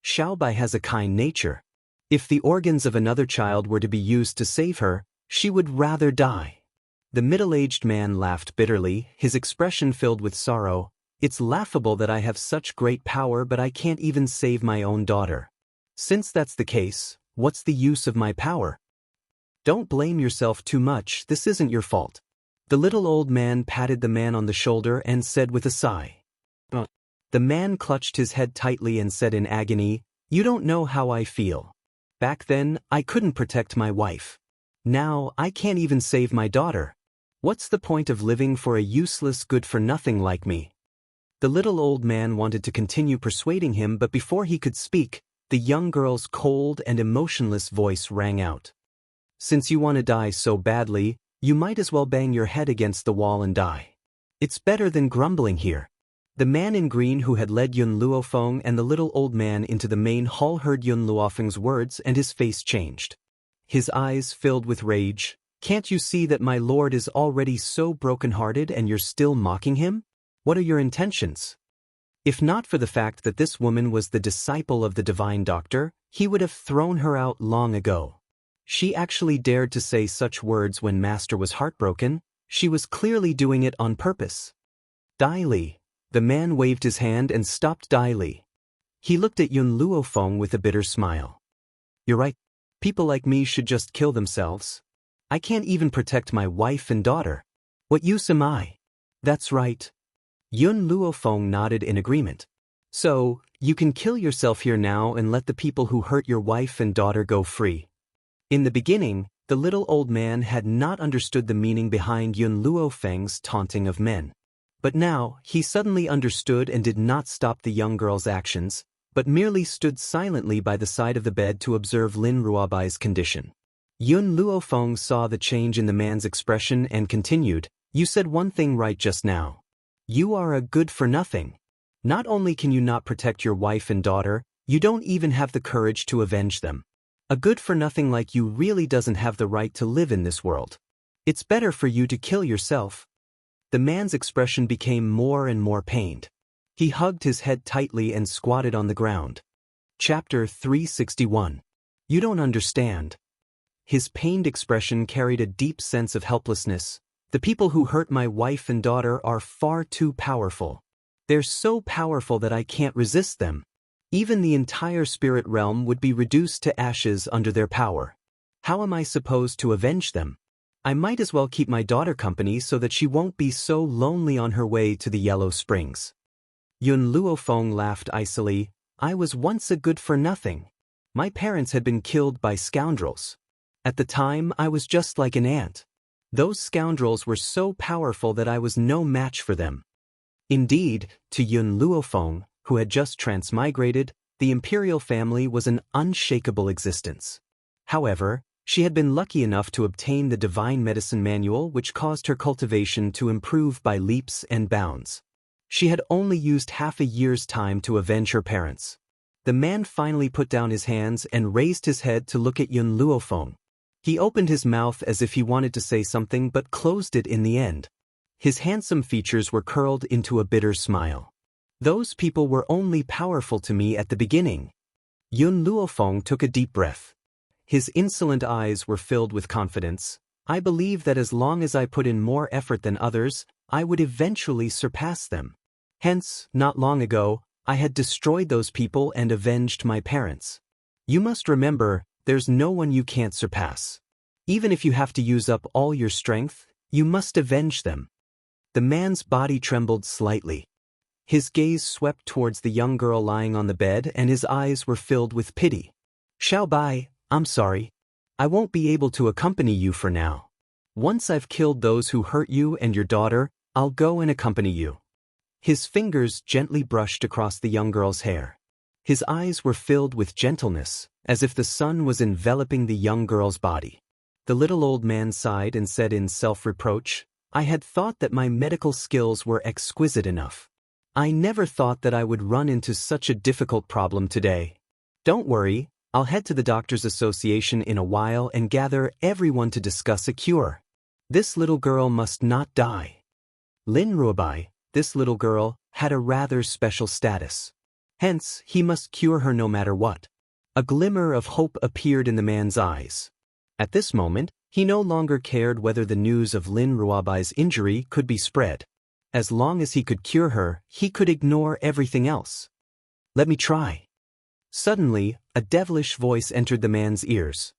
Xiaobai has a kind nature. If the organs of another child were to be used to save her, she would rather die. The middle-aged man laughed bitterly, his expression filled with sorrow. It's laughable that I have such great power but I can't even save my own daughter. Since that's the case, what's the use of my power? Don't blame yourself too much, this isn't your fault. The little old man patted the man on the shoulder and said with a sigh. The man clutched his head tightly and said in agony, "You don't know how I feel. Back then, I couldn't protect my wife. Now, I can't even save my daughter. What's the point of living for a useless good-for-nothing like me?" The little old man wanted to continue persuading him, but before he could speak, the young girl's cold and emotionless voice rang out. "Since you want to die so badly, you might as well bang your head against the wall and die. It's better than grumbling here." The man in green who had led Yun Luofeng and the little old man into the main hall heard Yun Luofeng's words and his face changed. His eyes filled with rage. "Can't you see that my lord is already so broken-hearted and you're still mocking him? What are your intentions?" If not for the fact that this woman was the disciple of the divine doctor, he would have thrown her out long ago. She actually dared to say such words when Master was heartbroken. She was clearly doing it on purpose. "Dai Li." The man waved his hand and stopped Dai Li. He looked at Yun Luofeng with a bitter smile. "You're right. People like me should just kill themselves. I can't even protect my wife and daughter. What use am I?" "That's right." Yun Luofeng nodded in agreement. "So, you can kill yourself here now and let the people who hurt your wife and daughter go free." In the beginning, the little old man had not understood the meaning behind Yun Luofeng's taunting of men. But now, he suddenly understood and did not stop the young girl's actions, but merely stood silently by the side of the bed to observe Lin Ruobai's condition. Yun Luofeng saw the change in the man's expression and continued, "You said one thing right just now. You are a good-for-nothing. Not only can you not protect your wife and daughter, you don't even have the courage to avenge them. A good-for-nothing like you really doesn't have the right to live in this world. It's better for you to kill yourself." The man's expression became more and more pained. He hugged his head tightly and squatted on the ground. Chapter 361. You don't understand. His pained expression carried a deep sense of helplessness. "The people who hurt my wife and daughter are far too powerful. They're so powerful that I can't resist them. Even the entire spirit realm would be reduced to ashes under their power. How am I supposed to avenge them? I might as well keep my daughter company so that she won't be so lonely on her way to the Yellow Springs." Yun Luofeng laughed icily. "I was once a good-for-nothing. My parents had been killed by scoundrels. At the time, I was just like an ant. Those scoundrels were so powerful that I was no match for them." Indeed, to Yun Luofeng, who had just transmigrated, the imperial family was an unshakable existence. However, she had been lucky enough to obtain the divine medicine manual, which caused her cultivation to improve by leaps and bounds. She had only used half a year's time to avenge her parents. The man finally put down his hands and raised his head to look at Yun Luofeng. He opened his mouth as if he wanted to say something but closed it in the end. His handsome features were curled into a bitter smile. "Those people were only powerful to me at the beginning." Yun Luofeng took a deep breath. His insolent eyes were filled with confidence. "I believe that as long as I put in more effort than others, I would eventually surpass them. Hence, not long ago, I had destroyed those people and avenged my parents. You must remember, there's no one you can't surpass. Even if you have to use up all your strength, you must avenge them." The man's body trembled slightly. His gaze swept towards the young girl lying on the bed and his eyes were filled with pity. "Xiaobai, I'm sorry. I won't be able to accompany you for now. Once I've killed those who hurt you and your daughter, I'll go and accompany you." His fingers gently brushed across the young girl's hair. His eyes were filled with gentleness, as if the sun was enveloping the young girl's body. The little old man sighed and said in self-reproach, "I had thought that my medical skills were exquisite enough. I never thought that I would run into such a difficult problem today. Don't worry, I'll head to the Doctors' Association in a while and gather everyone to discuss a cure. This little girl must not die." Lin Ruobai, this little girl, had a rather special status. Hence, he must cure her no matter what. A glimmer of hope appeared in the man's eyes. At this moment, he no longer cared whether the news of Lin Ruobai's injury could be spread. As long as he could cure her, he could ignore everything else. Let me try. Suddenly, a devilish voice entered the man's ears.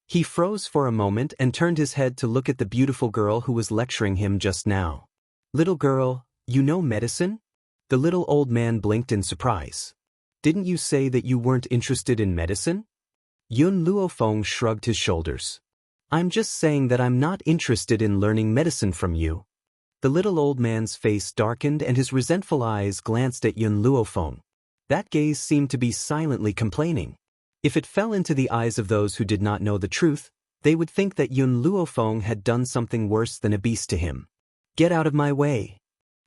He froze for a moment and turned his head to look at the beautiful girl who was lecturing him just now. Little girl, you know medicine? The little old man blinked in surprise. Didn't you say that you weren't interested in medicine? Yun Luofeng shrugged his shoulders. I'm just saying that I'm not interested in learning medicine from you. The little old man's face darkened and his resentful eyes glanced at Yun Luofeng. That gaze seemed to be silently complaining. If it fell into the eyes of those who did not know the truth, they would think that Yun Luofeng had done something worse than a beast to him. Get out of my way.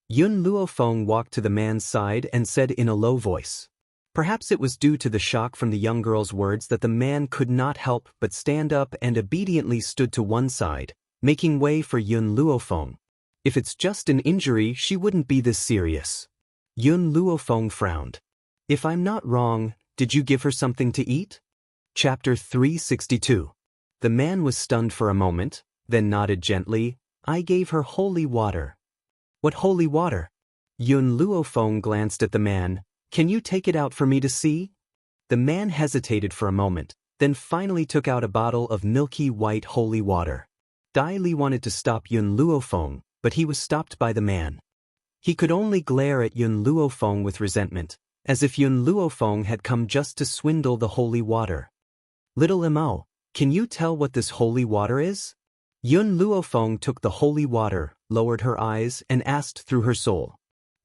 Yun Luofeng walked to the man's side and said in a low voice. Perhaps it was due to the shock from the young girl's words that the man could not help but stand up and obediently stood to one side, making way for Yun Luofeng. If it's just an injury, she wouldn't be this serious. Yun Luofeng frowned. If I'm not wrong, did you give her something to eat? Chapter 362. The man was stunned for a moment, then nodded gently. I gave her holy water. What holy water? Yun Luofeng glanced at the man. Can you take it out for me to see? The man hesitated for a moment, then finally took out a bottle of milky white holy water. Dai Li wanted to stop Yun Luofeng, but he was stopped by the man. He could only glare at Yun Luofeng with resentment, as if Yun Luofeng had come just to swindle the holy water. Little Mo, can you tell what this holy water is? Yun Luofeng took the holy water, lowered her eyes, and asked through her soul.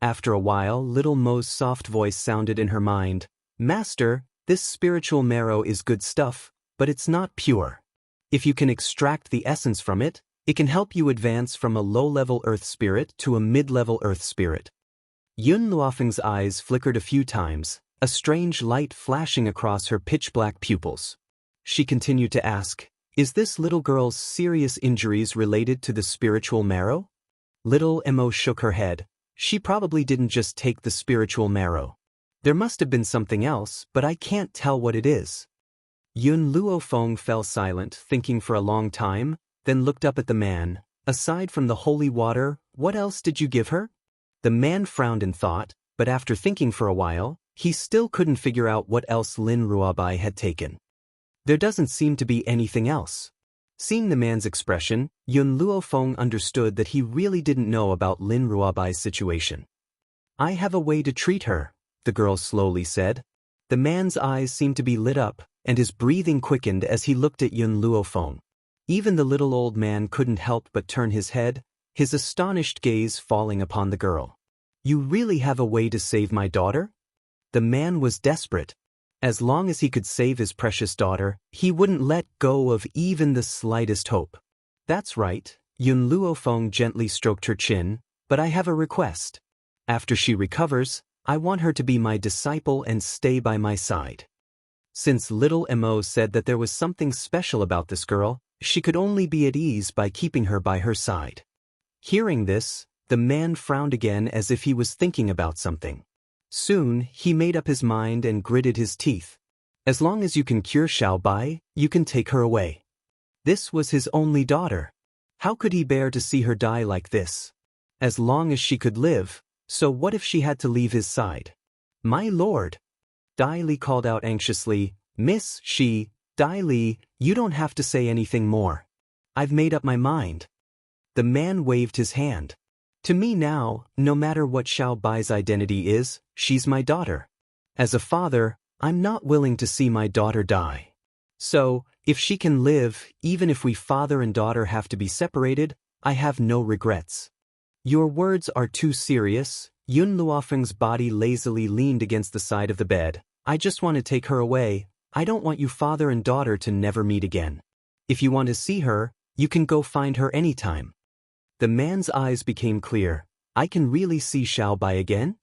After a while, little Mo's soft voice sounded in her mind. Master, this spiritual marrow is good stuff, but it's not pure. If you can extract the essence from it, it can help you advance from a low-level earth spirit to a mid-level earth spirit. Yun Luofeng's eyes flickered a few times, a strange light flashing across her pitch-black pupils. She continued to ask, is this little girl's serious injuries related to the spiritual marrow? Little Mo shook her head. She probably didn't just take the spiritual marrow. There must have been something else, but I can't tell what it is. Yun Luofeng fell silent, thinking for a long time, then looked up at the man. Aside from the holy water, what else did you give her? The man frowned in thought, but after thinking for a while, he still couldn't figure out what else Lin Ruobai had taken. There doesn't seem to be anything else. Seeing the man's expression, Yun Luofeng understood that he really didn't know about Lin Ruobai's situation. I have a way to treat her, the girl slowly said. The man's eyes seemed to be lit up, and his breathing quickened as he looked at Yun Luofeng. Even the little old man couldn't help but turn his head, his astonished gaze falling upon the girl. You really have a way to save my daughter? The man was desperate. As long as he could save his precious daughter, he wouldn't let go of even the slightest hope. That's right, Yun Luofeng gently stroked her chin, but I have a request. After she recovers, I want her to be my disciple and stay by my side. Since little Mo said that there was something special about this girl, she could only be at ease by keeping her by her side. Hearing this, the man frowned again as if he was thinking about something. Soon, he made up his mind and gritted his teeth. As long as you can cure Xiao Bai, you can take her away. This was his only daughter. How could he bear to see her die like this? As long as she could live, so what if she had to leave his side? My lord! Dai Li called out anxiously, Miss Dai Li, you don't have to say anything more. I've made up my mind. The man waved his hand. To me now, no matter what Xiao Bai's identity is, she's my daughter. As a father, I'm not willing to see my daughter die. So, if she can live, even if we father and daughter have to be separated, I have no regrets. Your words are too serious. Yun Luofeng's body lazily leaned against the side of the bed. I just want to take her away. I don't want you father and daughter to never meet again. If you want to see her, you can go find her anytime. The man's eyes became clear. I can really see Xiao Bai again?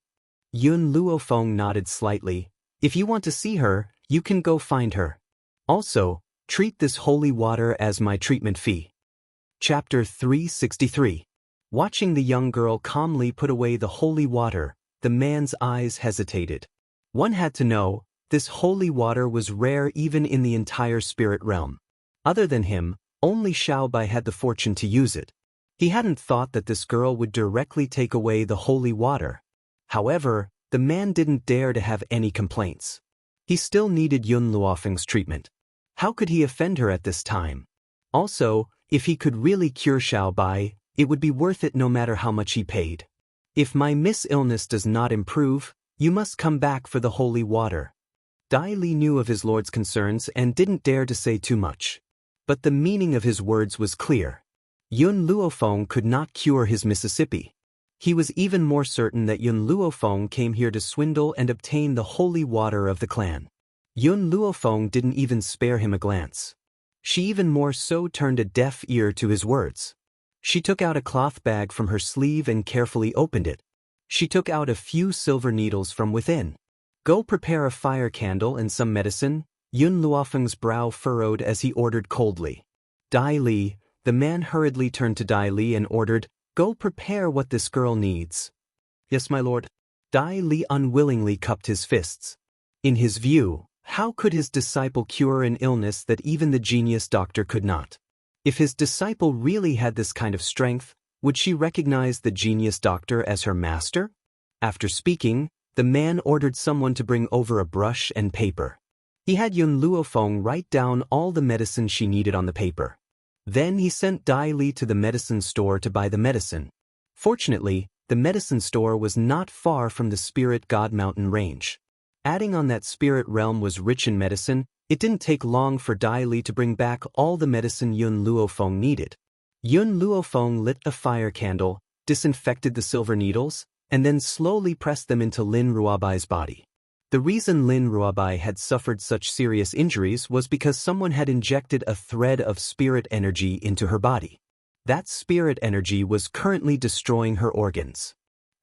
Yun Luofeng nodded slightly. If you want to see her, you can go find her. Also, treat this holy water as my treatment fee. Chapter 363. Watching the young girl calmly put away the holy water, the man's eyes hesitated. One had to know, this holy water was rare even in the entire spirit realm. Other than him, only Xiaobai had the fortune to use it. He hadn't thought that this girl would directly take away the holy water. However, the man didn't dare to have any complaints. He still needed Yun Luofeng's treatment. How could he offend her at this time? Also, if he could really cure Xiaobai, it would be worth it no matter how much he paid. If my illness does not improve, you must come back for the holy water. Dai Li knew of his lord's concerns and didn't dare to say too much. But the meaning of his words was clear. Yun Luofeng could not cure his Mississippi. He was even more certain that Yun Luofeng came here to swindle and obtain the holy water of the clan. Yun Luofeng didn't even spare him a glance. She even more so turned a deaf ear to his words. She took out a cloth bag from her sleeve and carefully opened it. She took out a few silver needles from within. Go prepare a fire candle and some medicine. Yun Luofeng's brow furrowed as he ordered coldly. Dai Li, the man hurriedly turned to Dai Li and ordered, go prepare what this girl needs. Yes, my lord. Dai Li unwillingly cupped his fists. In his view, how could his disciple cure an illness that even the genius doctor could not? If his disciple really had this kind of strength, would she recognize the genius doctor as her master? After speaking, the man ordered someone to bring over a brush and paper. He had Yun Luofeng write down all the medicine she needed on the paper. Then he sent Dai Li to the medicine store to buy the medicine. Fortunately, the medicine store was not far from the Spirit God Mountain range. Adding on that spirit realm was rich in medicine, it didn't take long for Dai Li to bring back all the medicine Yun Luofeng needed. Yun Luofeng lit a fire candle, disinfected the silver needles, and then slowly pressed them into Lin Ruobai's body. The reason Lin Ruobai had suffered such serious injuries was because someone had injected a thread of spirit energy into her body. That spirit energy was currently destroying her organs.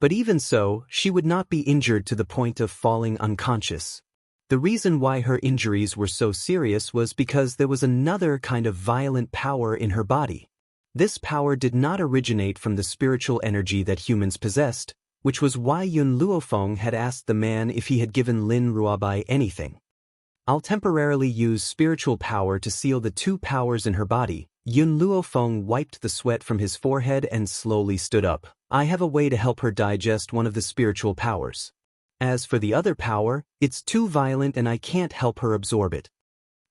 But even so, she would not be injured to the point of falling unconscious. The reason why her injuries were so serious was because there was another kind of violent power in her body. This power did not originate from the spiritual energy that humans possessed, which was why Yun Luofeng had asked the man if he had given Lin Ruobai anything. I'll temporarily use spiritual power to seal the two powers in her body. Yun Luofeng wiped the sweat from his forehead and slowly stood up. I have a way to help her digest one of the spiritual powers. As for the other power, it's too violent and I can't help her absorb it.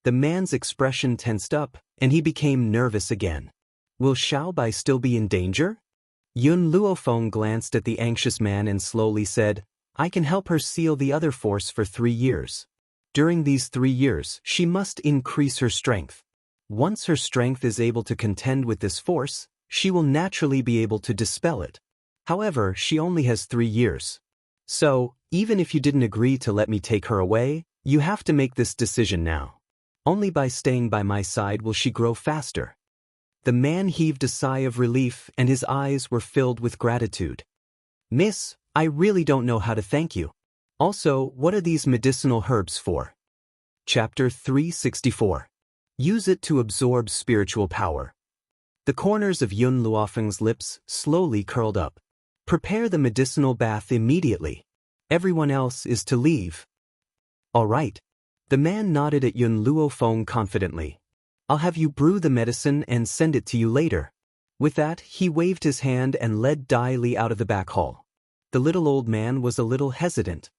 The man's expression tensed up, and he became nervous again. Will Xiaobai still be in danger? Yun Luofeng glanced at the anxious man and slowly said, I can help her seal the other force for 3 years. During these 3 years, she must increase her strength. Once her strength is able to contend with this force, she will naturally be able to dispel it. However, she only has 3 years. So, even if you didn't agree to let me take her away, you have to make this decision now. Only by staying by my side will she grow faster. The man heaved a sigh of relief and his eyes were filled with gratitude. Miss, I really don't know how to thank you. Also, what are these medicinal herbs for? Chapter 364. Use it to absorb spiritual power. The corners of Yun Luofeng's lips slowly curled up. Prepare the medicinal bath immediately. Everyone else is to leave. All right. The man nodded at Yun Luofeng confidently. I'll have you brew the medicine and send it to you later. With that, he waved his hand and led Dai Li out of the back hall. The little old man was a little hesitant.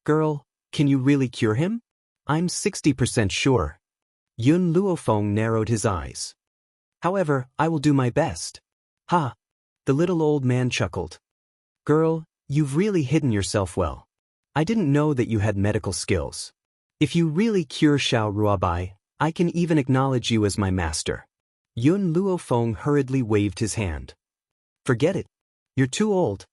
Girl, can you really cure him? I'm 60% sure. Yun Luofeng narrowed his eyes. However, I will do my best. Ha! The little old man chuckled. Girl, you've really hidden yourself well. I didn't know that you had medical skills. If you really cure Xiao Ruobai, I can even acknowledge you as my master. Yun Luofeng hurriedly waved his hand. Forget it. You're too old.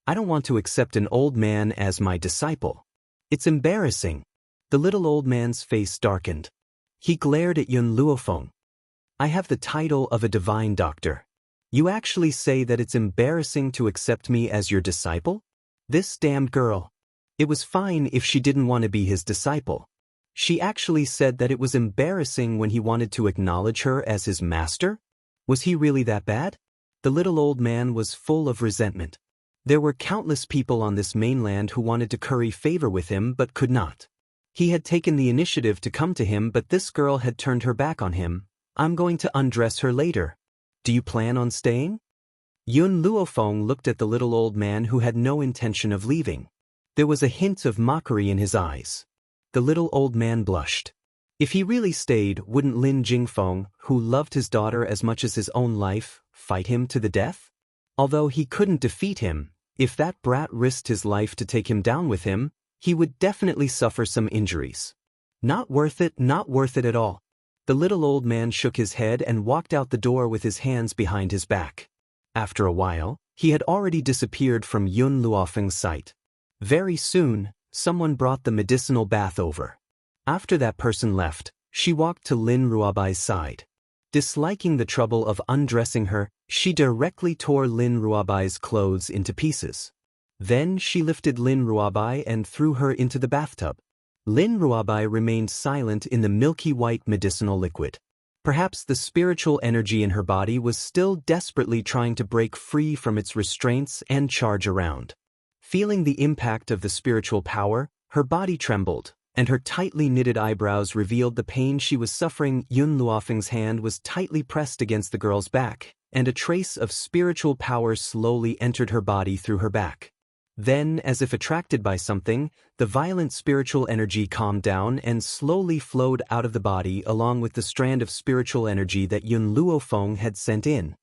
I don't want to accept an old man as my disciple. It's embarrassing. The little old man's face darkened. He glared at Yun Luofeng. I have the title of a divine doctor. You actually say that it's embarrassing to accept me as your disciple? This damned girl. It was fine if she didn't want to be his disciple. She actually said that it was embarrassing when he wanted to acknowledge her as his master? Was he really that bad? The little old man was full of resentment. There were countless people on this mainland who wanted to curry favor with him but could not. He had taken the initiative to come to him, but this girl had turned her back on him. I'm going to undress her later. Do you plan on staying? Yun Luofeng looked at the little old man who had no intention of leaving. There was a hint of mockery in his eyes. The little old man blushed. If he really stayed, wouldn't Lin Jingfeng, who loved his daughter as much as his own life, fight him to the death? Although he couldn't defeat him, if that brat risked his life to take him down with him, he would definitely suffer some injuries. Not worth it at all. The little old man shook his head and walked out the door with his hands behind his back. After a while, he had already disappeared from Yun Luofeng's sight. Very soon, someone brought the medicinal bath over. After that person left, she walked to Lin Ruobai's side. Disliking the trouble of undressing her, she directly tore Lin Ruobai's clothes into pieces. Then she lifted Lin Ruobai and threw her into the bathtub. Lin Ruobai remained silent in the milky white medicinal liquid. Perhaps the spiritual energy in her body was still desperately trying to break free from its restraints and charge around. Feeling the impact of the spiritual power, her body trembled, and her tightly knitted eyebrows revealed the pain she was suffering. Yun Luofeng's hand was tightly pressed against the girl's back, and a trace of spiritual power slowly entered her body through her back. Then, as if attracted by something, the violent spiritual energy calmed down and slowly flowed out of the body along with the strand of spiritual energy that Yun Luofeng had sent in.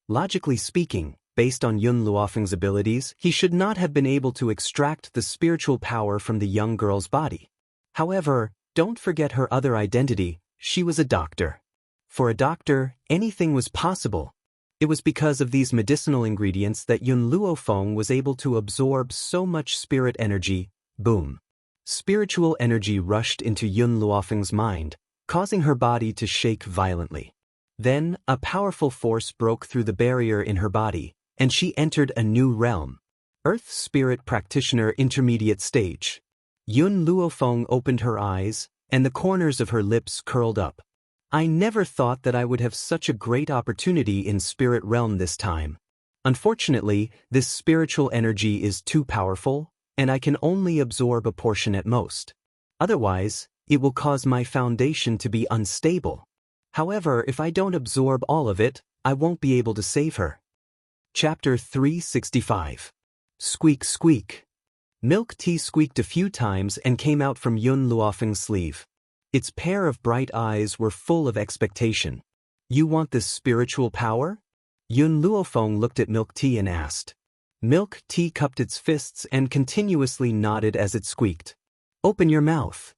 Logically speaking, based on Yun Luofeng's abilities, he should not have been able to extract the spiritual power from the young girl's body. However, don't forget her other identity, she was a doctor. For a doctor, anything was possible. It was because of these medicinal ingredients that Yun Luofeng was able to absorb so much spirit energy. Boom. Spiritual energy rushed into Yun Luofeng's mind, causing her body to shake violently. Then, a powerful force broke through the barrier in her body, and she entered a new realm. Earth Spirit Practitioner Intermediate Stage. Yun Luofeng opened her eyes, and the corners of her lips curled up. I never thought that I would have such a great opportunity in spirit realm this time. Unfortunately, this spiritual energy is too powerful, and I can only absorb a portion at most. Otherwise, it will cause my foundation to be unstable. However, if I don't absorb all of it, I won't be able to save her. Chapter 365. Squeak Squeak. Milk tea squeaked a few times and came out from Yun Luofeng's sleeve. Its pair of bright eyes were full of expectation. You want this spiritual power? Yun Luofeng looked at Milk Tea and asked. Milk Tea cupped its fists and continuously nodded as it squeaked. Open your mouth.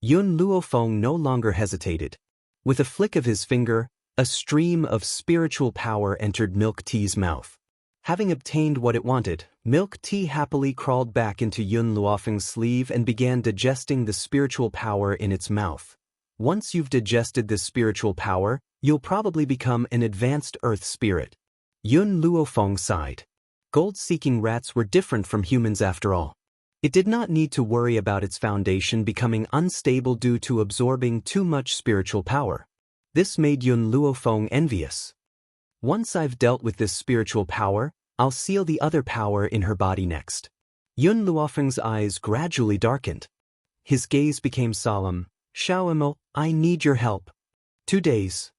Yun Luofeng no longer hesitated. With a flick of his finger, a stream of spiritual power entered Milk Tea's mouth. Having obtained what it wanted, Milk Tea happily crawled back into Yun Luofeng's sleeve and began digesting the spiritual power in its mouth. Once you've digested this spiritual power, you'll probably become an advanced earth spirit. Yun Luofeng sighed. Gold-seeking rats were different from humans after all. It did not need to worry about its foundation becoming unstable due to absorbing too much spiritual power. This made Yun Luofeng envious. Once I've dealt with this spiritual power, I'll seal the other power in her body next. Yun Luofeng's eyes gradually darkened. His gaze became solemn. Xiaomo, I need your help. 2 days.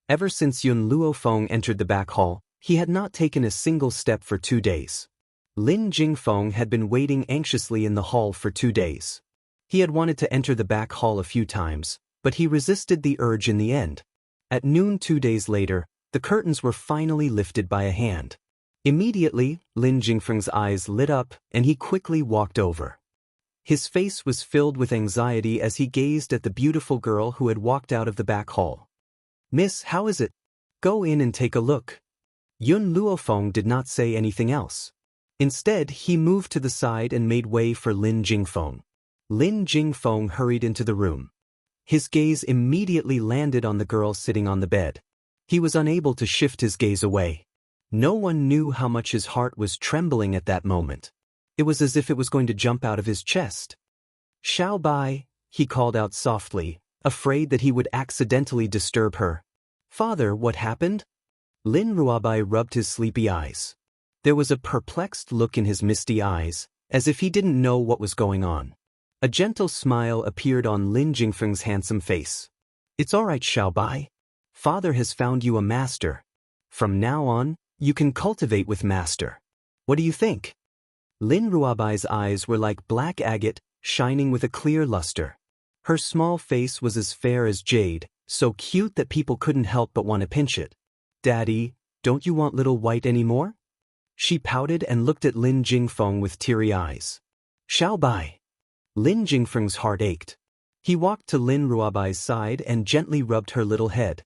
Ever since Yun Luofeng entered the back hall, he had not taken a single step for 2 days. Lin Jingfeng had been waiting anxiously in the hall for 2 days. He had wanted to enter the back hall a few times, but he resisted the urge in the end. At noon 2 days later, the curtains were finally lifted by a hand. Immediately, Lin Jingfeng's eyes lit up, and he quickly walked over. His face was filled with anxiety as he gazed at the beautiful girl who had walked out of the back hall. Miss, how is it? Go in and take a look. Yun Luofeng did not say anything else. Instead, he moved to the side and made way for Lin Jingfeng. Lin Jingfeng hurried into the room. His gaze immediately landed on the girl sitting on the bed. He was unable to shift his gaze away. No one knew how much his heart was trembling at that moment. It was as if it was going to jump out of his chest. Xiao Bai, he called out softly, afraid that he would accidentally disturb her. Father, what happened? Lin Ruabai rubbed his sleepy eyes. There was a perplexed look in his misty eyes, as if he didn't know what was going on. A gentle smile appeared on Lin Jingfeng's handsome face. It's all right, Xiaobai. Father has found you a master. From now on, you can cultivate with master. What do you think? Lin Ruabai's eyes were like black agate, shining with a clear luster. Her small face was as fair as jade, so cute that people couldn't help but want to pinch it. Daddy, don't you want little white anymore? She pouted and looked at Lin Jingfeng with teary eyes. Xiaobai. Lin Jingfeng's heart ached. He walked to Lin Ruabai's side and gently rubbed her little head.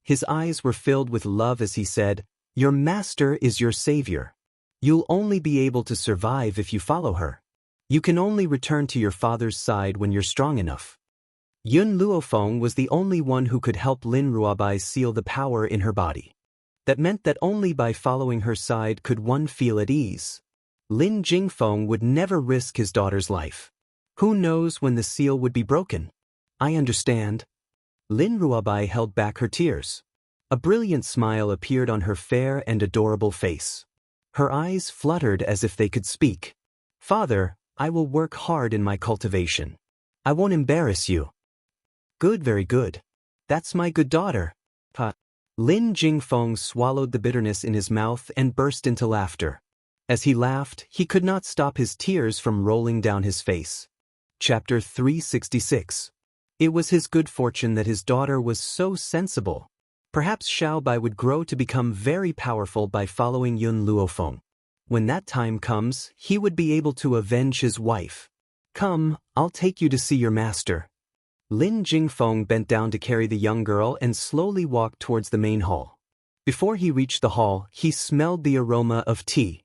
His eyes were filled with love as he said, Your master is your savior. You'll only be able to survive if you follow her. You can only return to your father's side when you're strong enough. Yun Luofeng was the only one who could help Lin Ruabai seal the power in her body. That meant that only by following her side could one feel at ease. Lin Jingfeng would never risk his daughter's life. Who knows when the seal would be broken? I understand. Lin Ruabai held back her tears. A brilliant smile appeared on her fair and adorable face. Her eyes fluttered as if they could speak. Father, I will work hard in my cultivation. I won't embarrass you. Good, very good. That's my good daughter. Lin Jingfeng swallowed the bitterness in his mouth and burst into laughter. As he laughed, he could not stop his tears from rolling down his face. Chapter 366. It was his good fortune that his daughter was so sensible. Perhaps Xiaobai would grow to become very powerful by following Yun Luofeng. When that time comes, he would be able to avenge his wife. Come, I'll take you to see your master. Lin Jingfeng bent down to carry the young girl and slowly walked towards the main hall. Before he reached the hall, he smelled the aroma of tea.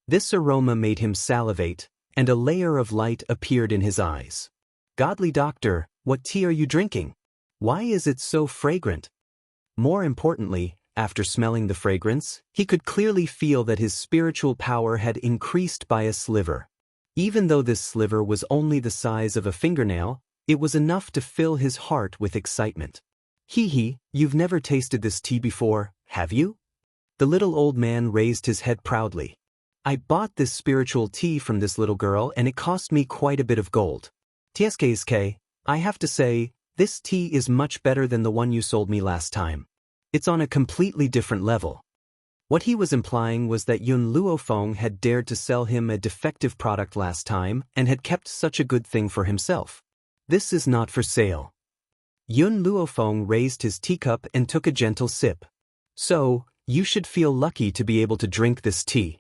This aroma made him salivate, and a layer of light appeared in his eyes. Godly doctor, what tea are you drinking? Why is it so fragrant? More importantly, after smelling the fragrance, he could clearly feel that his spiritual power had increased by a sliver. Even though this sliver was only the size of a fingernail, it was enough to fill his heart with excitement. Hee, you've never tasted this tea before, have you? The little old man raised his head proudly. I bought this spiritual tea from this little girl and it cost me quite a bit of gold. TSKSK, I have to say, this tea is much better than the one you sold me last time. It's on a completely different level. What he was implying was that Yun Luofeng had dared to sell him a defective product last time and had kept such a good thing for himself. This is not for sale. Yun Luofeng raised his teacup and took a gentle sip. So, you should feel lucky to be able to drink this tea.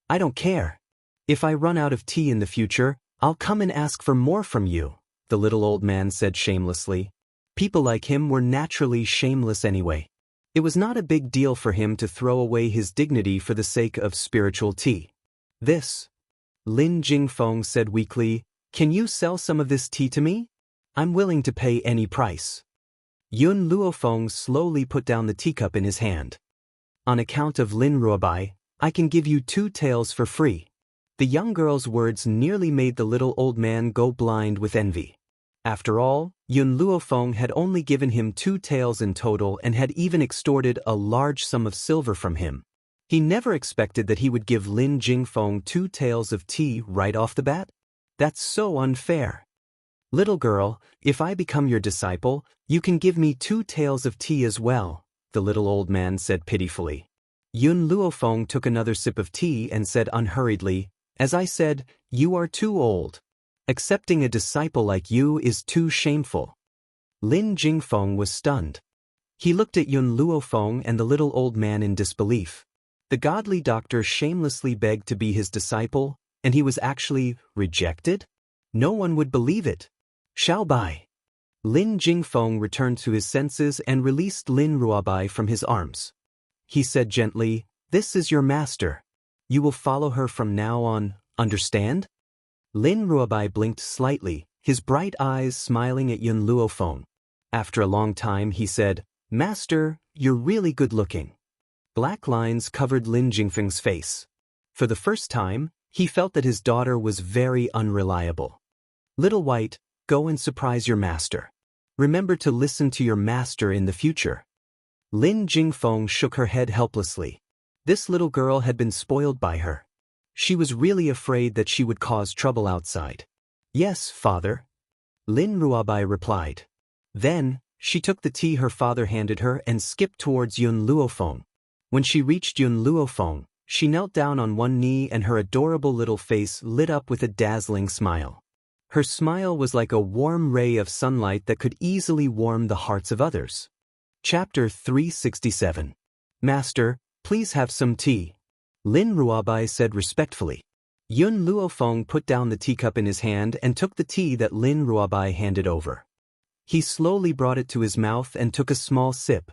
I don't care. If I run out of tea in the future, I'll come and ask for more from you, the little old man said shamelessly. People like him were naturally shameless anyway. It was not a big deal for him to throw away his dignity for the sake of spiritual tea. This, Lin Jingfeng said weakly, can you sell some of this tea to me? I'm willing to pay any price. Yun Luofeng slowly put down the teacup in his hand. On account of Lin Ruabai, I can give you 2 taels for free. The young girl's words nearly made the little old man go blind with envy. After all, Yun Luofeng had only given him 2 taels in total and had even extorted a large sum of silver from him. He never expected that he would give Lin Jingfeng 2 taels of tea right off the bat. That's so unfair. Little girl, if I become your disciple, you can give me 2 taels of tea as well, the little old man said pitifully. Yun Luofeng took another sip of tea and said unhurriedly, as I said, you are too old. Accepting a disciple like you is too shameful. Lin Jingfeng was stunned. He looked at Yun Luofeng and the little old man in disbelief. The godly doctor shamelessly begged to be his disciple, and he was actually rejected? No one would believe it. Xiaobai. Lin Jingfeng returned to his senses and released Lin Ruabai from his arms. He said gently, this is your master. You will follow her from now on, understand? Lin Ruabai blinked slightly, his bright eyes smiling at Yun Luofeng. After a long time he said, Master, you're really good looking. Black lines covered Lin Jingfeng's face. For the first time, he felt that his daughter was very unreliable. Little White, go and surprise your master. Remember to listen to your master in the future. Lin Jingfeng shook her head helplessly. This little girl had been spoiled by her. She was really afraid that she would cause trouble outside. Yes, father. Lin Ruabai replied. Then, she took the tea her father handed her and skipped towards Yun Luofeng. When she reached Yun Luofeng, she knelt down on one knee and her adorable little face lit up with a dazzling smile. Her smile was like a warm ray of sunlight that could easily warm the hearts of others. Chapter 367. Master, please have some tea. Lin Ruabai said respectfully. Yun Luofeng put down the teacup in his hand and took the tea that Lin Ruabai handed over. He slowly brought it to his mouth and took a small sip.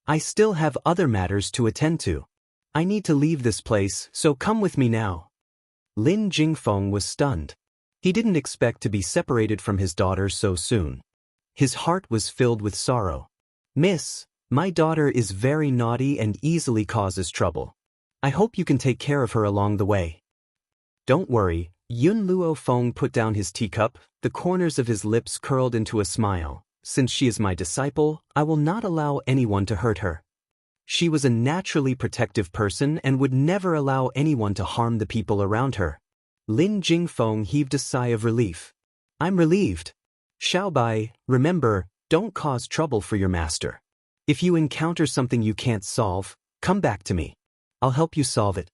I still have other matters to attend to. I need to leave this place, so come with me now. Lin Jingfeng was stunned. He didn't expect to be separated from his daughter so soon. His heart was filled with sorrow. Miss, my daughter is very naughty and easily causes trouble. I hope you can take care of her along the way. Don't worry, Yun Luofeng put down his teacup, the corners of his lips curled into a smile. Since she is my disciple, I will not allow anyone to hurt her. She was a naturally protective person and would never allow anyone to harm the people around her. Lin Jingfeng heaved a sigh of relief. I'm relieved. Xiaobai, remember, don't cause trouble for your master. If you encounter something you can't solve, come back to me. I'll help you solve it.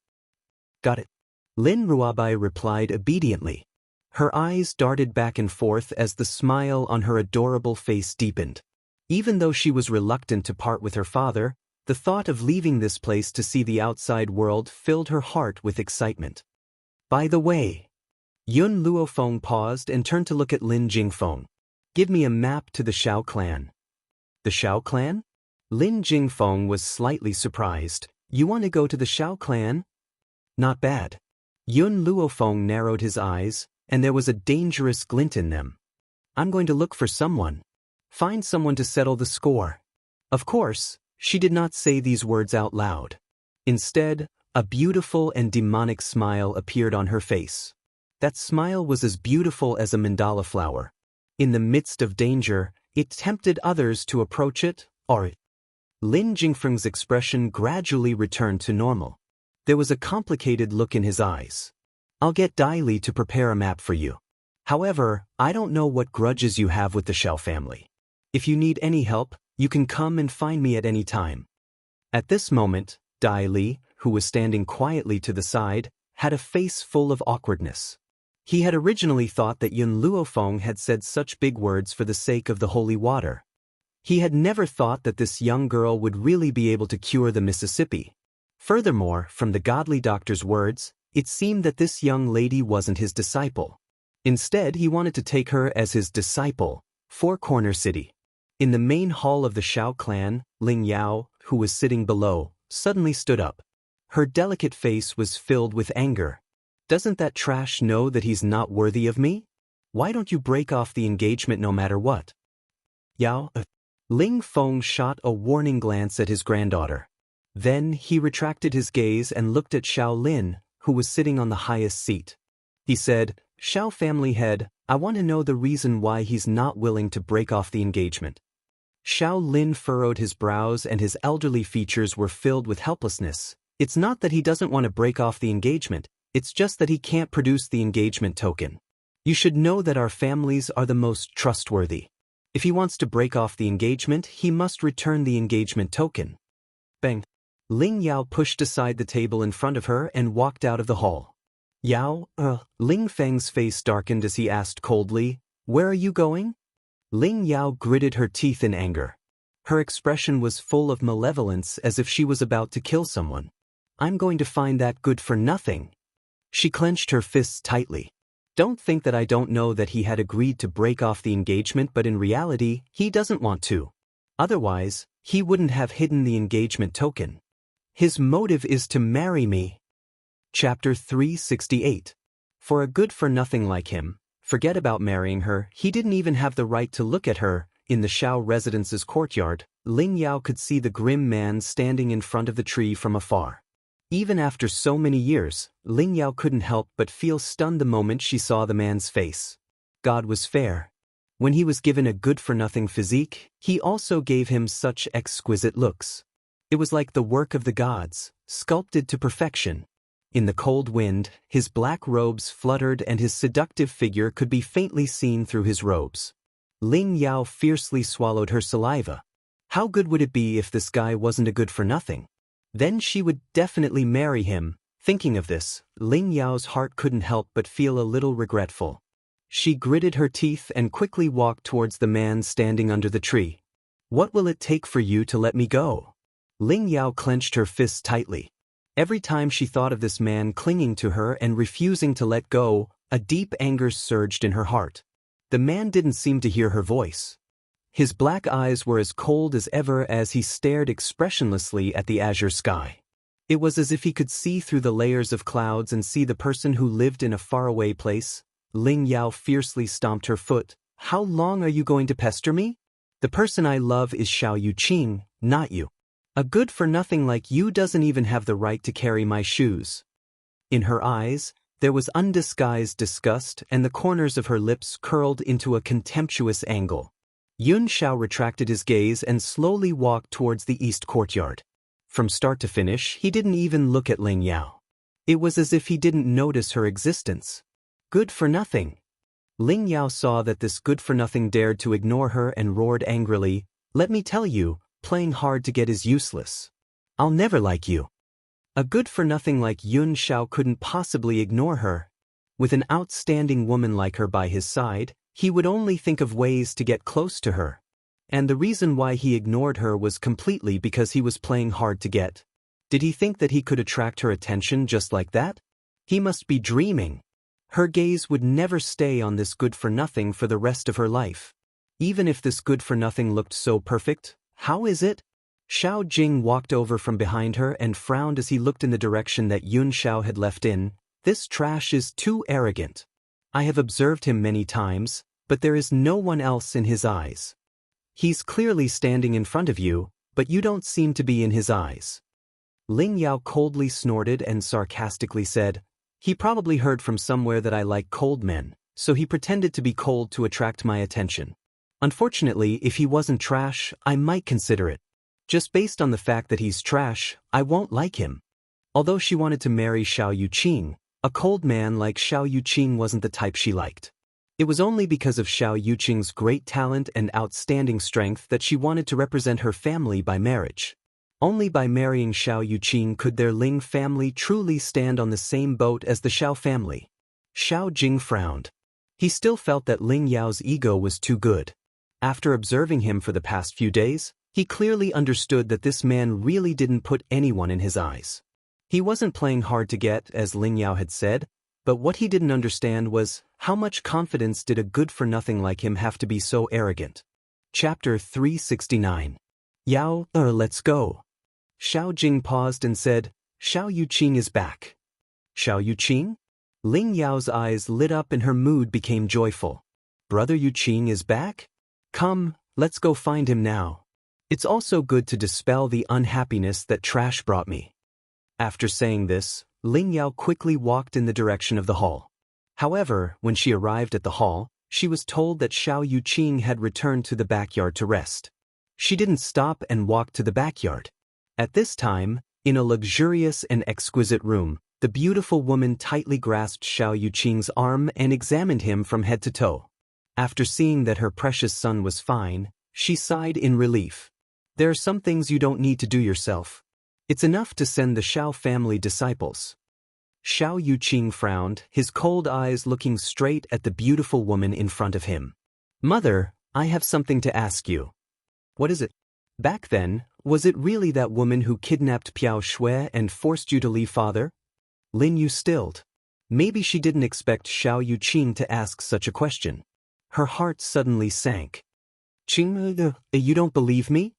Got it. Lin Ruabai replied obediently. Her eyes darted back and forth as the smile on her adorable face deepened. Even though she was reluctant to part with her father, the thought of leaving this place to see the outside world filled her heart with excitement. By the way, Yun Luofeng paused and turned to look at Lin Jingfeng. Give me a map to the Xiao clan. The Xiao clan? Lin Jingfeng was slightly surprised. You want to go to the Xiao clan? Not bad. Yun Luofeng narrowed his eyes, and there was a dangerous glint in them. I'm going to look for someone. Find someone to settle the score. Of course, she did not say these words out loud. Instead, a beautiful and demonic smile appeared on her face. That smile was as beautiful as a mandala flower. In the midst of danger, it tempted others to approach it, or it. Lin Jingfeng's expression gradually returned to normal. There was a complicated look in his eyes. I'll get Dai Li to prepare a map for you. However, I don't know what grudges you have with the Xiao family. If you need any help, you can come and find me at any time. At this moment, Dai Li, who was standing quietly to the side, had a face full of awkwardness. He had originally thought that Yun Luofeng had said such big words for the sake of the holy water. He had never thought that this young girl would really be able to cure the Mississippi. Furthermore, from the godly doctor's words, it seemed that this young lady wasn't his disciple. Instead, he wanted to take her as his disciple, Four Corner City. In the main hall of the Xiao clan, Ling Yao, who was sitting below, suddenly stood up. Her delicate face was filled with anger. Doesn't that trash know that he's not worthy of me? Why don't you break off the engagement no matter what? Yao, Ling Feng shot a warning glance at his granddaughter. Then he retracted his gaze and looked at Xiao Lin, who was sitting on the highest seat. He said, Xiao family head, I want to know the reason why he's not willing to break off the engagement. Xiao Lin furrowed his brows and his elderly features were filled with helplessness. It's not that he doesn't want to break off the engagement, it's just that he can't produce the engagement token. You should know that our families are the most trustworthy. If he wants to break off the engagement, he must return the engagement token. Bang. Ling Yao pushed aside the table in front of her and walked out of the hall. Yao, Ling Feng's face darkened as he asked coldly, where are you going? Ling Yao gritted her teeth in anger. Her expression was full of malevolence as if she was about to kill someone. I'm going to find that good for nothing. She clenched her fists tightly. Don't think that I don't know that he had agreed to break off the engagement, but in reality, he doesn't want to. Otherwise, he wouldn't have hidden the engagement token. His motive is to marry me. Chapter 368. For a good-for-nothing like him, forget about marrying her, he didn't even have the right to look at her. In the Xiao residence's courtyard, Ling Yao could see the grim man standing in front of the tree from afar. Even after so many years, Ling Yao couldn't help but feel stunned the moment she saw the man's face. God was fair. When he was given a good-for-nothing physique, he also gave him such exquisite looks. It was like the work of the gods, sculpted to perfection. In the cold wind, his black robes fluttered and his seductive figure could be faintly seen through his robes. Ling Yao fiercely swallowed her saliva. How good would it be if this guy wasn't a good-for-nothing? Then she would definitely marry him. Thinking of this, Ling Yao's heart couldn't help but feel a little regretful. She gritted her teeth and quickly walked towards the man standing under the tree. What will it take for you to let me go? Ling Yao clenched her fists tightly. Every time she thought of this man clinging to her and refusing to let go, a deep anger surged in her heart. The man didn't seem to hear her voice. His black eyes were as cold as ever as he stared expressionlessly at the azure sky. It was as if he could see through the layers of clouds and see the person who lived in a faraway place. Ling Yao fiercely stomped her foot. How long are you going to pester me? The person I love is Xiao Yuqing, not you. A good-for-nothing like you doesn't even have the right to carry my shoes. In her eyes, there was undisguised disgust and the corners of her lips curled into a contemptuous angle. Yun Xiao retracted his gaze and slowly walked towards the east courtyard. From start to finish, he didn't even look at Ling Yao. It was as if he didn't notice her existence. Good-for-nothing. Ling Yao saw that this good-for-nothing dared to ignore her and roared angrily, "Let me tell you, playing hard to get is useless. I'll never like you." A good-for-nothing like Yun Xiao couldn't possibly ignore her. With an outstanding woman like her by his side, he would only think of ways to get close to her. And the reason why he ignored her was completely because he was playing hard to get. Did he think that he could attract her attention just like that? He must be dreaming. Her gaze would never stay on this good-for-nothing for the rest of her life. Even if this good-for-nothing looked so perfect, how is it? Xiao Jing walked over from behind her and frowned as he looked in the direction that Yun Xiao had left in. This trash is too arrogant. I have observed him many times, but there is no one else in his eyes. He's clearly standing in front of you, but you don't seem to be in his eyes. Ling Yao coldly snorted and sarcastically said, "He probably heard from somewhere that I like cold men, so he pretended to be cold to attract my attention. Unfortunately, if he wasn't trash, I might consider it. Just based on the fact that he's trash, I won't like him." Although she wanted to marry Xiao Yuqing, a cold man like Xiao Yuqing wasn't the type she liked. It was only because of Xiao Yuqing's great talent and outstanding strength that she wanted to represent her family by marriage. Only by marrying Xiao Yuqing could their Ling family truly stand on the same boat as the Xiao family. Xiao Jing frowned. He still felt that Ling Yao's ego was too good. After observing him for the past few days, he clearly understood that this man really didn't put anyone in his eyes. He wasn't playing hard to get, as Ling Yao had said, but what he didn't understand was, how much confidence did a good-for-nothing like him have to be so arrogant? Chapter 369. Yao, let's go. Xiao Jing paused and said, "Xiao Yuqing is back." Xiao Yuqing? Ling Yao's eyes lit up and her mood became joyful. Brother Yuqing is back? Come, let's go find him now. It's also good to dispel the unhappiness that trash brought me. After saying this, Ling Yao quickly walked in the direction of the hall. However, when she arrived at the hall, she was told that Xiao Yuqing had returned to the backyard to rest. She didn't stop and walk to the backyard. At this time, in a luxurious and exquisite room, the beautiful woman tightly grasped Xiao Yuqing's arm and examined him from head to toe. After seeing that her precious son was fine, she sighed in relief. There are some things you don't need to do yourself. It's enough to send the Xiao family disciples. Xiao Yuqing frowned, his cold eyes looking straight at the beautiful woman in front of him. "Mother, I have something to ask you." "What is it?" "Back then, was it really that woman who kidnapped Piao Shui and forced you to leave father?" Lin Yu stilled. Maybe she didn't expect Xiao Yuqing to ask such a question. Her heart suddenly sank. "Qing, you don't believe me?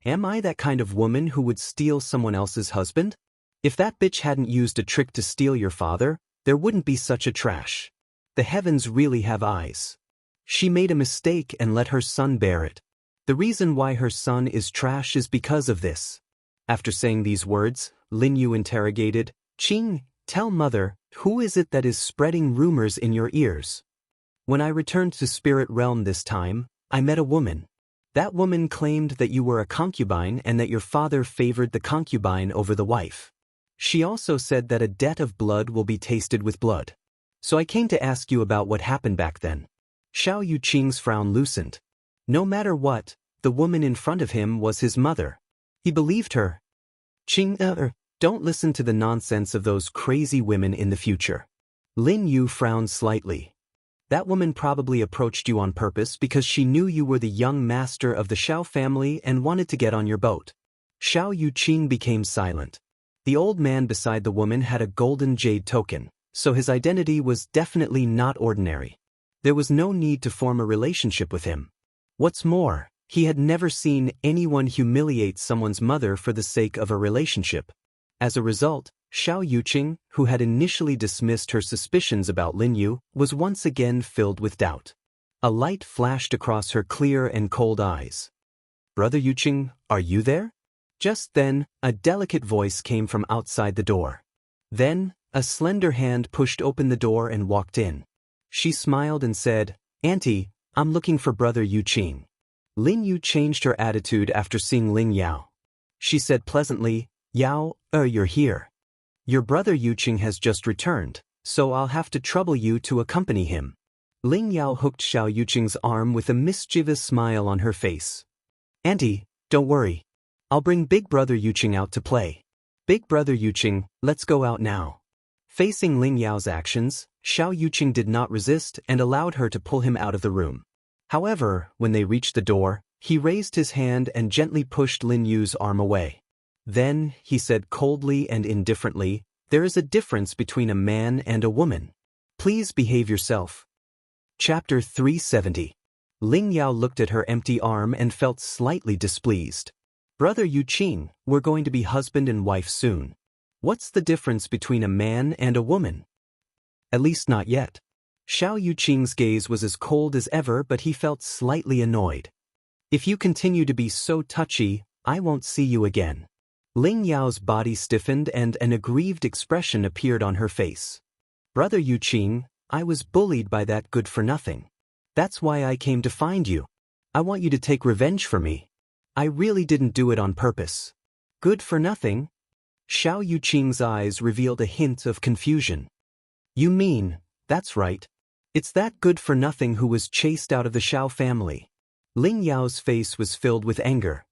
Am I that kind of woman who would steal someone else's husband? If that bitch hadn't used a trick to steal your father, there wouldn't be such a trash. The heavens really have eyes. She made a mistake and let her son bear it. The reason why her son is trash is because of this." After saying these words, Lin Yu interrogated, "Qing, tell mother, who is it that is spreading rumors in your ears?" "When I returned to spirit realm this time, I met a woman. That woman claimed that you were a concubine and that your father favored the concubine over the wife. She also said that a debt of blood will be tasted with blood. So I came to ask you about what happened back then. Xiao Yuqing's frown loosened. No matter what, the woman in front of him was his mother. He believed her. Don't listen to the nonsense of those crazy women in the future. Lin Yu frowned slightly. That woman probably approached you on purpose because she knew you were the young master of the Xiao family and wanted to get on your boat. Xiao Yuqing became silent. The old man beside the woman had a golden jade token, so his identity was definitely not ordinary. There was no need to form a relationship with him. What's more, he had never seen anyone humiliate someone's mother for the sake of a relationship. As a result, Xiao Yuqing, who had initially dismissed her suspicions about Lin Yu, was once again filled with doubt. A light flashed across her clear and cold eyes. "Brother Yuqing, are you there?" Just then, a delicate voice came from outside the door. Then, a slender hand pushed open the door and walked in. She smiled and said, "Auntie, I'm looking for Brother Yuqing." Lin Yu changed her attitude after seeing Ling Yao. She said pleasantly, "Yao, you're here. Your brother Yuqing has just returned, so I'll have to trouble you to accompany him." Ling Yao hooked Xiao Yuqing's arm with a mischievous smile on her face. "Auntie, don't worry. I'll bring Big Brother Yuqing out to play. Big Brother Yuqing, let's go out now." Facing Ling Yao's actions, Xiao Yuqing did not resist and allowed her to pull him out of the room. However, when they reached the door, he raised his hand and gently pushed Lin Yu's arm away. Then, he said coldly and indifferently, "There is a difference between a man and a woman. Please behave yourself." Chapter 370. Ling Yao looked at her empty arm and felt slightly displeased. "Brother Yuqing, we're going to be husband and wife soon. What's the difference between a man and a woman?" "At least not yet." Xiao Yuqing's gaze was as cold as ever, but he felt slightly annoyed. "If you continue to be so touchy, I won't see you again." Ling Yao's body stiffened and an aggrieved expression appeared on her face. "Brother Yuqing, I was bullied by that good-for-nothing. That's why I came to find you. I want you to take revenge for me. I really didn't do it on purpose." "Good-for-nothing?" Xiao Yuqing's eyes revealed a hint of confusion. "You mean, that's right. It's that good-for-nothing who was chased out of the Xiao family." Ling Yao's face was filled with anger.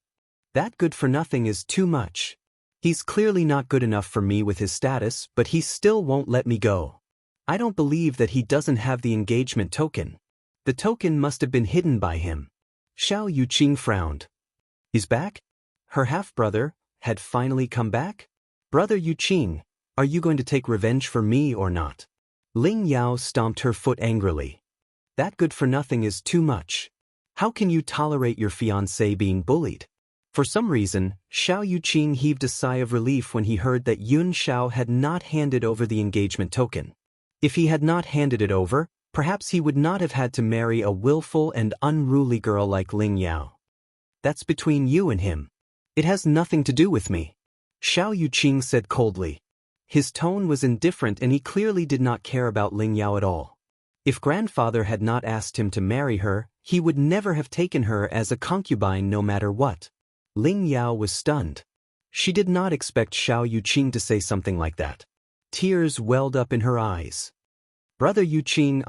"That good-for-nothing is too much. He's clearly not good enough for me with his status, but he still won't let me go. I don't believe that he doesn't have the engagement token. The token must have been hidden by him." Xiao Yuqing frowned. "He's back? Her half-brother had finally come back? Brother Yuqing, are you going to take revenge for me or not?" Ling Yao stomped her foot angrily. "That good-for-nothing is too much. How can you tolerate your fiancé being bullied?" For some reason, Xiao Yuqing heaved a sigh of relief when he heard that Yun Xiao had not handed over the engagement token. If he had not handed it over, perhaps he would not have had to marry a willful and unruly girl like Ling Yao. "That's between you and him. It has nothing to do with me," Xiao Yuqing said coldly. His tone was indifferent and he clearly did not care about Ling Yao at all. If grandfather had not asked him to marry her, he would never have taken her as a concubine no matter what. Ling Yao was stunned. She did not expect Xiao Yuqing to say something like that. Tears welled up in her eyes. "Brother Yuqing,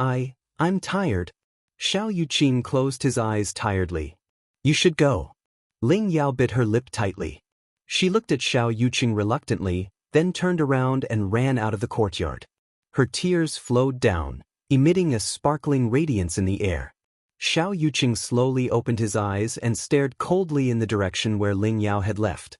I'm tired." Xiao Yuqing closed his eyes tiredly. "You should go." Ling Yao bit her lip tightly. She looked at Xiao Yuqing reluctantly, then turned around and ran out of the courtyard. Her tears flowed down, emitting a sparkling radiance in the air. Xiao Yuqing slowly opened his eyes and stared coldly in the direction where Ling Yao had left.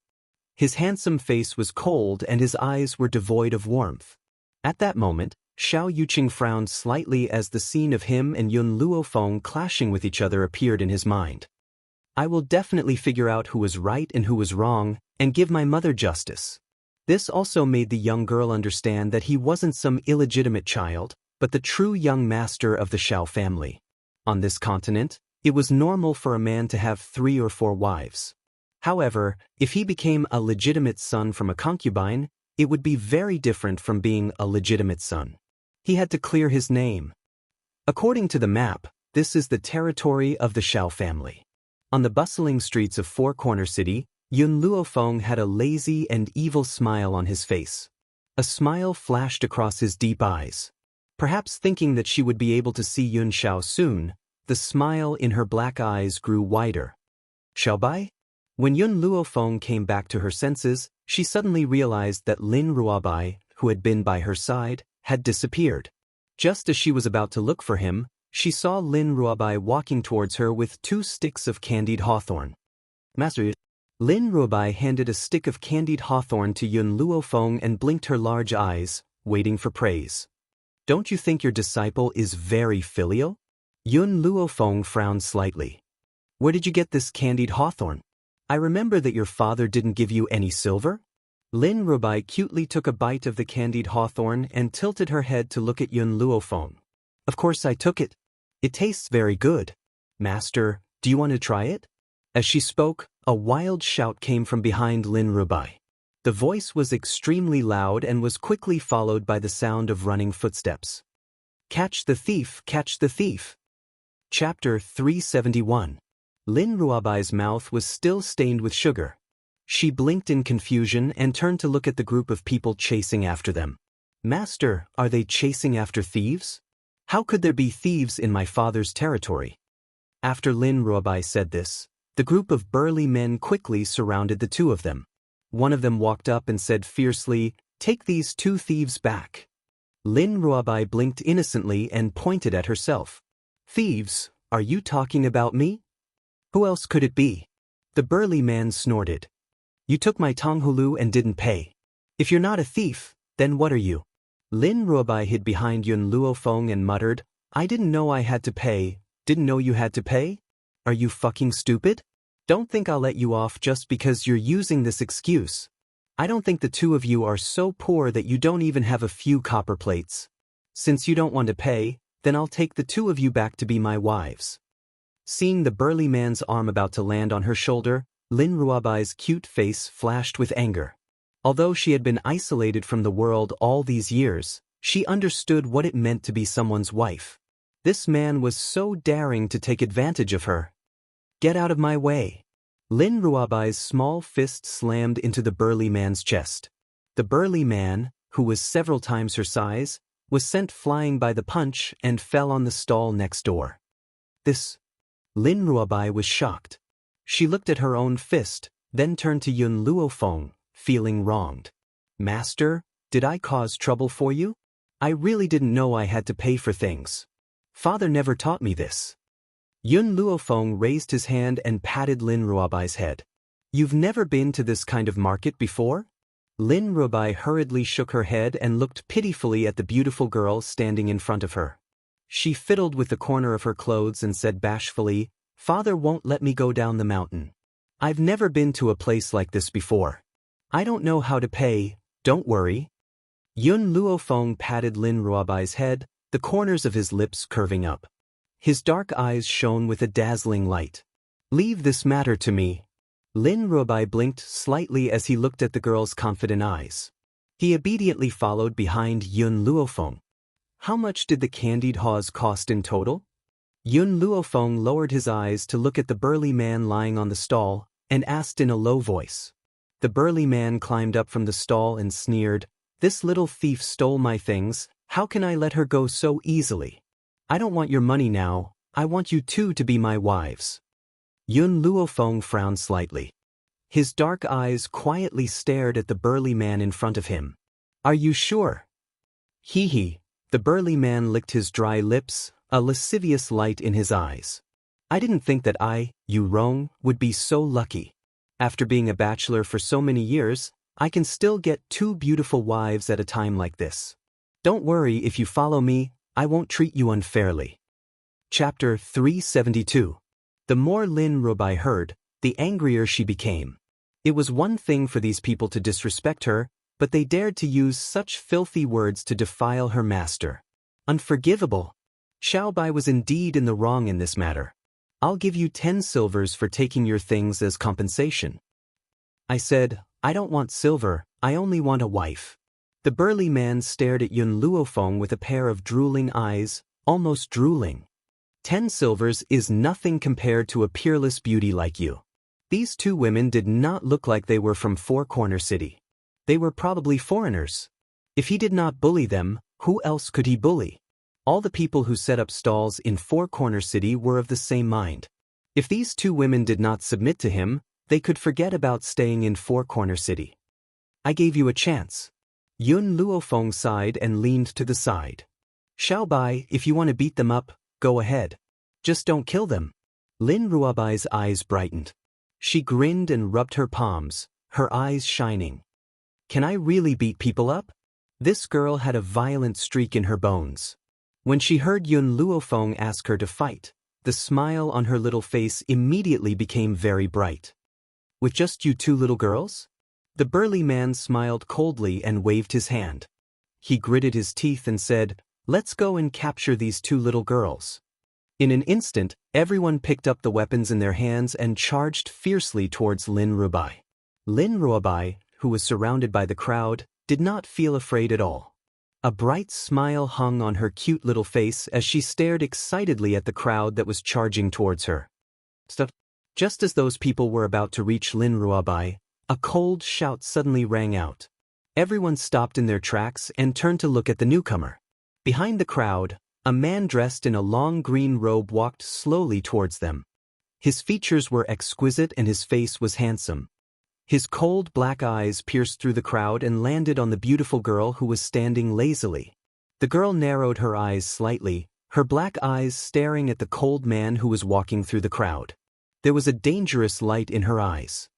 His handsome face was cold and his eyes were devoid of warmth. At that moment, Xiao Yuqing frowned slightly as the scene of him and Yun Luofeng clashing with each other appeared in his mind. "I will definitely figure out who was right and who was wrong, and give my mother justice." This also made the young girl understand that he wasn't some illegitimate child, but the true young master of the Xiao family. On this continent, it was normal for a man to have 3 or 4 wives. However, if he became a legitimate son from a concubine, it would be very different from being a legitimate son. He had to clear his name. According to the map, this is the territory of the Xiao family. On the bustling streets of Four Corner City, Yun Luofeng had a lazy and evil smile on his face. A smile flashed across his deep eyes. Perhaps thinking that she would be able to see Yun Xiao soon, the smile in her black eyes grew wider. Xiaobai? When Yun Luofeng came back to her senses, she suddenly realized that Lin Ruobai, who had been by her side, had disappeared. Just as she was about to look for him, she saw Lin Ruobai walking towards her with 2 sticks of candied hawthorn. Master, Lin Ruobai handed a stick of candied hawthorn to Yun Luofeng and blinked her large eyes, waiting for praise. Don't you think your disciple is very filial? Yun Luofeng frowned slightly. Where did you get this candied hawthorn? I remember that your father didn't give you any silver? Lin Ruobai cutely took a bite of the candied hawthorn and tilted her head to look at Yun Luofeng. Of course I took it. It tastes very good. Master, do you want to try it? As she spoke, a wild shout came from behind Lin Ruobai. The voice was extremely loud and was quickly followed by the sound of running footsteps. Catch the thief, catch the thief. Chapter 371. Lin Ruobai's mouth was still stained with sugar. She blinked in confusion and turned to look at the group of people chasing after them. Master, are they chasing after thieves? How could there be thieves in my father's territory? After Lin Ruobai said this, the group of burly men quickly surrounded the 2 of them. One of them walked up and said fiercely, "Take these 2 thieves back." Lin Ruobai blinked innocently and pointed at herself. Thieves, are you talking about me? Who else could it be? The burly man snorted. You took my tonghulu and didn't pay. If you're not a thief, then what are you? Lin Ruobai hid behind Yun Luofeng and muttered, I didn't know I had to pay. Didn't know you had to pay? Are you fucking stupid? Don't think I'll let you off just because you're using this excuse. I don't think the 2 of you are so poor that you don't even have a few copper plates. Since you don't want to pay, then I'll take the 2 of you back to be my wives. Seeing the burly man's arm about to land on her shoulder, Lin Ruobai's cute face flashed with anger. Although she had been isolated from the world all these years, she understood what it meant to be someone's wife. This man was so daring to take advantage of her. Get out of my way. Lin Ruobai's small fist slammed into the burly man's chest. The burly man, who was several times her size, was sent flying by the punch and fell on the stall next door. Lin Ruobai was shocked. She looked at her own fist, then turned to Yun Luofeng, feeling wronged. Master, did I cause trouble for you? I really didn't know I had to pay for things. Father never taught me this. Yun Luofeng raised his hand and patted Lin Ruobai's head. You've never been to this kind of market before? Lin Ruobai hurriedly shook her head and looked pitifully at the beautiful girl standing in front of her. She fiddled with the corner of her clothes and said bashfully, Father won't let me go down the mountain. I've never been to a place like this before. I don't know how to pay, don't worry. Yun Luofeng patted Lin Ruobai's head, the corners of his lips curving up. His dark eyes shone with a dazzling light. Leave this matter to me. Lin Ruobai blinked slightly as he looked at the girl's confident eyes. He obediently followed behind Yun Luofeng. How much did the candied haws cost in total? Yun Luofeng lowered his eyes to look at the burly man lying on the stall, and asked in a low voice. The burly man climbed up from the stall and sneered, This little thief stole my things, how can I let her go so easily? I don't want your money now, I want you 2 to be my wives. Yun Luofeng frowned slightly. His dark eyes quietly stared at the burly man in front of him. Are you sure? Hee. The burly man licked his dry lips, a lascivious light in his eyes. I didn't think that you Rong, would be so lucky. After being a bachelor for so many years, I can still get 2 beautiful wives at a time like this. Don't worry, if you follow me, I won't treat you unfairly. Chapter 372. The more Lin Ruobai heard, the angrier she became. It was one thing for these people to disrespect her, but they dared to use such filthy words to defile her master. Unforgivable. Xiaobai was indeed in the wrong in this matter. I'll give you 10 silvers for taking your things as compensation. I said, I don't want silver, I only want a wife. The burly man stared at Yun Luofeng with a pair of drooling eyes, almost drooling. 10 silvers is nothing compared to a peerless beauty like you. These two women did not look like they were from Four Corner City. They were probably foreigners. If he did not bully them, who else could he bully? All the people who set up stalls in Four Corner City were of the same mind. If these two women did not submit to him, they could forget about staying in Four Corner City. I gave you a chance. Yun Luofeng sighed and leaned to the side. Xiaobai, if you want to beat them up, go ahead. Just don't kill them. Lin Ruobai's eyes brightened. She grinned and rubbed her palms, her eyes shining. Can I really beat people up? This girl had a violent streak in her bones. When she heard Yun Luofeng ask her to fight, the smile on her little face immediately became very bright. With just you two little girls? The burly man smiled coldly and waved his hand. He gritted his teeth and said, "Let's go and capture these two little girls." In an instant, everyone picked up the weapons in their hands and charged fiercely towards Lin Ruobai. Lin Ruobai, who was surrounded by the crowd, did not feel afraid at all. A bright smile hung on her cute little face as she stared excitedly at the crowd that was charging towards her. Just as those people were about to reach Lin Ruobai, a cold shout suddenly rang out. Everyone stopped in their tracks and turned to look at the newcomer. Behind the crowd, a man dressed in a long green robe walked slowly towards them. His features were exquisite and his face was handsome. His cold black eyes pierced through the crowd and landed on the beautiful girl who was standing lazily. The girl narrowed her eyes slightly, her black eyes staring at the cold man who was walking through the crowd. There was a dangerous light in her eyes.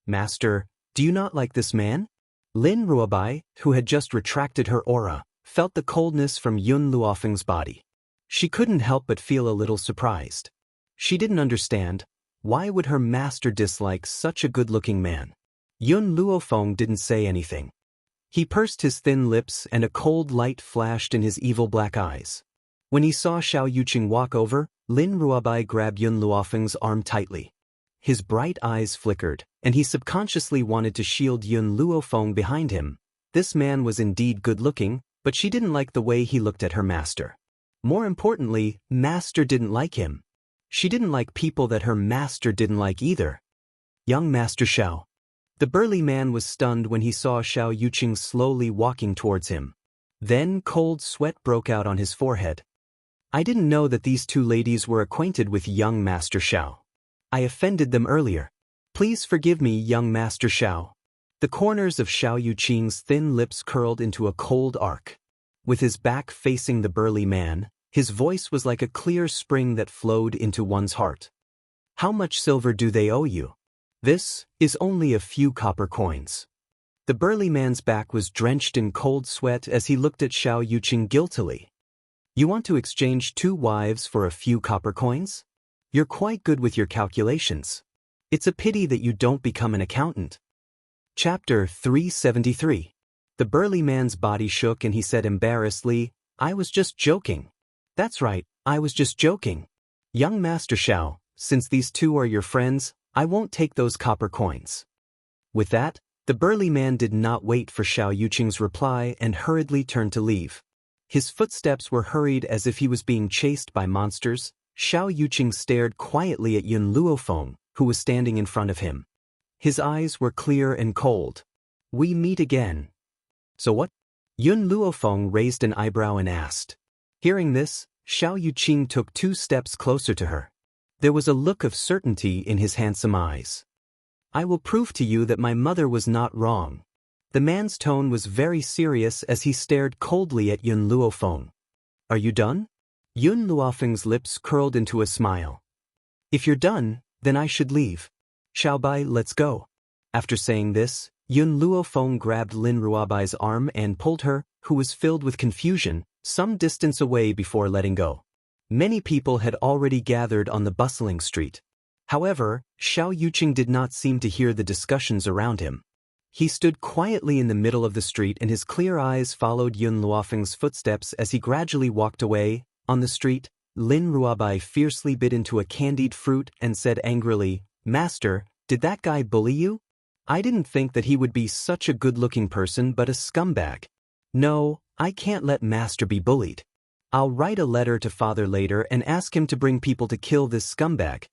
"Master, do you not like this man?" Lin Ruobai, who had just retracted her aura, felt the coldness from Yun Luofeng's body. She couldn't help but feel a little surprised. She didn't understand. Why would her master dislike such a good-looking man? Yun Luofeng didn't say anything. He pursed his thin lips and a cold light flashed in his evil black eyes. When he saw Xiao Yuqing walk over, Lin Ruobai grabbed Yun Luofeng's arm tightly. His bright eyes flickered, and he subconsciously wanted to shield Yun Luofeng behind him. This man was indeed good-looking, but she didn't like the way he looked at her master. More importantly, master didn't like him. She didn't like people that her master didn't like either. "Young Master Xiao." The burly man was stunned when he saw Xiao Yuqing slowly walking towards him. Then cold sweat broke out on his forehead. "I didn't know that these two ladies were acquainted with young Master Xiao. I offended them earlier. Please forgive me, young Master Xiao." The corners of Xiao Yuqing's thin lips curled into a cold arc. With his back facing the burly man, his voice was like a clear spring that flowed into one's heart. "How much silver do they owe you?" "This is only a few copper coins." The burly man's back was drenched in cold sweat as he looked at Xiao Yuqing guiltily. "You want to exchange 2 wives for a few copper coins? You're quite good with your calculations. It's a pity that you don't become an accountant." Chapter 373. The burly man's body shook and he said embarrassedly, "I was just joking." "That's right, I was just joking. Young Master Xiao, since these two are your friends, I won't take those copper coins." With that, the burly man did not wait for Xiao Yuqing's reply and hurriedly turned to leave. His footsteps were hurried as if he was being chased by monsters. Xiao Yuqing stared quietly at Yun Luofeng, who was standing in front of him. His eyes were clear and cold. "We meet again." "So what?" Yun Luofeng raised an eyebrow and asked. Hearing this, Xiao Yuqing took 2 steps closer to her. There was a look of certainty in his handsome eyes. "I will prove to you that my mother was not wrong." The man's tone was very serious as he stared coldly at Yun Luofeng. "Are you done?" Yun Luofeng's lips curled into a smile. "If you're done, then I should leave. Xiaobai, let's go." After saying this, Yun Luofeng grabbed Lin Ruobai's arm and pulled her, who was filled with confusion, some distance away before letting go. Many people had already gathered on the bustling street. However, Xiao Yuqing did not seem to hear the discussions around him. He stood quietly in the middle of the street and his clear eyes followed Yun Luofeng's footsteps as he gradually walked away. On the street, Lin Ruobai fiercely bit into a candied fruit and said angrily, "Master, did that guy bully you? I didn't think that he would be such a good-looking person but a scumbag. No, I can't let Master be bullied. I'll write a letter to father later and ask him to bring people to kill this scumbag.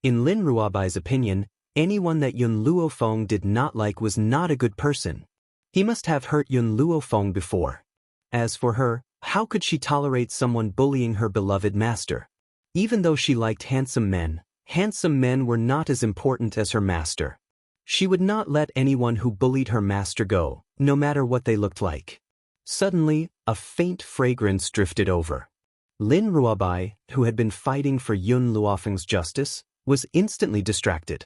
In Lin Ruobai's opinion, anyone that Yun Luofeng did not like was not a good person. He must have hurt Yun Luofeng before. As for her, how could she tolerate someone bullying her beloved master? Even though she liked handsome men were not as important as her master. She would not let anyone who bullied her master go, no matter what they looked like. Suddenly, a faint fragrance drifted over. Lin Ruobai, who had been fighting for Yun Luofeng's justice, was instantly distracted.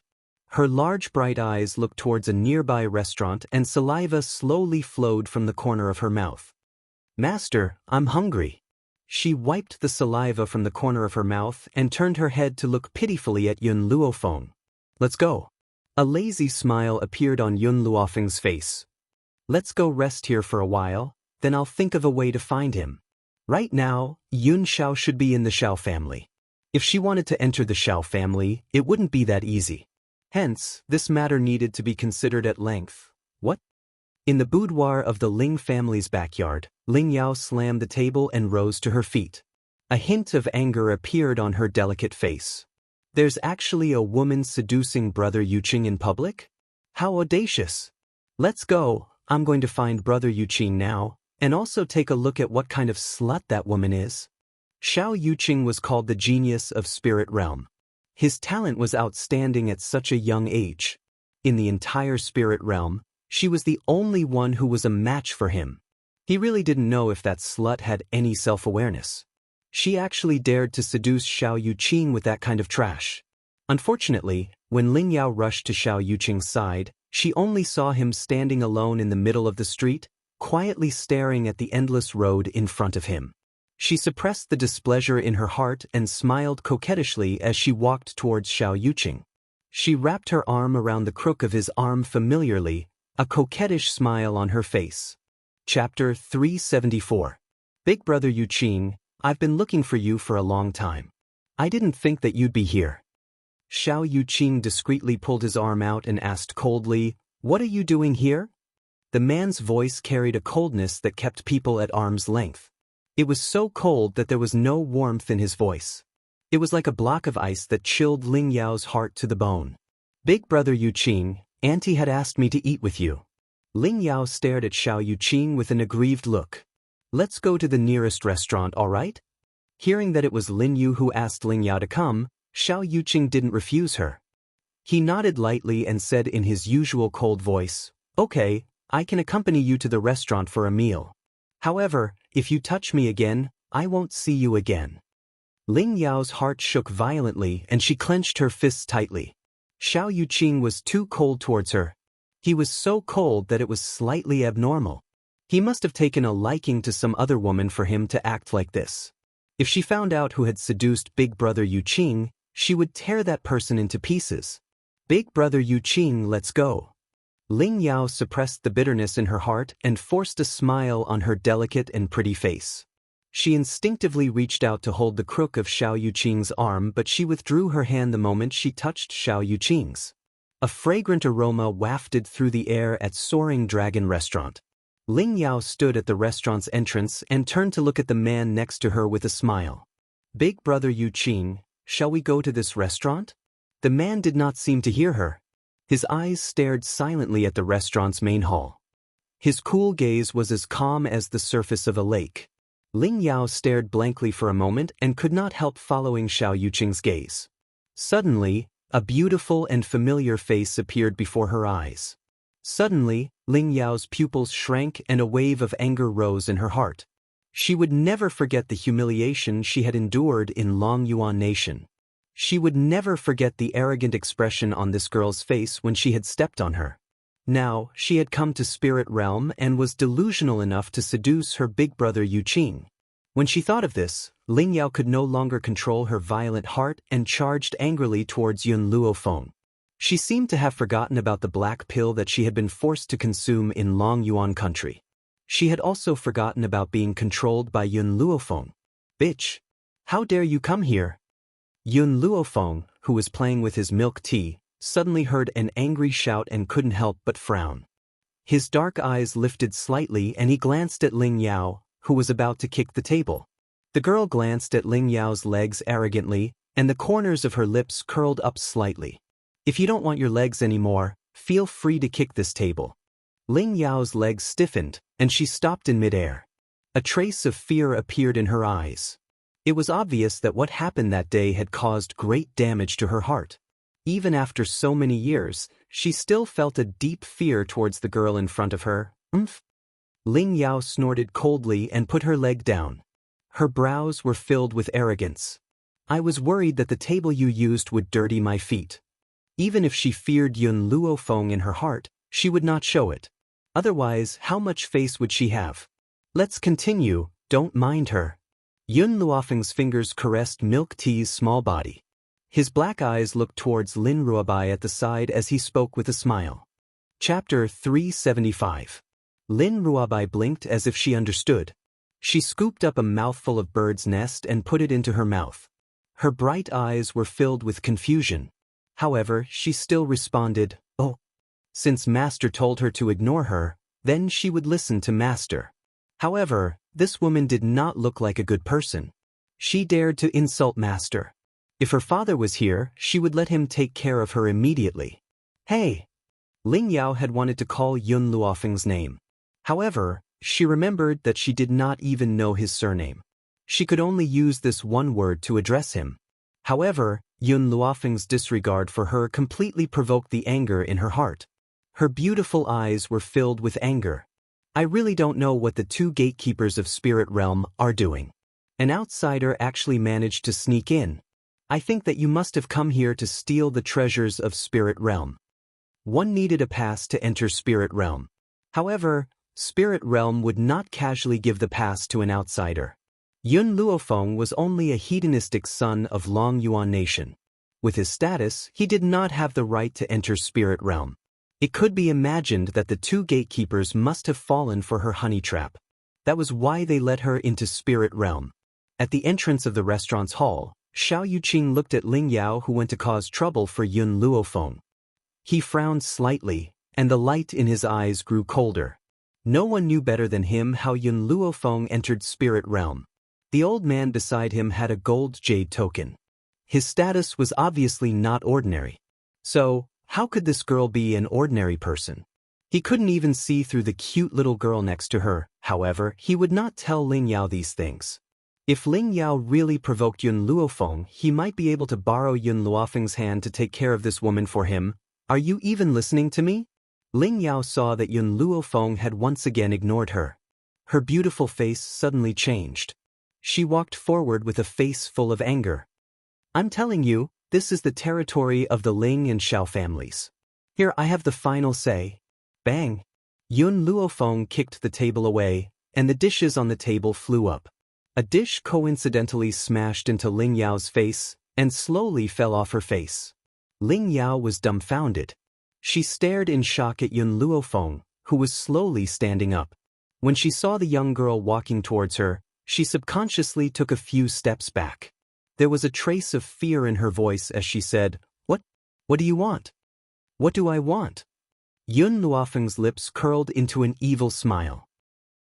Her large bright eyes looked towards a nearby restaurant and saliva slowly flowed from the corner of her mouth. Master, I'm hungry. She wiped the saliva from the corner of her mouth and turned her head to look pitifully at Yun Luofeng. Let's go. A lazy smile appeared on Yun Luofeng's face. Let's go rest here for a while, then I'll think of a way to find him. Right now, Yun Xiao should be in the Xiao family. If she wanted to enter the Xiao family, it wouldn't be that easy. Hence, this matter needed to be considered at length. What? In the boudoir of the Ling family's backyard, Ling Yao slammed the table and rose to her feet. A hint of anger appeared on her delicate face. There's actually a woman seducing Brother Yuqing in public? How audacious! Let's go, I'm going to find Brother Yuqing now, and also take a look at what kind of slut that woman is. Xiao Yuqing was called the genius of spirit realm. His talent was outstanding at such a young age. In the entire spirit realm, she was the only one who was a match for him. He really didn't know if that slut had any self-awareness. She actually dared to seduce Xiao Yuqing with that kind of trash. Unfortunately, when Ling Yao rushed to Xiao Yuqing's side, she only saw him standing alone in the middle of the street, quietly staring at the endless road in front of him. She suppressed the displeasure in her heart and smiled coquettishly as she walked towards Xiao Yuqing. She wrapped her arm around the crook of his arm familiarly, a coquettish smile on her face. Chapter 374. Big Brother Yuqing, I've been looking for you for a long time. I didn't think that you'd be here. Xiao Yuqing discreetly pulled his arm out and asked coldly, What are you doing here? The man's voice carried a coldness that kept people at arm's length. It was so cold that there was no warmth in his voice. It was like a block of ice that chilled Ling Yao's heart to the bone. Big Brother Yuqing, Auntie had asked me to eat with you. Ling Yao stared at Xiao Yuqing with an aggrieved look. Let's go to the nearest restaurant, all right? Hearing that it was Lin Yu who asked Ling Yao to come, Xiao Yuqing didn't refuse her. He nodded lightly and said in his usual cold voice, Okay, I can accompany you to the restaurant for a meal. However, if you touch me again, I won't see you again. Ling Yao's heart shook violently and she clenched her fists tightly. Xiao Yuqing was too cold towards her. He was so cold that it was slightly abnormal. He must have taken a liking to some other woman for him to act like this. If she found out who had seduced Big Brother Yuqing, she would tear that person into pieces. Big Brother Yuqing, let's go. Ling Yao suppressed the bitterness in her heart and forced a smile on her delicate and pretty face. She instinctively reached out to hold the crook of Xiao Yuqing's arm, but she withdrew her hand the moment she touched Xiao Yuqing's. A fragrant aroma wafted through the air at Soaring Dragon Restaurant. Ling Yao stood at the restaurant's entrance and turned to look at the man next to her with a smile. Big Brother Yuqing, shall we go to this restaurant? The man did not seem to hear her. His eyes stared silently at the restaurant's main hall. His cool gaze was as calm as the surface of a lake. Ling Yao stared blankly for a moment and could not help following Xiao Yuqing's gaze. Suddenly, a beautiful and familiar face appeared before her eyes. Suddenly, Ling Yao's pupils shrank and a wave of anger rose in her heart. She would never forget the humiliation she had endured in Long Yuan Nation. She would never forget the arrogant expression on this girl's face when she had stepped on her. Now, she had come to Spirit Realm and was delusional enough to seduce her big brother Yuqing. When she thought of this, Ling Yao could no longer control her violent heart and charged angrily towards Yun Luofeng. She seemed to have forgotten about the black pill that she had been forced to consume in Long Yuan country. She had also forgotten about being controlled by Yun Luofeng. Bitch! How dare you come here? Yun Luofeng, who was playing with his milk tea, suddenly heard an angry shout and couldn't help but frown. His dark eyes lifted slightly and he glanced at Ling Yao, who was about to kick the table. The girl glanced at Ling Yao's legs arrogantly, and the corners of her lips curled up slightly. If you don't want your legs anymore, feel free to kick this table. Ling Yao's legs stiffened, and she stopped in midair. A trace of fear appeared in her eyes. It was obvious that what happened that day had caused great damage to her heart. Even after so many years, she still felt a deep fear towards the girl in front of her. Ling Yao snorted coldly and put her leg down. Her brows were filled with arrogance. I was worried that the table you used would dirty my feet. Even if she feared Yun Luofeng in her heart, she would not show it. Otherwise, how much face would she have? Let's continue, don't mind her. Yun Luofeng's fingers caressed Milk Tea's small body. His black eyes looked towards Lin Ruobai at the side as he spoke with a smile. Chapter 375. Lin Ruobai blinked as if she understood. She scooped up a mouthful of bird's nest and put it into her mouth. Her bright eyes were filled with confusion. However, she still responded, "Oh." Since Master told her to ignore her, then she would listen to Master. However, this woman did not look like a good person. She dared to insult Master. If her father was here, she would let him take care of her immediately. Hey! Ling Yao had wanted to call Yun Luofeng's name. However, she remembered that she did not even know his surname. She could only use this one word to address him. However, Yun Luofeng's disregard for her completely provoked the anger in her heart. Her beautiful eyes were filled with anger. I really don't know what the two gatekeepers of Spirit Realm are doing. An outsider actually managed to sneak in. I think that you must have come here to steal the treasures of Spirit Realm. One needed a pass to enter Spirit Realm. However, Spirit Realm would not casually give the pass to an outsider. Yun Luofeng was only a hedonistic son of Long Yuan Nation. With his status, he did not have the right to enter Spirit Realm. It could be imagined that the two gatekeepers must have fallen for her honey trap. That was why they let her into Spirit Realm. At the entrance of the restaurant's hall, Xiao Yuqing looked at Ling Yao, who went to cause trouble for Yun Luofeng. He frowned slightly, and the light in his eyes grew colder. No one knew better than him how Yun Luofeng entered Spirit Realm. The old man beside him had a gold jade token. His status was obviously not ordinary. So, how could this girl be an ordinary person? He couldn't even see through the cute little girl next to her. However, he would not tell Ling Yao these things. If Ling Yao really provoked Yun Luofeng, he might be able to borrow Yun Luofeng's hand to take care of this woman for him. Are you even listening to me? Ling Yao saw that Yun Luofeng had once again ignored her. Her beautiful face suddenly changed. She walked forward with a face full of anger. I'm telling you, this is the territory of the Ling and Xiao families. Here I have the final say. Bang! Yun Luofeng kicked the table away, and the dishes on the table flew up. A dish coincidentally smashed into Ling Yao's face, and slowly fell off her face. Ling Yao was dumbfounded. She stared in shock at Yun Luofeng, who was slowly standing up. When she saw the young girl walking towards her, she subconsciously took a few steps back. There was a trace of fear in her voice as she said, What? What do you want? What do I want? Yun Luofeng's lips curled into an evil smile.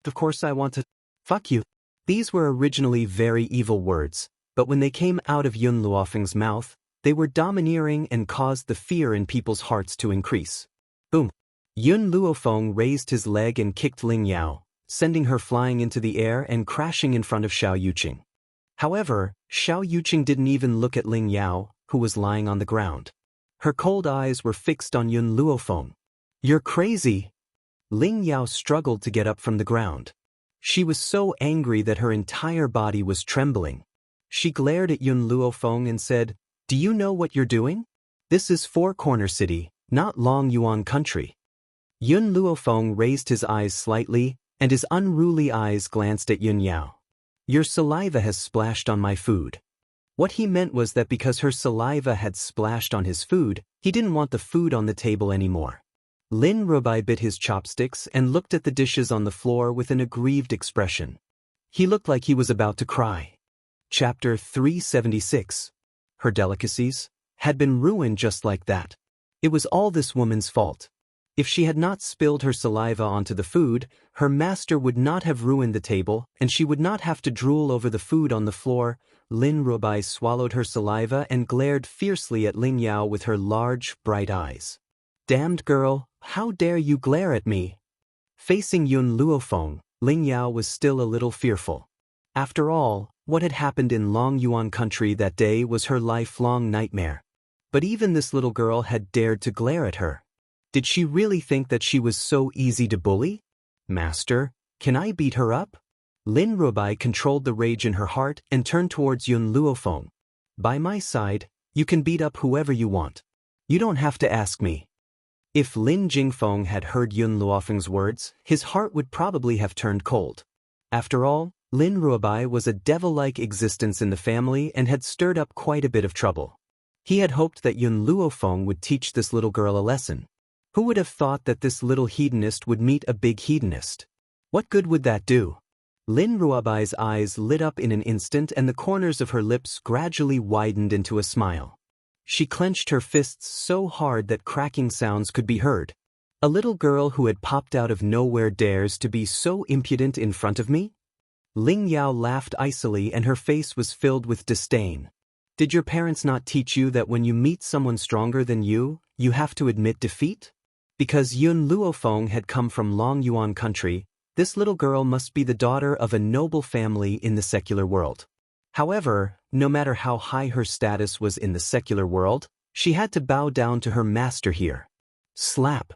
Of course I want to fuck you. These were originally very evil words, but when they came out of Yun Luofeng's mouth, they were domineering and caused the fear in people's hearts to increase. Boom! Yun Luofeng raised his leg and kicked Ling Yao, sending her flying into the air and crashing in front of Xiao Yuqing. However, Xiao Yuqing didn't even look at Ling Yao, who was lying on the ground. Her cold eyes were fixed on Yun Luofeng. You're crazy! Ling Yao struggled to get up from the ground. She was so angry that her entire body was trembling. She glared at Yun Luofeng and said, Do you know what you're doing? This is Four Corner City, not Long Yuan country. Yun Luofeng raised his eyes slightly, and his unruly eyes glanced at Yun Yao. Your saliva has splashed on my food. What he meant was that because her saliva had splashed on his food, he didn't want the food on the table anymore. Lin Ruobai bit his chopsticks and looked at the dishes on the floor with an aggrieved expression. He looked like he was about to cry. Chapter 376. Her delicacies had been ruined just like that. It was all this woman's fault. If she had not spilled her saliva onto the food, her master would not have ruined the table, and she would not have to drool over the food on the floor. Lin Ruobai swallowed her saliva and glared fiercely at Ling Yao with her large, bright eyes. Damned girl, how dare you glare at me? Facing Yun Luofeng, Ling Yao was still a little fearful. After all, what had happened in Long Yuan country that day was her lifelong nightmare. But even this little girl had dared to glare at her. Did she really think that she was so easy to bully? Master, can I beat her up? Lin Ruobai controlled the rage in her heart and turned towards Yun Luofeng. By my side, you can beat up whoever you want. You don't have to ask me. If Lin Jingfeng had heard Yun Luofeng's words, his heart would probably have turned cold. After all, Lin Ruobai was a devil-like existence in the family and had stirred up quite a bit of trouble. He had hoped that Yun Luofeng would teach this little girl a lesson. Who would have thought that this little hedonist would meet a big hedonist? What good would that do? Lin Ruobai's eyes lit up in an instant and the corners of her lips gradually widened into a smile. She clenched her fists so hard that cracking sounds could be heard. A little girl who had popped out of nowhere dares to be so impudent in front of me? Ling Yao laughed icily and her face was filled with disdain. Did your parents not teach you that when you meet someone stronger than you have to admit defeat? Because Yun Luofeng had come from Long Yuan country, this little girl must be the daughter of a noble family in the secular world. However, no matter how high her status was in the secular world, she had to bow down to her master here. Slap!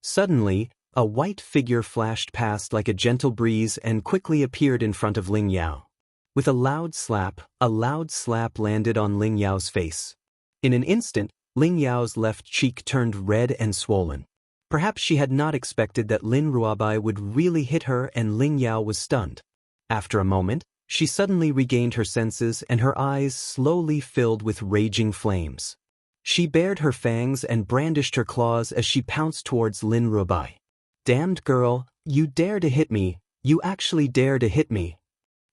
Suddenly, a white figure flashed past like a gentle breeze and quickly appeared in front of Ling Yao. With a loud slap landed on Ling Yao's face. In an instant, Ling Yao's left cheek turned red and swollen. Perhaps she had not expected that Lin Ruobai would really hit her and Ling Yao was stunned. After a moment, she suddenly regained her senses and her eyes slowly filled with raging flames. She bared her fangs and brandished her claws as she pounced towards Lin Ruobai. Damned girl, you dare to hit me, you actually dare to hit me.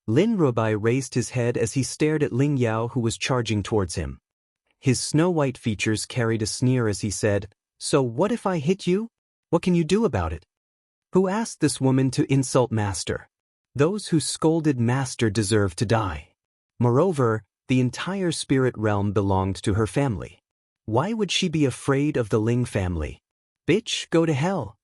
Lin Ruobai raised his head as he stared at Ling Yao who was charging towards him. His snow-white features carried a sneer as he said, "So what if I hit you? What can you do about it? Who asked this woman to insult master? Those who scolded master deserve to die. Moreover, the entire spirit realm belonged to her family. Why would she be afraid of the Ling family? Bitch, go to hell."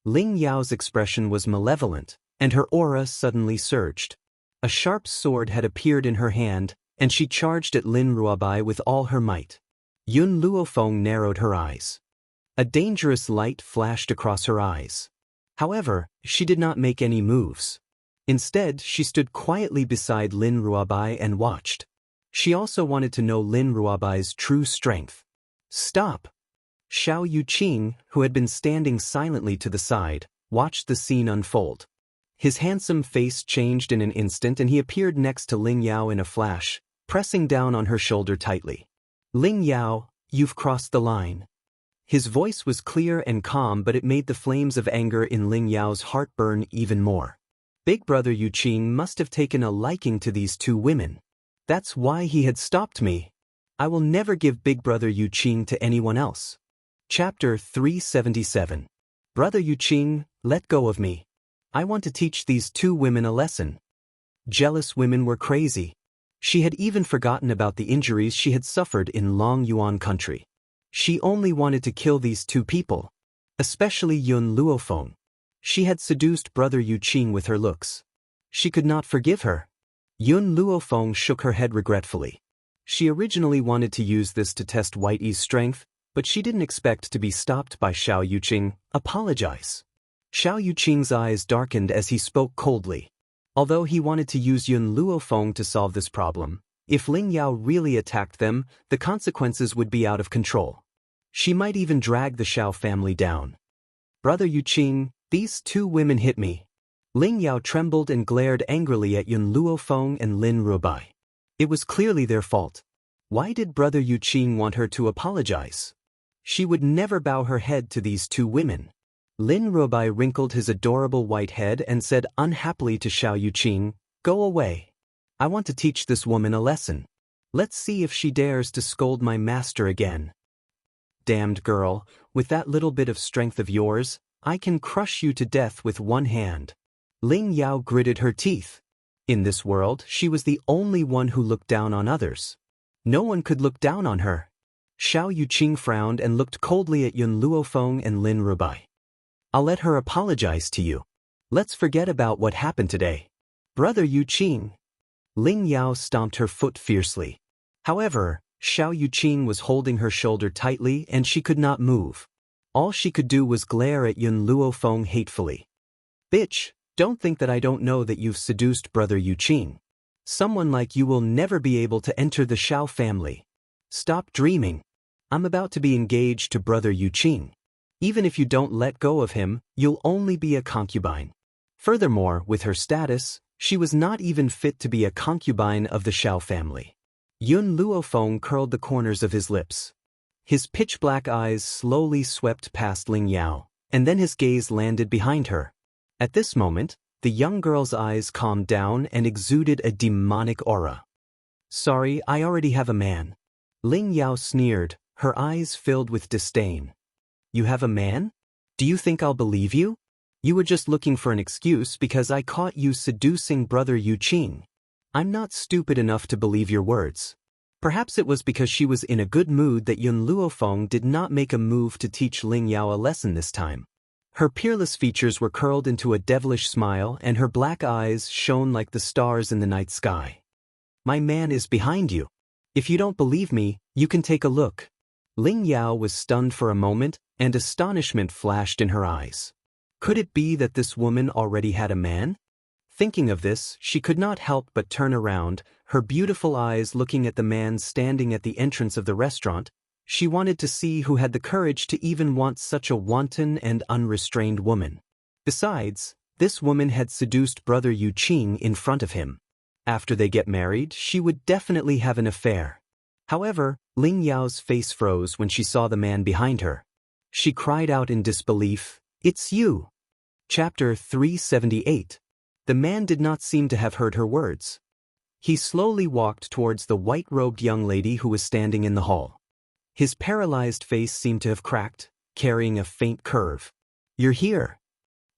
Ling Yao's expression was malevolent, and her aura suddenly surged. A sharp sword had appeared in her hand, and she charged at Lin Ruobai with all her might. Yun Luofeng narrowed her eyes. A dangerous light flashed across her eyes. However, she did not make any moves. Instead, she stood quietly beside Lin Ruobai and watched. She also wanted to know Lin Ruobai's true strength. Stop! Xiao Yuqing, who had been standing silently to the side, watched the scene unfold. His handsome face changed in an instant and he appeared next to Ling Yao in a flash, pressing down on her shoulder tightly. Ling Yao, you've crossed the line. His voice was clear and calm, but it made the flames of anger in Ling Yao's heart burn even more. Big brother Yuqing must have taken a liking to these two women. That's why he had stopped me. I will never give big brother Yuqing to anyone else. Chapter 377. Brother Yuqing, let go of me. I want to teach these two women a lesson. Jealous women were crazy. She had even forgotten about the injuries she had suffered in Long Yuan country. She only wanted to kill these two people, especially Yun Luofeng. She had seduced brother Yuqing with her looks. She could not forgive her. Yun Luofeng shook her head regretfully. She originally wanted to use this to test White Yi's strength, but she didn't expect to be stopped by Xiao Yuqing. Apologize. Xiao Yuqing's eyes darkened as he spoke coldly. Although he wanted to use Yun Luofeng to solve this problem, if Ling Yao really attacked them, the consequences would be out of control. She might even drag the Xiao family down. Brother Yuqing, these two women hit me. Ling Yao trembled and glared angrily at Yun Luofeng and Lin Ruobai. It was clearly their fault. Why did brother Yuqing want her to apologize? She would never bow her head to these two women. Lin Ruobai wrinkled his adorable white head and said unhappily to Xiao Yuqing, "Go away. I want to teach this woman a lesson. Let's see if she dares to scold my master again." Damned girl, with that little bit of strength of yours, I can crush you to death with one hand. Ling Yao gritted her teeth. In this world, she was the only one who looked down on others. No one could look down on her. Xiao Yuqing frowned and looked coldly at Yun Luofeng and Lin Rubai. I'll let her apologize to you. Let's forget about what happened today. Brother Yuqing. Ling Yao stomped her foot fiercely. However, Xiao Yuqing was holding her shoulder tightly and she could not move. All she could do was glare at Yun Luofeng hatefully. Bitch, don't think that I don't know that you've seduced Brother Yuqing. Someone like you will never be able to enter the Xiao family. Stop dreaming. I'm about to be engaged to Brother Yuqing. Even if you don't let go of him, you'll only be a concubine. Furthermore, with her status, she was not even fit to be a concubine of the Xiao family. Yun Luofeng curled the corners of his lips. His pitch-black eyes slowly swept past Ling Yao, and then his gaze landed behind her. At this moment, the young girl's eyes calmed down and exuded a demonic aura. Sorry, I already have a man. Ling Yao sneered, her eyes filled with disdain. You have a man? Do you think I'll believe you? You were just looking for an excuse because I caught you seducing Brother Yuqing. I'm not stupid enough to believe your words. Perhaps it was because she was in a good mood that Yun Luofeng did not make a move to teach Ling Yao a lesson this time. Her peerless features were curled into a devilish smile and her black eyes shone like the stars in the night sky. My man is behind you. If you don't believe me, you can take a look. Ling Yao was stunned for a moment, and astonishment flashed in her eyes. Could it be that this woman already had a man? Thinking of this, she could not help but turn around, her beautiful eyes looking at the man standing at the entrance of the restaurant. She wanted to see who had the courage to even want such a wanton and unrestrained woman. Besides, this woman had seduced Brother Yuqing in front of him. After they get married, she would definitely have an affair. However, Ling Yao's face froze when she saw the man behind her. She cried out in disbelief, "It's you!" Chapter 378. The man did not seem to have heard her words. He slowly walked towards the white-robed young lady who was standing in the hall. His paralyzed face seemed to have cracked, carrying a faint curve. "You're here."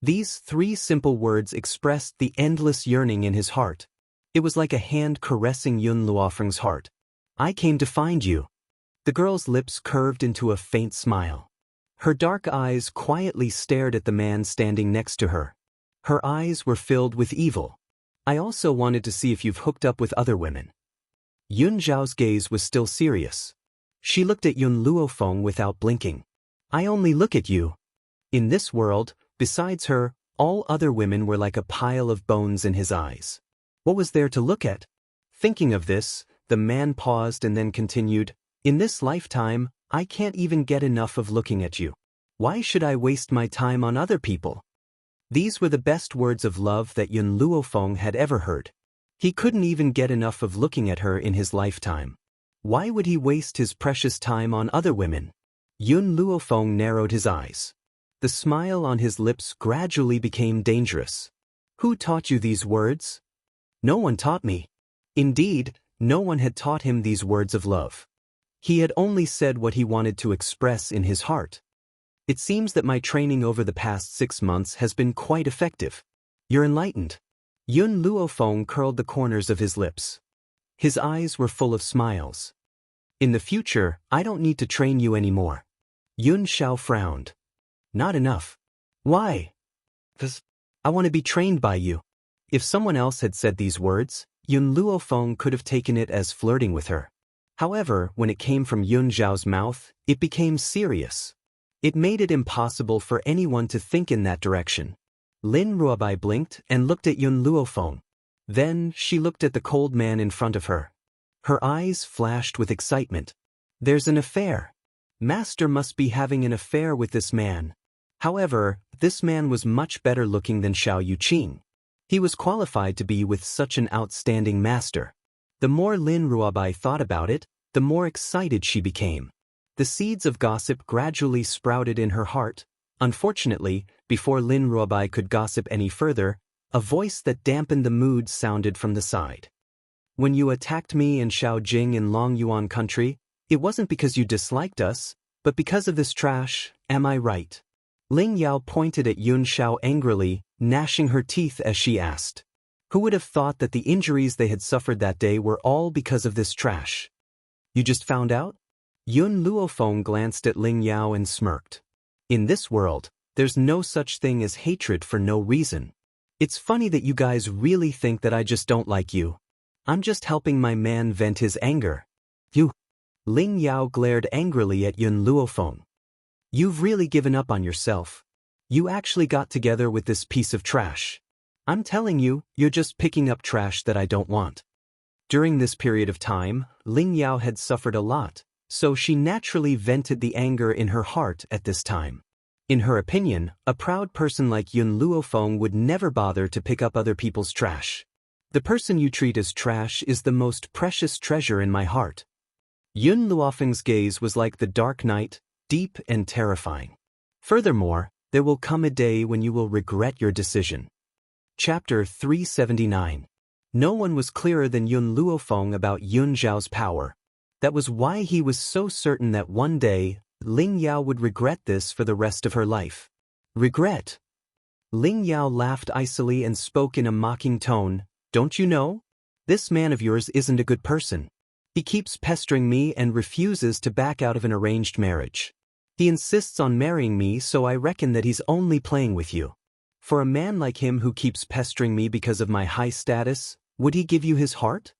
These 3 simple words expressed the endless yearning in his heart. It was like a hand caressing Yun Luofeng's heart. "I came to find you." The girl's lips curved into a faint smile. Her dark eyes quietly stared at the man standing next to her. Her eyes were filled with evil. "I also wanted to see if you've hooked up with other women." Yun Zhao's gaze was still serious. She looked at Yun Luofeng without blinking. "I only look at you." In this world, besides her, all other women were like a pile of bones in his eyes. What was there to look at? Thinking of this, the man paused and then continued, "In this lifetime, I can't even get enough of looking at you. Why should I waste my time on other people?" These were the best words of love that Yun Luofeng had ever heard. He couldn't even get enough of looking at her in his lifetime. Why would he waste his precious time on other women? Yun Luofeng narrowed his eyes. The smile on his lips gradually became dangerous. "Who taught you these words?" "No one taught me." Indeed, no one had taught him these words of love. He had only said what he wanted to express in his heart. "It seems that my training over the past 6 months has been quite effective. You're enlightened." Yun Luofeng curled the corners of his lips. His eyes were full of smiles. "In the future, I don't need to train you anymore." Yun Xiao frowned. "Not enough." "Why?" "'Cause I want to be trained by you." If someone else had said these words, Yun Luofeng could have taken it as flirting with her. However, when it came from Yun Zhao's mouth, it became serious. It made it impossible for anyone to think in that direction. Lin Ruobai blinked and looked at Yun Luofeng. Then, she looked at the cold man in front of her. Her eyes flashed with excitement. "There's an affair. Master must be having an affair with this man." However, this man was much better looking than Xiao Yuqing. He was qualified to be with such an outstanding master. The more Lin Ruobai thought about it, the more excited she became. The seeds of gossip gradually sprouted in her heart. Unfortunately, before Lin Ruobai could gossip any further, a voice that dampened the mood sounded from the side. "When you attacked me and Xiao Jing in Long Yuan country, it wasn't because you disliked us, But because of this trash, am I right? Ling Yao pointed at Yun Xiao angrily, gnashing her teeth as she asked. Who would have thought that the injuries they had suffered that day were all because of this trash? You just found out? Yun Luofeng glanced at Ling Yao and smirked. In this world, there's no such thing as hatred for no reason. It's funny that you guys really think that I just don't like you. I'm just helping my man vent his anger. You. Ling Yao glared angrily at Yun Luofeng. You've really given up on yourself. You actually got together with this piece of trash. I'm telling you, you're just picking up trash that I don't want. During this period of time, Ling Yao had suffered a lot, so she naturally vented the anger in her heart at this time. In her opinion, a proud person like Yun Luofeng would never bother to pick up other people's trash. The person you treat as trash is the most precious treasure in my heart. Yun Luofeng's gaze was like the dark night, deep and terrifying. Furthermore, there will come a day when you will regret your decision. Chapter 379. No one was clearer than Yun Luofeng about Yun Zhao's power. That was why he was so certain that one day, Ling Yao would regret this for the rest of her life. Regret? Ling Yao laughed icily and spoke in a mocking tone. Don't you know? This man of yours isn't a good person. He keeps pestering me and refuses to back out of an arranged marriage. He insists on marrying me, so I reckon that he's only playing with you. For a man like him who keeps pestering me because of my high status, would he give you his heart?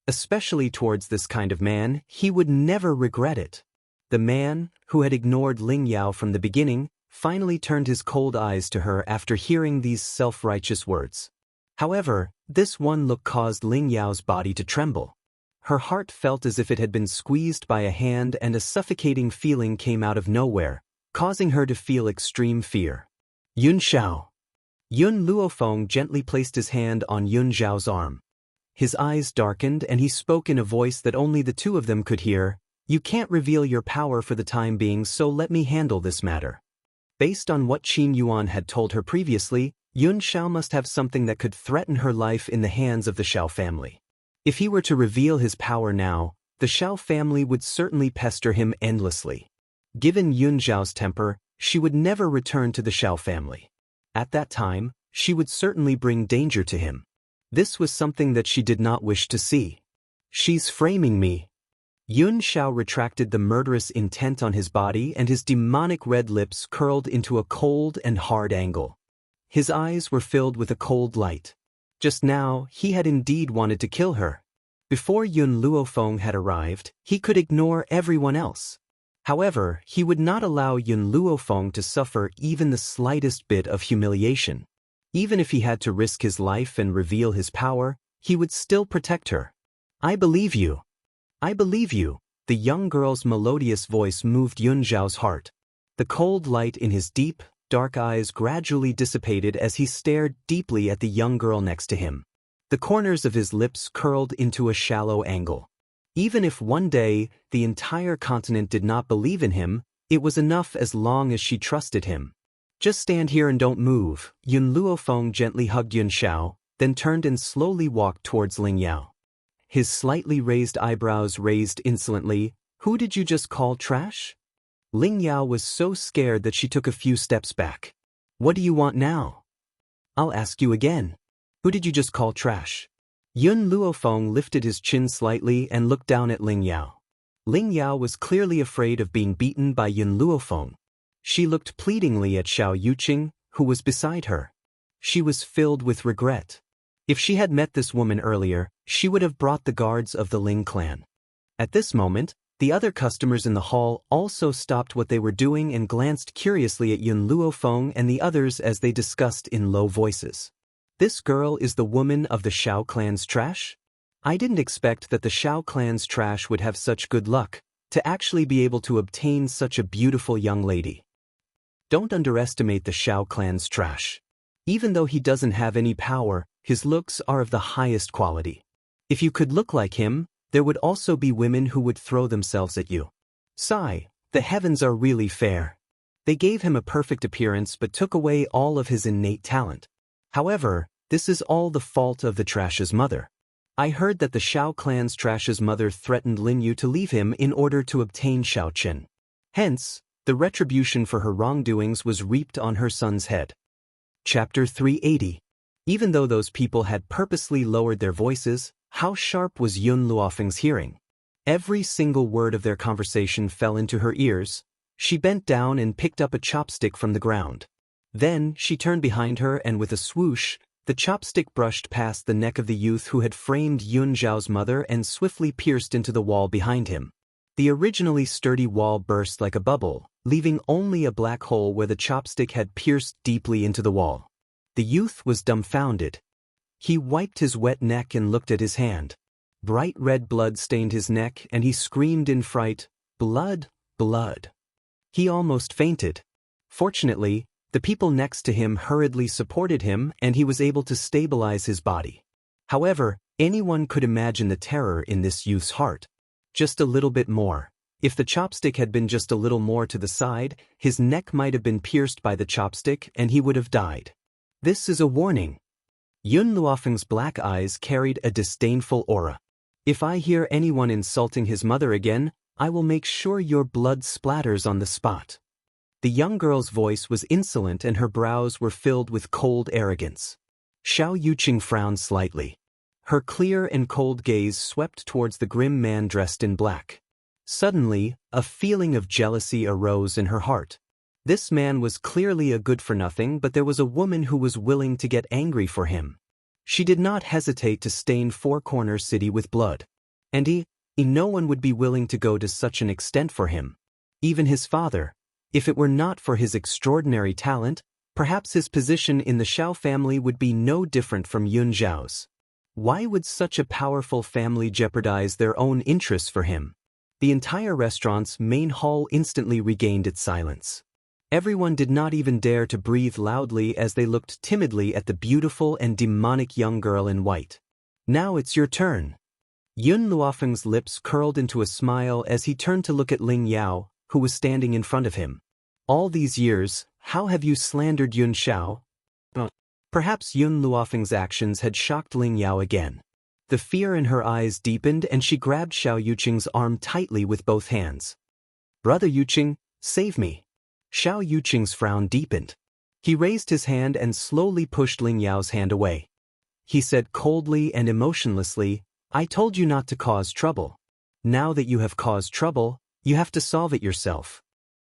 Especially towards this kind of man, he would never regret it. The man, who had ignored Ling Yao from the beginning, finally turned his cold eyes to her after hearing these self-righteous words. However, this one look caused Ling Yao's body to tremble. Her heart felt as if it had been squeezed by a hand, and a suffocating feeling came out of nowhere, causing her to feel extreme fear. Yun Xiao. Yun Luofeng gently placed his hand on Yun Zhao's arm. His eyes darkened and he spoke in a voice that only the two of them could hear. You can't reveal your power for the time being, so let me handle this matter. Based on what Qin Yuan had told her previously, Yun Xiao must have something that could threaten her life in the hands of the Xiao family. If he were to reveal his power now, the Xiao family would certainly pester him endlessly. Given Yun Zhao's temper, she would never return to the Xiao family. At that time, she would certainly bring danger to him. This was something that she did not wish to see. She's framing me. Yun Xiao retracted the murderous intent on his body, and his demonic red lips curled into a cold and hard angle. His eyes were filled with a cold light. Just now, he had indeed wanted to kill her. Before Yun Luofeng had arrived, he could ignore everyone else. However, he would not allow Yun Luofeng to suffer even the slightest bit of humiliation. Even if he had to risk his life and reveal his power, he would still protect her. I believe you. I believe you. The young girl's melodious voice moved Yun Zhao's heart. The cold light in his deep, dark eyes gradually dissipated as he stared deeply at the young girl next to him. The corners of his lips curled into a shallow angle. Even if one day the entire continent did not believe in him, it was enough as long as she trusted him. Just stand here and don't move. Yun Luofeng gently hugged Yun Xiao, then turned and slowly walked towards Ling Yao. His slightly raised eyebrows raised insolently. Who did you just call trash? Ling Yao was so scared that she took a few steps back. What do you want now? I'll ask you again. Who did you just call trash? Yun Luofeng lifted his chin slightly and looked down at Ling Yao. Ling Yao was clearly afraid of being beaten by Yun Luofeng. She looked pleadingly at Xiao Yuqing, who was beside her. She was filled with regret. If she had met this woman earlier, she would have brought the guards of the Ling clan. At this moment, the other customers in the hall also stopped what they were doing and glanced curiously at Yun Luofeng and the others as they discussed in low voices. This girl is the woman of the Xiao clan's trash? I didn't expect that the Xiao clan's trash would have such good luck, to actually be able to obtain such a beautiful young lady. Don't underestimate the Xiao clan's trash. Even though he doesn't have any power, his looks are of the highest quality. If you could look like him, there would also be women who would throw themselves at you. Sigh, the heavens are really fair. They gave him a perfect appearance but took away all of his innate talent. However, this is all the fault of the trash's mother. I heard that the Xiao clan's trash's mother threatened Lin Yu to leave him in order to obtain Xiao Qin. Hence, the retribution for her wrongdoings was reaped on her son's head. Chapter 380. Even though those people had purposely lowered their voices, how sharp was Yun Luofeng's hearing? Every single word of their conversation fell into her ears. She bent down and picked up a chopstick from the ground. Then, she turned behind her and with a swoosh, the chopstick brushed past the neck of the youth who had framed Yun Zhao's mother and swiftly pierced into the wall behind him. The originally sturdy wall burst like a bubble, leaving only a black hole where the chopstick had pierced deeply into the wall. The youth was dumbfounded. He wiped his wet neck and looked at his hand. Bright red blood stained his neck and he screamed in fright, "Blood, blood." He almost fainted. Fortunately, the people next to him hurriedly supported him and he was able to stabilize his body. However, anyone could imagine the terror in this youth's heart. Just a little bit more. If the chopstick had been just a little more to the side, his neck might have been pierced by the chopstick and he would have died. This is a warning. Yun Luofeng's black eyes carried a disdainful aura. If I hear anyone insulting his mother again, I will make sure your blood splatters on the spot. The young girl's voice was insolent and her brows were filled with cold arrogance. Xiao Yuqing frowned slightly. Her clear and cold gaze swept towards the grim man dressed in black. Suddenly, a feeling of jealousy arose in her heart. This man was clearly a good-for-nothing, but there was a woman who was willing to get angry for him. She did not hesitate to stain Four Corners City with blood. And no one would be willing to go to such an extent for him. Even his father. If it were not for his extraordinary talent, perhaps his position in the Xiao family would be no different from Yun Zhao's. Why would such a powerful family jeopardize their own interests for him? The entire restaurant's main hall instantly regained its silence. Everyone did not even dare to breathe loudly as they looked timidly at the beautiful and demonic young girl in white. Now it's your turn. Yun Luofeng's lips curled into a smile as he turned to look at Ling Yao, who was standing in front of him. All these years, how have you slandered Yun Xiao? Perhaps Yun Luofeng's actions had shocked Ling Yao again. The fear in her eyes deepened and she grabbed Xiao Yuqing's arm tightly with both hands. Brother Yuqing, save me. Xiao Yuqing's frown deepened. He raised his hand and slowly pushed Ling Yao's hand away. He said coldly and emotionlessly, I told you not to cause trouble. Now that you have caused trouble, you have to solve it yourself.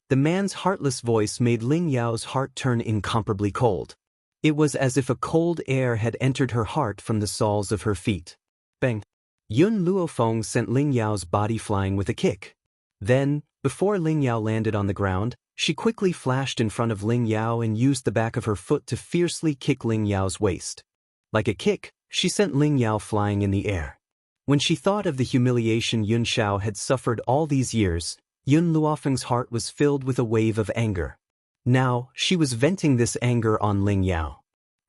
The man's heartless voice made Ling Yao's heart turn incomparably cold. It was as if a cold air had entered her heart from the soles of her feet. Bang! Yun Luofeng sent Ling Yao's body flying with a kick. Then, before Ling Yao landed on the ground, she quickly flashed in front of Ling Yao and used the back of her foot to fiercely kick Ling Yao's waist. Like a kick, she sent Ling Yao flying in the air. When she thought of the humiliation Yun Xiao had suffered all these years, Yun Luofeng's heart was filled with a wave of anger. Now, she was venting this anger on Ling Yao,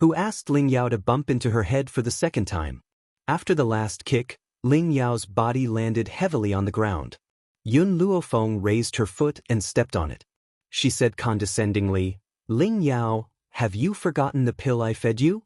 who asked Ling Yao to bump into her head for the second time. After the last kick, Ling Yao's body landed heavily on the ground. Yun Luofeng raised her foot and stepped on it. She said condescendingly, Ling Yao, have you forgotten the pill I fed you?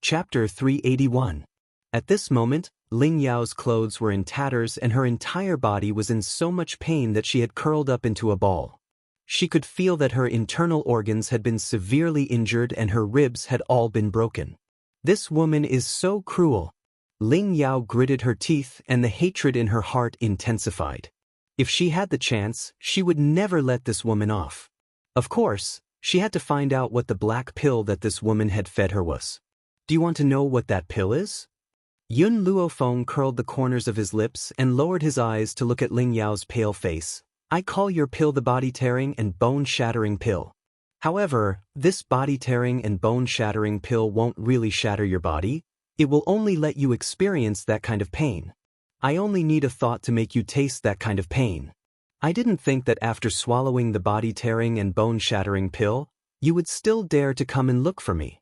Chapter 381. At this moment, Ling Yao's clothes were in tatters and her entire body was in so much pain that she had curled up into a ball. She could feel that her internal organs had been severely injured and her ribs had all been broken. This woman is so cruel. Ling Yao gritted her teeth and the hatred in her heart intensified. If she had the chance, she would never let this woman off. Of course, she had to find out what the black pill that this woman had fed her was. Do you want to know what that pill is? Yun Luofeng curled the corners of his lips and lowered his eyes to look at Ling Yao's pale face. I call your pill the body-tearing and bone-shattering pill. However, this body-tearing and bone-shattering pill won't really shatter your body. It will only let you experience that kind of pain. I only need a thought to make you taste that kind of pain. I didn't think that after swallowing the body-tearing and bone-shattering pill, you would still dare to come and look for me.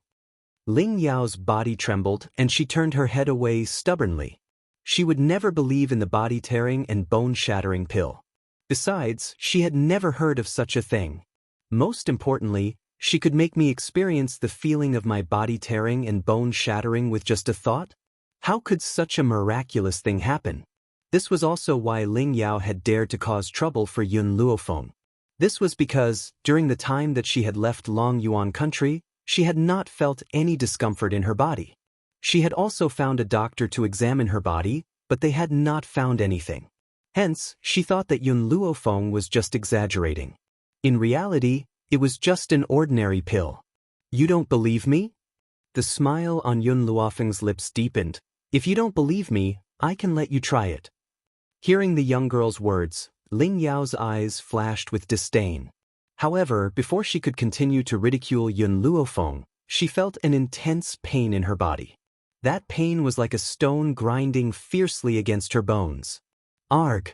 Ling Yao's body trembled and she turned her head away stubbornly. She would never believe in the body-tearing and bone-shattering pill. Besides, she had never heard of such a thing. Most importantly, she could make me experience the feeling of my body tearing and bone shattering with just a thought? How could such a miraculous thing happen? This was also why Ling Yao had dared to cause trouble for Yun Luofeng. This was because, during the time that she had left Long Yuan country, she had not felt any discomfort in her body. She had also found a doctor to examine her body, but they had not found anything. Hence, she thought that Yun Luofeng was just exaggerating. In reality, it was just an ordinary pill. You don't believe me? The smile on Yun Luofeng's lips deepened. If you don't believe me, I can let you try it. Hearing the young girl's words, Ling Yao's eyes flashed with disdain. However, before she could continue to ridicule Yun Luofeng, she felt an intense pain in her body. That pain was like a stone grinding fiercely against her bones. Arg!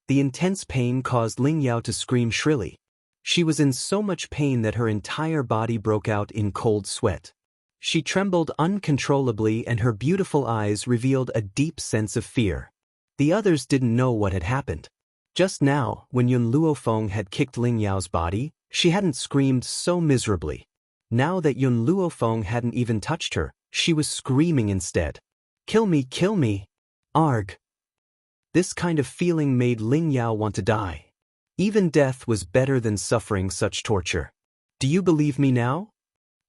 The intense pain caused Ling Yao to scream shrilly. She was in so much pain that her entire body broke out in cold sweat. She trembled uncontrollably and her beautiful eyes revealed a deep sense of fear. The others didn't know what had happened. Just now, when Yun Luofeng had kicked Ling Yao's body, she hadn't screamed so miserably. Now that Yun Luofeng hadn't even touched her, she was screaming instead. Kill me, kill me! Arg! This kind of feeling made Ling Yao want to die. Even death was better than suffering such torture. Do you believe me now?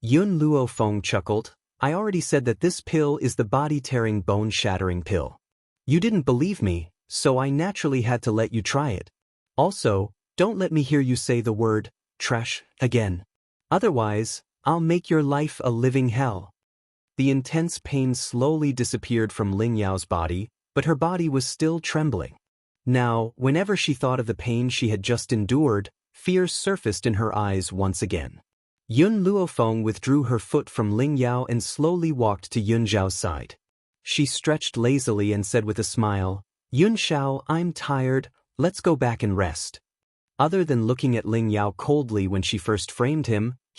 Yun Luofeng chuckled. I already said that this pill is the body-tearing, bone-shattering pill. You didn't believe me, so I naturally had to let you try it. Also, don't let me hear you say the word trash again. Otherwise, I'll make your life a living hell. The intense pain slowly disappeared from Ling Yao's body, but her body was still trembling. Now, whenever she thought of the pain she had just endured, fear surfaced in her eyes once again. Yun Luofeng withdrew her foot from Ling Yao and slowly walked to Yun Zhao's side. She stretched lazily and said with a smile, Yun Xiao, I'm tired, let's go back and rest. Other than looking at Ling Yao coldly when she first framed him,